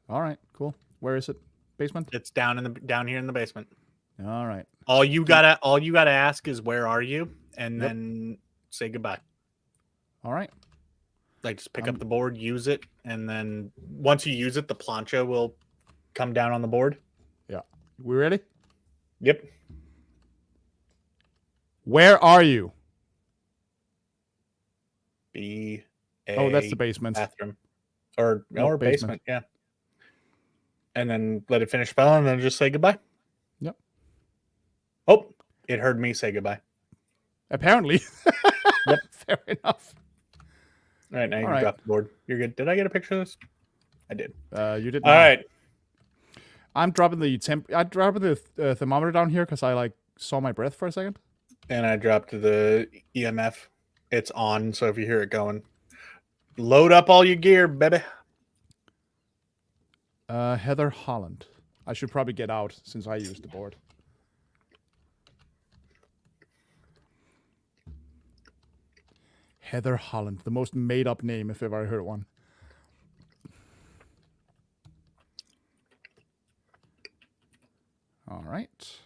All right, cool. Where is it? Basement? It's down here in the basement. All right. All you gotta ask is where are you, and then say goodbye. All right. Like just pick up the board, use it, and then once you use it, the plancha will come down on the board. Yeah. We ready? Yep. Where are you? Oh, that's the basement. Bathroom. Or No, basement, yeah. And then let it finish spelling, and then just say goodbye. Yep. Oh, it heard me say goodbye. Apparently. Yep. Fair enough. All right, now you All can right. drop the board. You're good. Did I get a picture of this? I did. You did. All right. I'm dropping the thermometer down here because I saw my breath for a second. And I dropped the EMF. It's on, so if you hear it going, load up all your gear, baby. Heather Holland. I should probably get out since I used the board. Heather Holland, the most made-up name if ever I heard one. All right.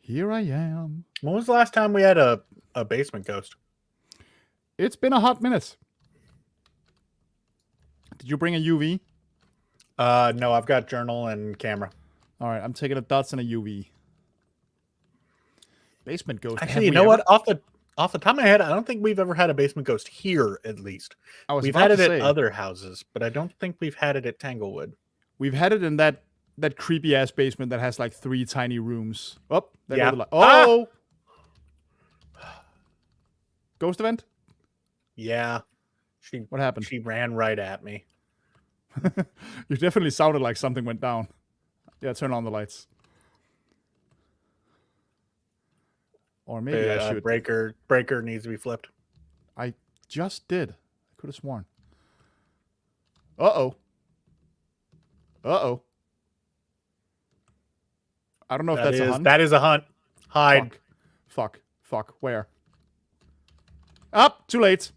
Here I am. When was the last time we had a basement ghost? It's been a hot minute. Did you bring a UV? No, I've got journal and camera. All right, I'm taking a dots and a UV. Basement ghost. Actually, you know what? Off the top of my head, I don't think we've ever had a basement ghost here, at least. We've had it at other houses, but I don't think we've had it at Tanglewood. We've had it in that creepy ass basement that has like 3 tiny rooms. Oh, there Yeah. go the light. Oh, ghost event. Yeah. What happened? She ran right at me. You definitely sounded like something went down. Yeah, turn on the lights. Or maybe I should. Breaker needs to be flipped. I just did. I could have sworn. Uh-oh. Uh-oh. I don't know if that's a hunt. That is a hunt. Hide. Fuck. Where? Up. Too late.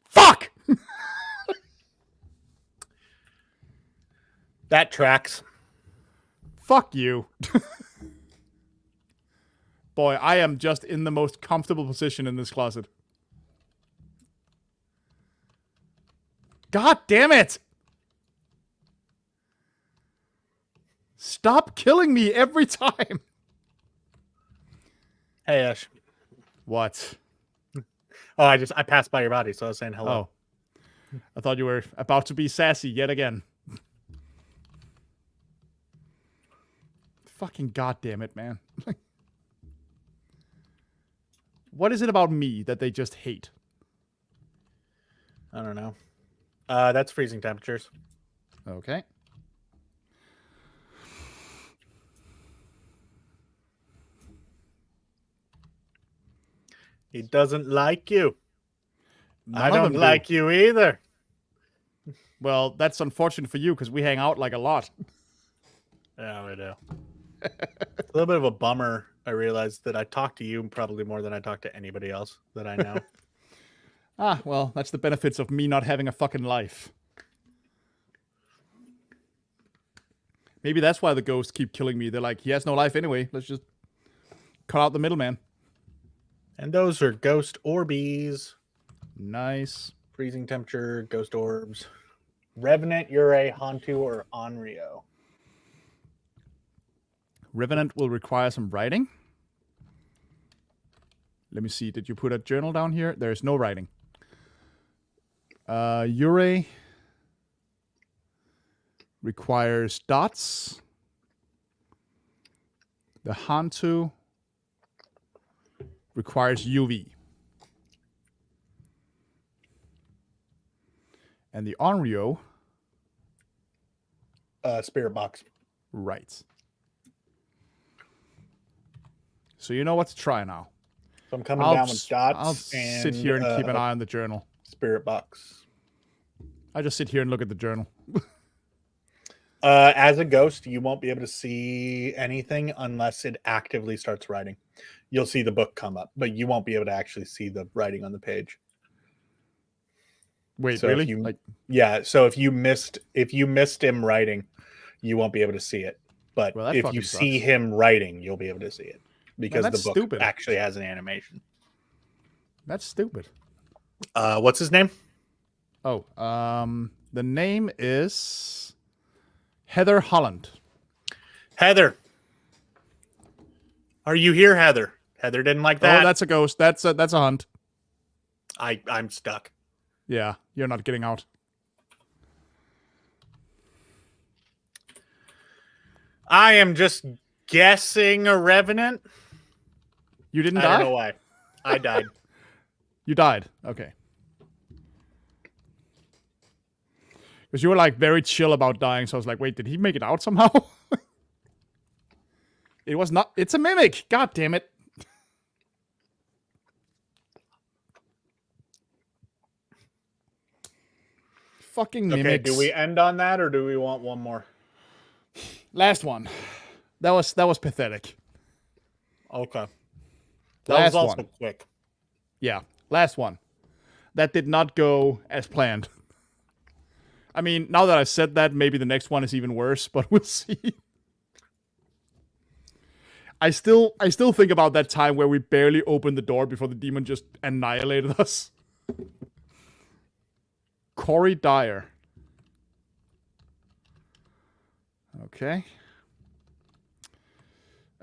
Fuck. That tracks. Fuck you. Boy, I am just in the most comfortable position in this closet. God damn it! Stop killing me every time. Hey, Ash. What? Oh, I passed by your body, so I was saying hello. Oh. I thought you were about to be sassy yet again. Fucking goddamn it, man. What is it about me that they just hate? I don't know. That's freezing temperatures. Okay. He doesn't like you. None I of don't them like do. you either. Well, that's unfortunate for you because we hang out like a lot. Yeah, we do. A little bit of a bummer. I realized that I talk to you probably more than I talk to anybody else that I know. Ah, well, that's the benefits of me not having a fucking life. Maybe that's why the ghosts keep killing me. They're like, he has no life anyway. Let's just cut out the middleman. And those are ghost orbies. Nice. Freezing temperature, ghost orbs. Revenant, Ure, Hantu, or Onryo. Revenant will require some writing. Let me see. Did you put a journal down here? There's no writing. Ure requires dots. The Hantu requires UV. And the Onryo... Spirit box. Right. So you know what to try now. So I'm coming down with dots. I'll sit here and keep an eye on the journal. Spirit box. I just sit here and look at the journal. As a ghost, you won't be able to see anything unless it actively starts writing. You'll see the book come up, but you won't be able to actually see the writing on the page. Wait, So really? Yeah. So if you missed him writing, you won't be able to see it. But Well, that if fucking you sucks. see him writing, you'll be able to see it because that's the book stupid. actually has an animation. That's stupid. What's his name? Oh, the name is Heather Holland. Heather. Are you here, Heather? Heather didn't like that. Oh, that's a ghost. That's a hunt. I'm stuck. Yeah, you're not getting out. I am just guessing a revenant. You didn't I die? don't know why. I died. You died. Okay. Because you were like very chill about dying, so I was like, wait, did he make it out somehow? It was not. It's a mimic. God damn it. Fucking mimics. Okay, do we end on that or do we want one more? Last one. That was pathetic. Okay. That Last was also one. quick. Yeah, last one. That did not go as planned. I mean, now that I've said that, maybe the next one is even worse, but we'll see. I still think about that time where we barely opened the door before the demon just annihilated us. Corey Dyer. Okay.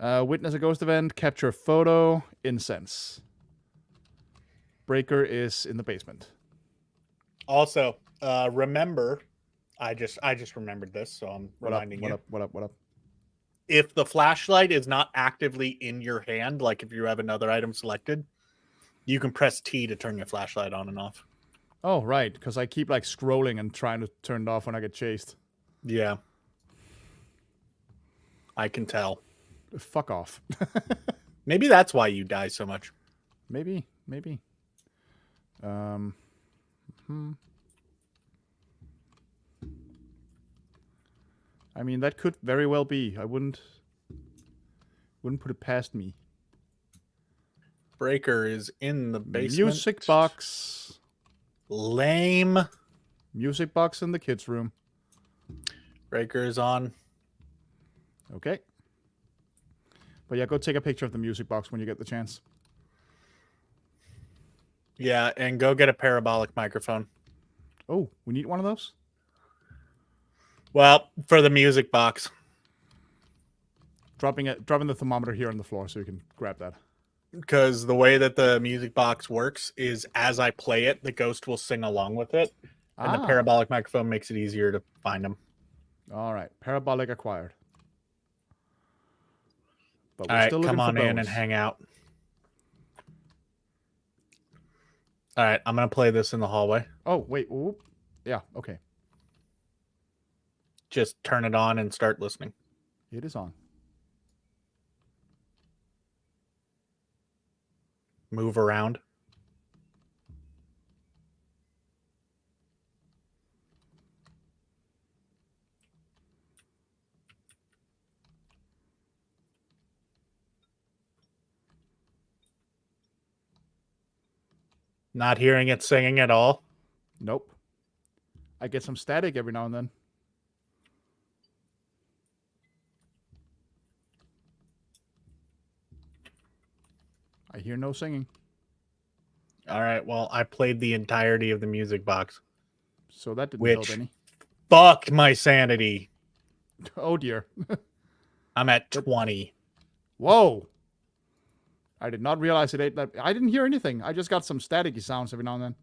Witness a ghost event, capture a photo, incense. Breaker is in the basement. Also, remember, I just remembered this, so I'm reminding you. What up? If the flashlight is not actively in your hand, like if you have another item selected, you can press T to turn your flashlight on and off. Oh, right, because I keep like scrolling and trying to turn it off when I get chased. Yeah. I can tell. Fuck off. Maybe that's why you die so much. Maybe. I mean, that could very well be. I wouldn't put it past me. Breaker is in the basement. Music box. Lame. Music box in the kids' room. Breaker is on. Okay. But yeah, go take a picture of the music box when you get the chance. Yeah, and go get a parabolic microphone. Oh, we need one of those? Well, for the music box. Dropping the thermometer here on the floor so you can grab that. Because the way that the music box works is as I play it, the ghost will sing along with it. And the parabolic microphone makes it easier to find them. All right. Parabolic acquired. But All right, come on in and hang out. All right, I'm going to play this in the hallway. Oh, wait. Whoop. Yeah, okay. Just turn it on and start listening. It is on. Move around. Not hearing it singing at all. Nope. I get some static every now and then. I hear no singing. All right, well, I played the entirety of the music box. So that didn't help any. Fucked my sanity. Oh, dear. I'm at 20. Whoa. I did not realize it ate that. I didn't hear anything. I just got some staticky sounds every now and then.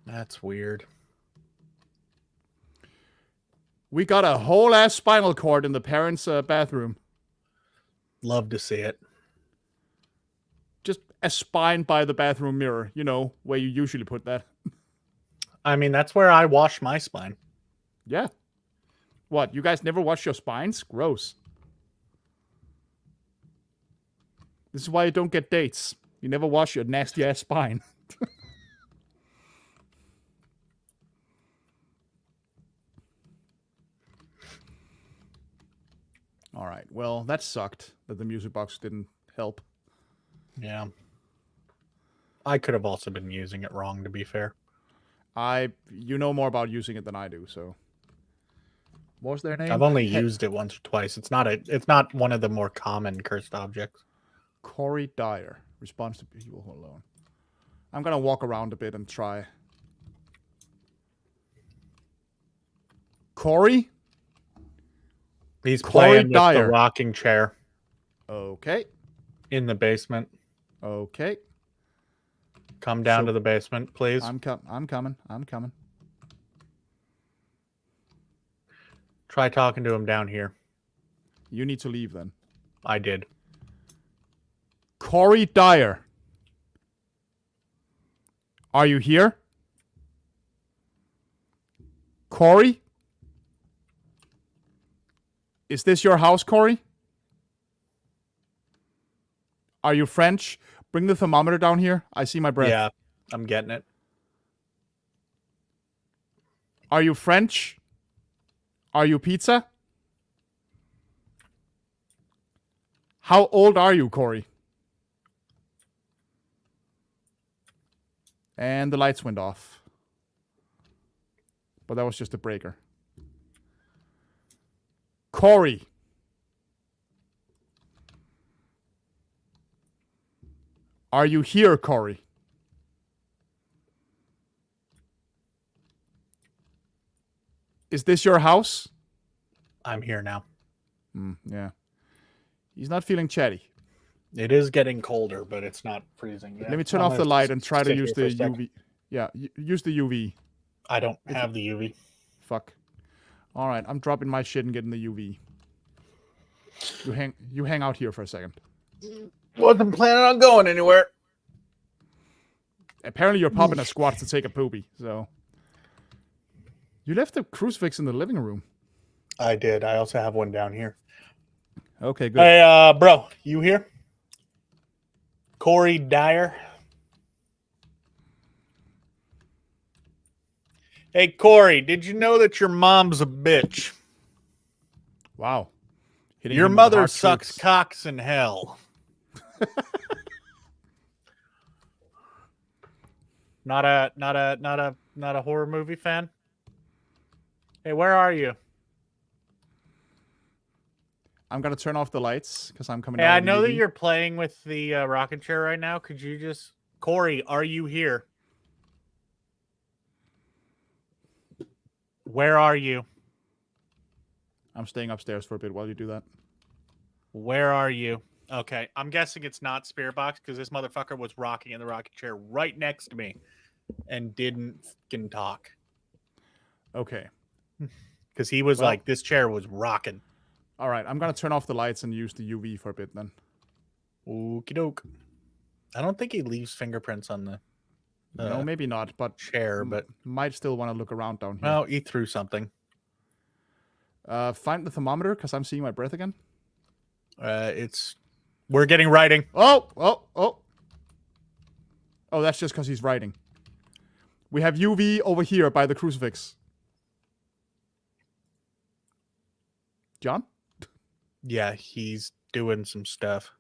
That's weird. We got a whole ass spinal cord in the parents' bathroom. Love to see it. Just a spine by the bathroom mirror, you know, where you usually put that. I mean, that's where I wash my spine. Yeah. What, you guys never wash your spines? Gross. This is why you don't get dates. You never wash your nasty ass spine. All right. Well, that sucked that the music box didn't help. Yeah. I could have also been using it wrong, to be fair. You know more about using it than I do, so. What was their name? I've only used it once or twice. It's not one of the more common cursed objects. Corey Dyer. Responds to people alone. I'm gonna walk around a bit and try. Corey? He's playing with Dyer. the rocking chair. Okay. In the basement. Okay. Come down to the basement, please. I'm coming. Try talking to him down here. You need to leave then. I did. Corey Dyer. Are you here? Corey? Is this your house, Corey? Are you French? Bring the thermometer down here. I see my breath. Yeah, I'm getting it. Are you French? Are you pizza? How old are you, Corey? And the lights went off. But that was just a breaker. Corey. Are you here, Corey? Is this your house? I'm here now. Yeah. He's not feeling chatty. It is getting colder, but it's not freezing yet. Let me turn off the light and try to use the UV. Yeah, use the UV. I don't have the UV. Fuck. All right, I'm dropping my shit and getting the UV. You hang out here for a second. Wasn't planning on going anywhere. Apparently you're popping a squat to take a poopy, so. You left the crucifix in the living room. I did. I also have one down here. Okay, good. Hey, bro, you here? Corey Dyer. Hey, Corey, did you know that your mom's a bitch? Wow. Hitting Your him with mother hard sucks truths. cocks in hell. Not a horror movie fan. Hey, where are you? I'm gonna turn off the lights because I'm coming Hey, out I of the know that UV. you're playing with the rocking chair right now. Could you just, Corey? Are you here? Where are you? I'm staying upstairs for a bit while you do that. Where are you? Okay, I'm guessing it's not Spirit Box because this motherfucker was rocking in the rocking chair right next to me and didn't fucking talk Okay. because he was Well- like, this chair was rocking. All right. I'm gonna turn off the lights and use the UV for a bit then. Okie doke. I don't think he leaves fingerprints on the No, maybe not, but chair, but might still want to look around down here. well, he threw something. Find the thermometer because I'm seeing my breath again. We're getting writing. Oh, that's just because he's writing. We have UV over here by the crucifix. John? Yeah, he's doing some stuff.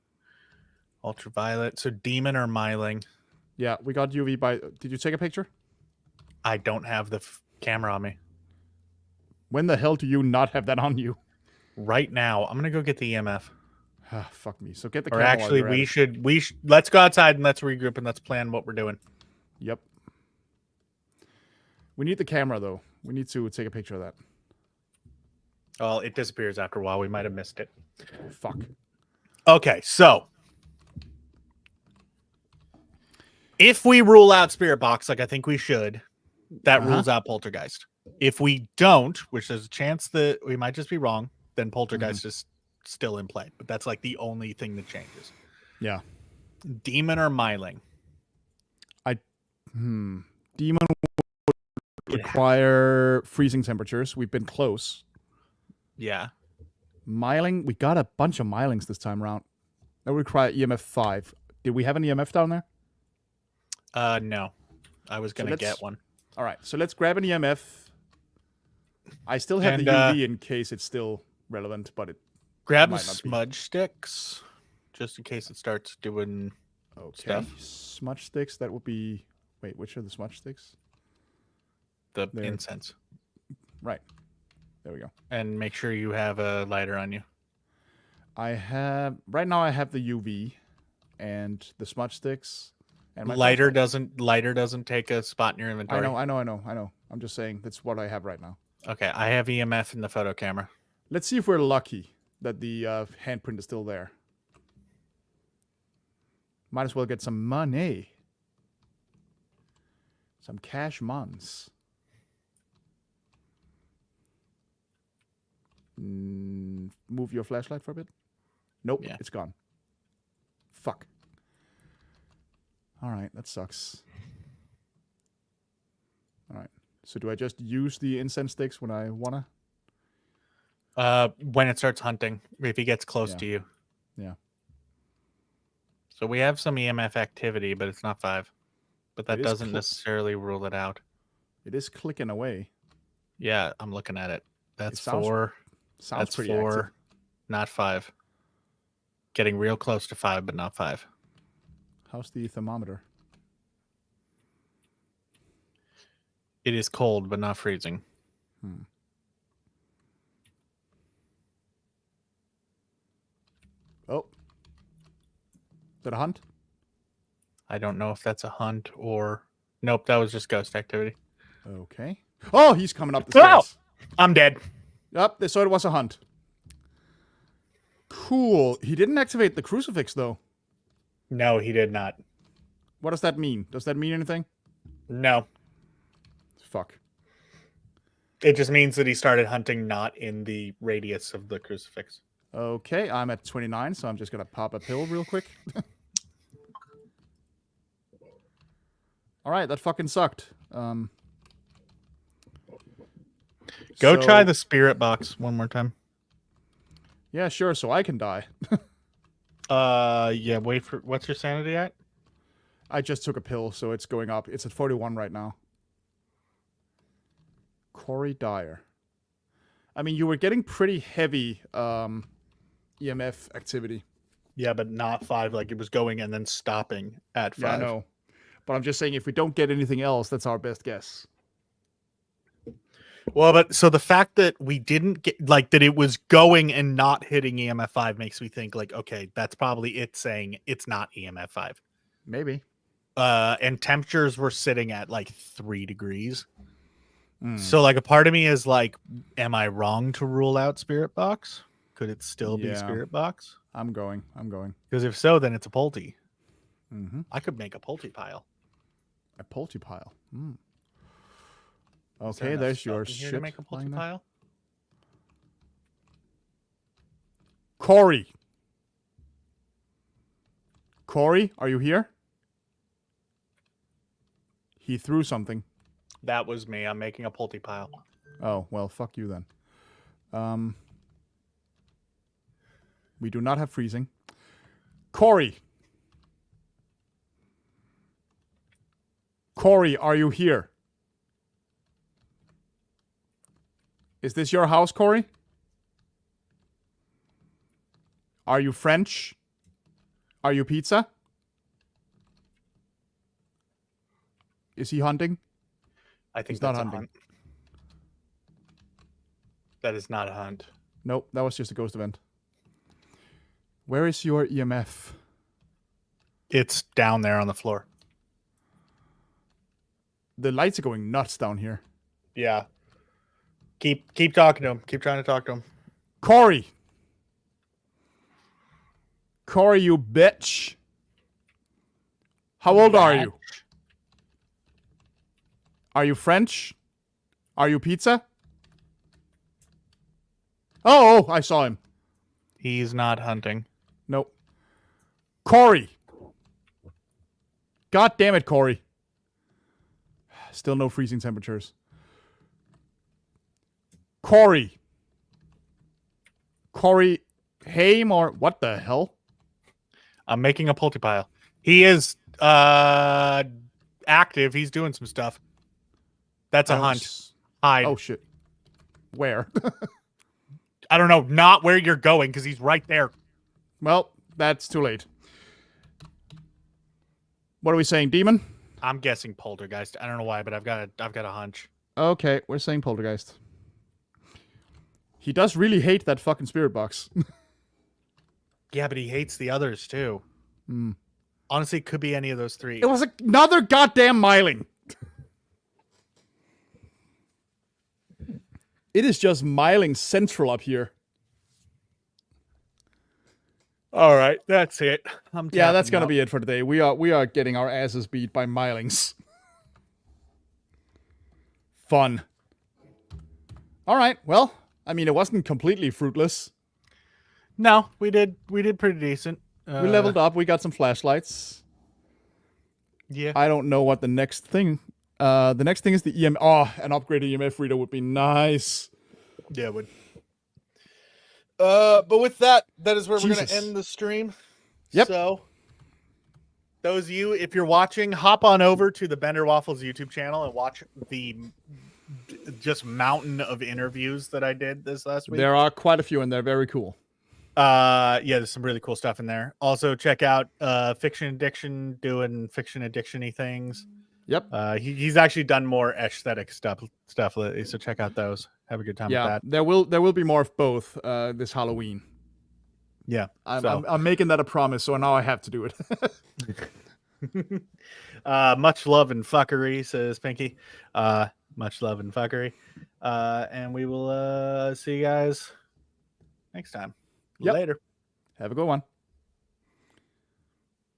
Ultraviolet. So demon or myling? Yeah, we got UV by... Did you take a picture? I don't have the camera on me When the hell do you not have that on you? right now. I'm gonna go get the EMF. Ah, fuck me. So get the Or camera while actually, you're at it. we should let's go outside and let's regroup and let's plan what we're doing. Yep. We need the camera, though. We need to take a picture of that. Well, it disappears after a while. We might have missed it. Oh, fuck. Okay, so if we rule out Spirit Box, like I think we should, that rules out Poltergeist. If we don't, which there's a chance that we might just be wrong, then Poltergeist is still in play. But that's like the only thing that changes. Yeah. Demon or myling? Demon would require freezing temperatures. We've been close. Yeah. Myling, we got a bunch of Mylings this time around. That would require EMF 5. Did we have an EMF down there? No. I was gonna get one. All right, so let's grab an EMF. I still have And, the UV in case it's still relevant, but it Grab might the not be. smudge sticks, just in case it starts doing okay. stuff. Smudge sticks. That would be. Wait, which are the smudge sticks? the There. incense. Right. There we go. And make sure you have a lighter on you. I have right now. I have the UV and the smudge sticks. And my Lighter flashlight. doesn't take a spot in your inventory. I know. I'm just saying that's what I have right now. Okay, I have EMF in the photo camera. Let's see if we're lucky that the handprint is still there. Might as well get some money. Some cash mons. Move your flashlight for a bit. Nope, Yeah. it's gone. Fuck. All right, that sucks. All right. So do I just use the incense sticks when I wanna? When it starts hunting, if he gets close Yeah. to you. Yeah. So we have some EMF activity, but it's not 5. But that It is doesn't necessarily rule it out. It is clicking away. Yeah, I'm looking at it. That's sounds- 4. Sounds That's pretty 4, active. not 5. Getting real close to 5, but not 5. How's the thermometer? It is cold, but not freezing. Oh. Is that a hunt? I don't know if that's a hunt or... Nope, that was just ghost activity. Okay. Oh, he's coming up the Oh! stairs. I'm dead. Yep, so it was a hunt. Cool. He didn't activate the crucifix, though. No, he did not. What does that mean? Does that mean anything? No. Fuck. It just means that he started hunting not in the radius of the crucifix. Okay, I'm at 29, so I'm just going to pop a pill real quick. All right, that fucking sucked. Go so- try the spirit box one more time. Yeah, sure, so I can die. Yeah, wait for... What's your sanity at? I just took a pill, so it's going up. It's at 41 right now. Corey Dyer. I mean, you were getting pretty heavy EMF activity. Yeah, but not 5. Like it was going and then stopping at 5. Yeah, I know. But I'm just saying, if we don't get anything else, that's our best guess. Well, but so the fact that we didn't get like that it was going and not hitting EMF 5 makes me think like, okay, that's probably it saying it's not EMF 5. Maybe. And temperatures were sitting at like 3 degrees. So like a part of me is like, am I wrong to rule out Spirit Box? Could it still be Spirit Box? I'm going. Because if so, then it's a Polty. Mm-hmm. I could make a Polty pile. A Polty pile. Is Okay, there there's enough your stuff in here shit. to make a Polty pile. Corey, are you here? He threw something. That was me. I'm making a Polty pile. Oh, well, fuck you then. We do not have freezing. Corey, are you here? Is this your house, Corey? Are you French? Are you pizza? Is he hunting? I think He's not that's a hunting. hunt. That is not a hunt. Nope, that was just a ghost event. Where is your EMF? It's down there on the floor. The lights are going nuts down here. Yeah. Keep talking to him. Keep trying to talk to him. Corey, you bitch. How old are you? Are you French? Are you pizza? Oh, I saw him. He's not hunting. Nope. Corey. God damn it, Corey. Still no freezing temperatures. Corey, Haim, or what the hell? I'm making a Polty pile. He is active. He's doing some stuff. That's a hunt. Hide. Oh shit. Where? I don't know. Not where you're going because he's right there. Well, that's too late. What are we saying, demon? I'm guessing poltergeist. I don't know why, but I've got a hunch. Okay, we're saying poltergeist. He does really hate that fucking spirit box. Yeah, but he hates the others too. Honestly, it could be any of those 3. It was another goddamn miling. It is just miling central up here. All right, that's it. Yeah, that's gonna be it for today. We are getting our asses beat by milings. Fun. All right. Well, I mean, it wasn't completely fruitless. No, we did pretty decent. We leveled up. We got some flashlights. Yeah. I don't know what the next thing. The next thing is the EMF. Oh, an upgraded EMF reader would be nice. Yeah, it would. But with that is where we're Jesus. gonna end the stream. Yep. So those of you, if you're watching, hop on over to the Bender Waffles YouTube channel and watch the just mountain of interviews that I did this last week. There are quite a few in there. Very cool. Yeah, there's some really cool stuff in there. Also, check out Fiction Addiction doing fiction addiction-y things. Yep. He's actually done more aesthetic stuff lately, so check out those. Have a good time with that. There will be more of both this Halloween. Yeah. I'm making that a promise, so now I have to do it. Much love and fuckery, says Pinky. Much love and fuckery. And we will see you guys next time. Yep. Later. Have a good one.